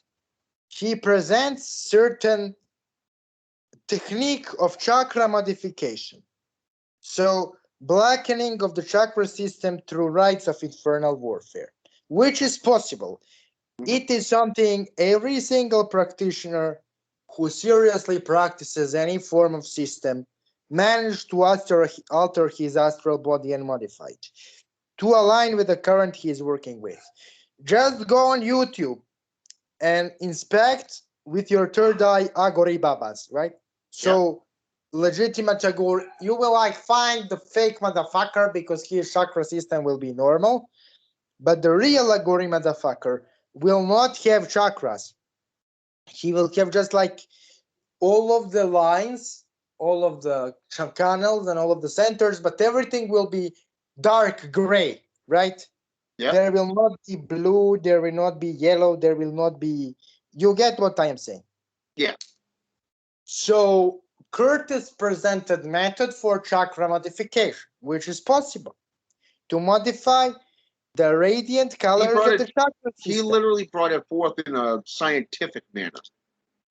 He presents certain technique of chakra modification. So blackening of the chakra system through rites of infernal warfare, which is possible. Mm-hmm. It is something every single practitioner who seriously practices any form of system managed to alter his astral body and modify it to align with the current he is working with. Just go on YouTube and inspect with your third eye Agori Babas, right? So legitimate Agor, you will like find the fake motherfucker because his chakra system will be normal, but the real Agori motherfucker will not have chakras. He will have just like all of the lines, all of the channels, and all of the centers, but everything will be dark gray, right? Yeah. There will not be blue, there will not be yellow, there will not be. You get what I am saying? Yeah. So Curtis presented method for chakra modification, which is possible to modify the radiant colors of the chakra system. He literally brought it forth in a scientific manner.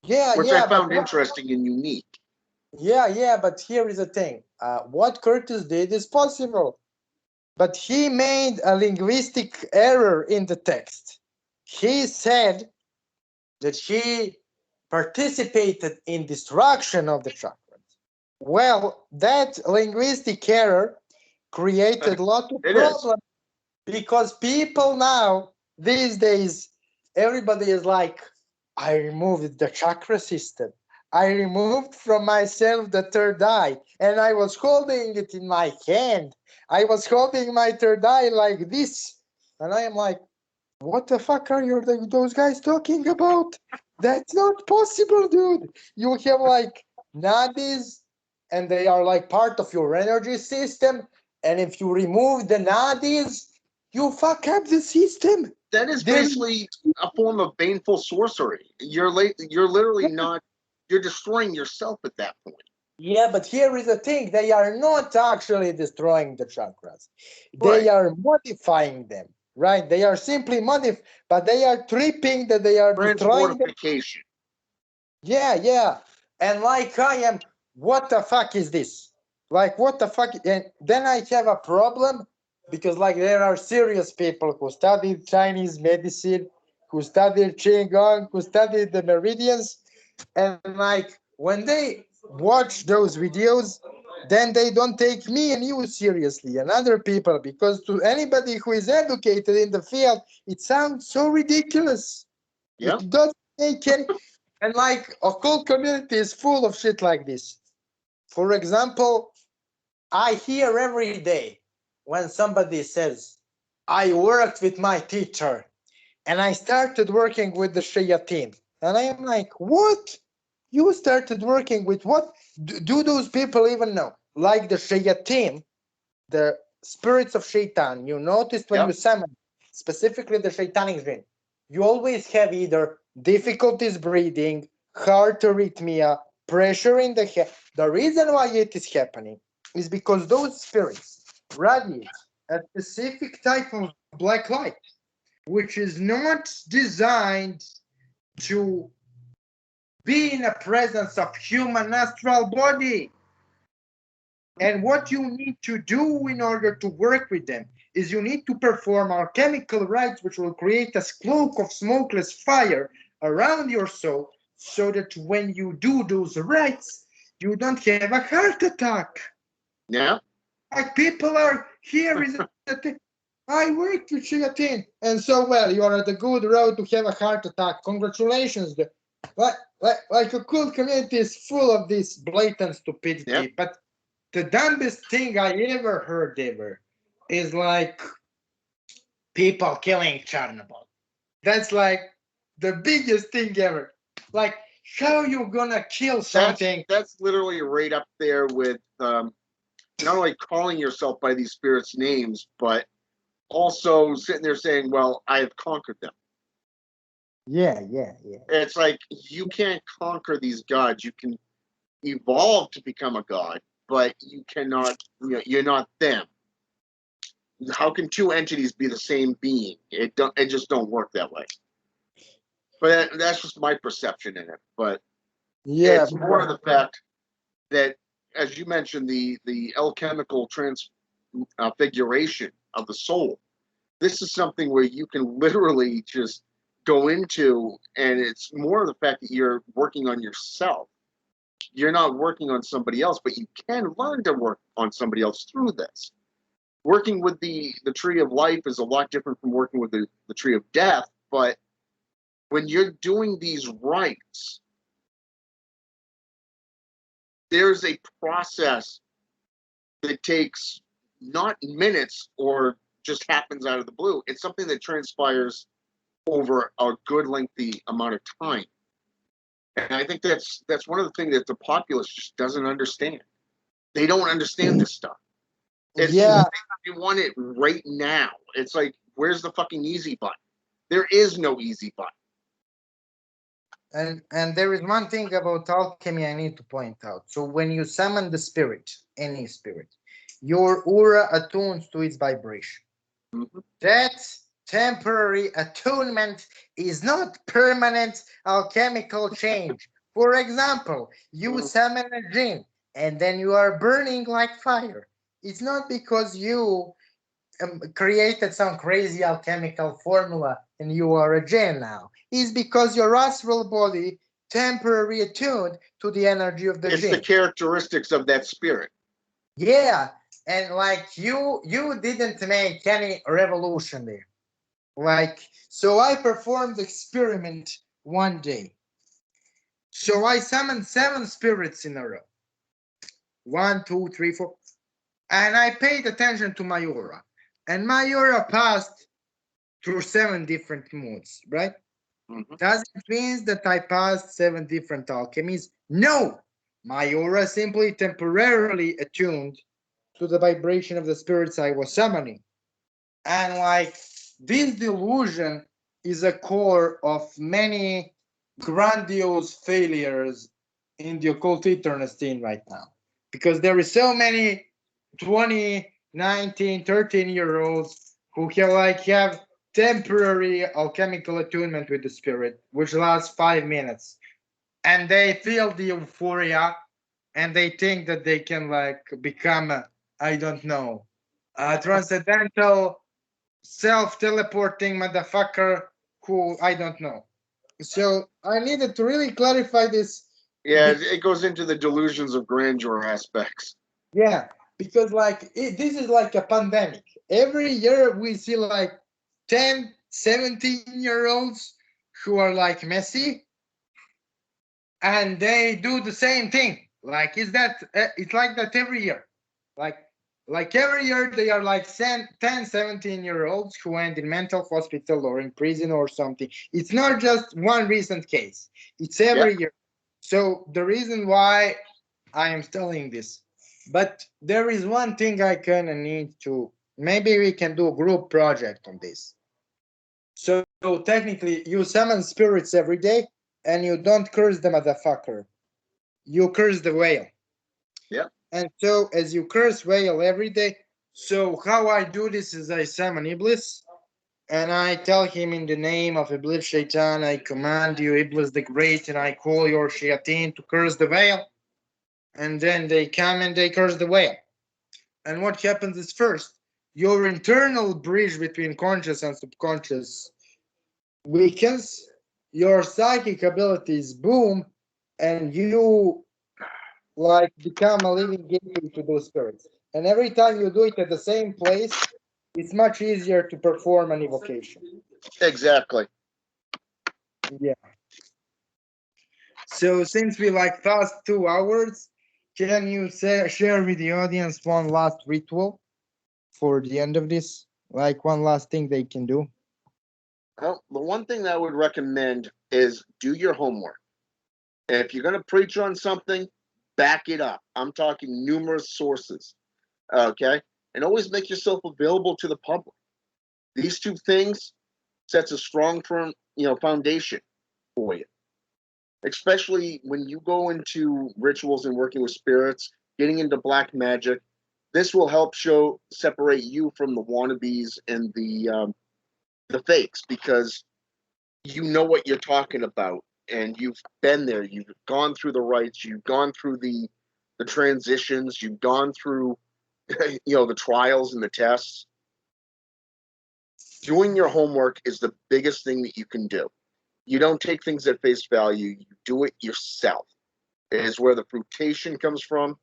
Yeah, which yeah, I found interesting and unique. Yeah, but here is the thing. What Curtis did is possible, but he made a linguistic error in the text. He said that he participated in destruction of the chakras. Well, that linguistic error created a lot of problems because people now, these days, everybody is like, I removed the chakra system. I removed from myself the third eye, and I was holding it in my hand. I was holding my third eye like this. And I am like, what the fuck are those guys talking about? That's not possible, dude. You have like nadis, and they are like part of your energy system. And if you remove the nadis, you fuck up the system. That is basically a form of baneful sorcery. You're literally not. You're destroying yourself at that point. Yeah, but here is the thing: they are not actually destroying the chakras. They are modifying them, right? They are simply but they are tripping that they are destroying them. Yeah. And like I am, what the fuck is this? Like, what the fuck? And then I have a problem because, like, there are serious people who studied Chinese medicine, who studied Qigong, who studied the meridians. And, like, when they watch those videos, then they don't take me and you seriously and other people because to anybody who is educated in the field, it sounds so ridiculous. Yeah. It doesn't make any. And like occult community is full of shit like this. For example, I hear every day when somebody says, I worked with my teacher and I started working with the shayateen. And I am like, what? You started working with what? Do those people even know? Like the shayateen, the spirits of shaitan, you noticed when you summon, specifically the shaitanic dream, you always have either difficulties breathing, heart arrhythmia, pressure in the head. The reason why it is happening is because those spirits radiate a specific type of black light, which is not designed to be in the presence of human astral body. And what you need to do in order to work with them is you need to perform alchemical rites, which will create a cloak of smokeless fire around your soul, so that when you do those rites, you don't have a heart attack. Yeah. Like people are here is the thing. I worked with Shigatin, and so well, you are at a good road to have a heart attack. Congratulations. Like a cool community is full of this blatant stupidity, but the dumbest thing I ever heard is like people killing Chernobyl. That's like the biggest thing ever. Like, how you gonna kill something? That's literally right up there with not only calling yourself by these spirits' names, but also sitting there saying, well, I have conquered them. Yeah. It's like you can't conquer these gods. You can evolve to become a god, but you cannot, you're not them. How can two entities be the same being? It just don't work that way. But that's just my perception in it. But it's more of the fact that, as you mentioned, the alchemical transfiguration of the soul. This is something where you can literally just go into, and it's more of the fact that you're working on yourself. You're not working on somebody else, but you can learn to work on somebody else through this. Working with the tree of life is a lot different from working with the tree of death, but when you're doing these rites, there's a process that takes not minutes or just happens out of the blue. It's something that transpires over a good lengthy amount of time. And I think that's one of the things that the populace just doesn't understand. They don't understand this stuff. It's Yeah, you want it right now. It's like, where's the fucking easy button? There is no easy button. and there is one thing about alchemy I need to point out. So when you summon the spirit, any spirit, your aura attunes to its vibration. Mm-hmm. That temporary attunement is not permanent alchemical change. For example, you summon a jinn and then you are burning like fire. It's not because you created some crazy alchemical formula and you are a jinn now. It's because your astral body temporarily attuned to the energy of the It's jinn. the characteristics of that spirit. Yeah, and like you didn't make any revolution there. Like, so I performed the experiment one day. So I summoned 7 spirits in a row. 1, 2, 3, 4. And I paid attention to my aura. And my aura passed through 7 different moods, right? Mm-hmm. Does it mean that I passed 7 different alchemies? No! My aura simply temporarily attuned to the vibration of the spirits I was summoning. And like, this delusion is a core of many grandiose failures in the occult eternity right now, because there is so many 20, 19, 13-year-olds who have temporary alchemical attunement with the spirit, which lasts 5 minutes, and they feel the euphoria, and they think that they can like become I don't know, a transcendental self-teleporting motherfucker who I don't know. So I needed to really clarify this. Yeah, it goes into the delusions of grandeur aspects. Yeah, because like this is like a pandemic. Every year we see like 10, 17-year-olds who are like messy, and they do the same thing. Like, is that it's like that every year. Like like every year they are like 10, 17-year-olds who end in mental hospital or in prison or something. It's not just one recent case. It's every year. So the reason why I am telling this. But there is one thing I kind of need to, maybe we can do a group project on this. So technically you summon spirits every day and you don't curse the motherfucker. You curse the whale. Yeah. And so as you curse whale every day, so how I do this is I summon Iblis and I tell him in the name of Iblis Shaitan, I command you, Iblis the Great, and I call your shayateen to curse the whale. And then they come and they curse the whale. And what happens is first, your internal bridge between conscious and subconscious weakens, your psychic abilities boom, and you like become a living gateway to those spirits. And every time you do it at the same place, it's much easier to perform an evocation. Exactly. Yeah. So since we like past 2 hours, can you share with the audience one last ritual for the end of this? Like one last thing they can do? Well, the one thing that I would recommend is do your homework. And if you're going to preach on something, back it up. I'm talking numerous sources. Okay? And always make yourself available to the public. These 2 things sets a strong foundation for you. Especially when you go into rituals and working with spirits, getting into black magic, this will help separate you from the wannabes and the fakes, because you know what you're talking about and you've been there. You've gone through the rites, you've gone through the transitions, you've gone through the trials and the tests. Doing your homework is the biggest thing that you can do. You don't take things at face value. You do it yourself. It is where the fruitation comes from.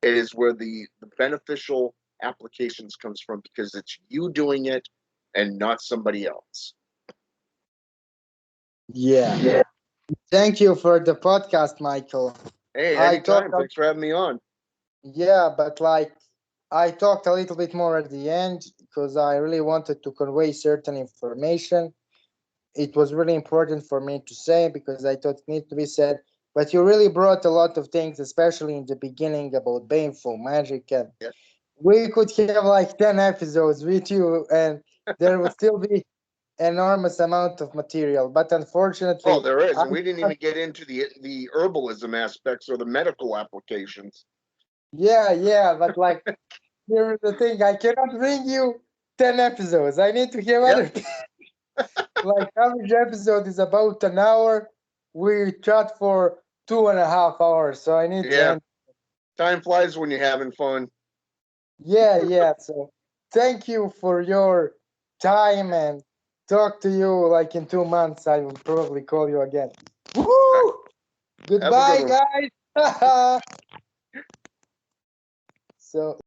It is where the beneficial applications comes from, because it's you doing it and not somebody else. Yeah. Thank you for the podcast, Michael. Hey, I anytime. thought, Thanks for having me on. yeah, but like I talked a little bit more at the end because I really wanted to convey certain information. It was really important for me to say because I thought it needed to be said. But you really brought a lot of things, especially in the beginning about Baneful magic, and Yeah. we could have like 10 episodes with you, and there would still be enormous amount of material. But Oh, unfortunately, there is, I and we didn't even get into the herbalism aspects or the medical applications. yeah, but like here's the thing: I cannot bring you 10 episodes. I need to have Yep. other like average episode is about an hour. We chat for 2.5 hours, so I need to Yeah. end. Time flies when you're having fun. Yeah. So thank you for your time and talk to you like in 2 months. I will probably call you again. Woo! Have a good Goodbye, one. guys. So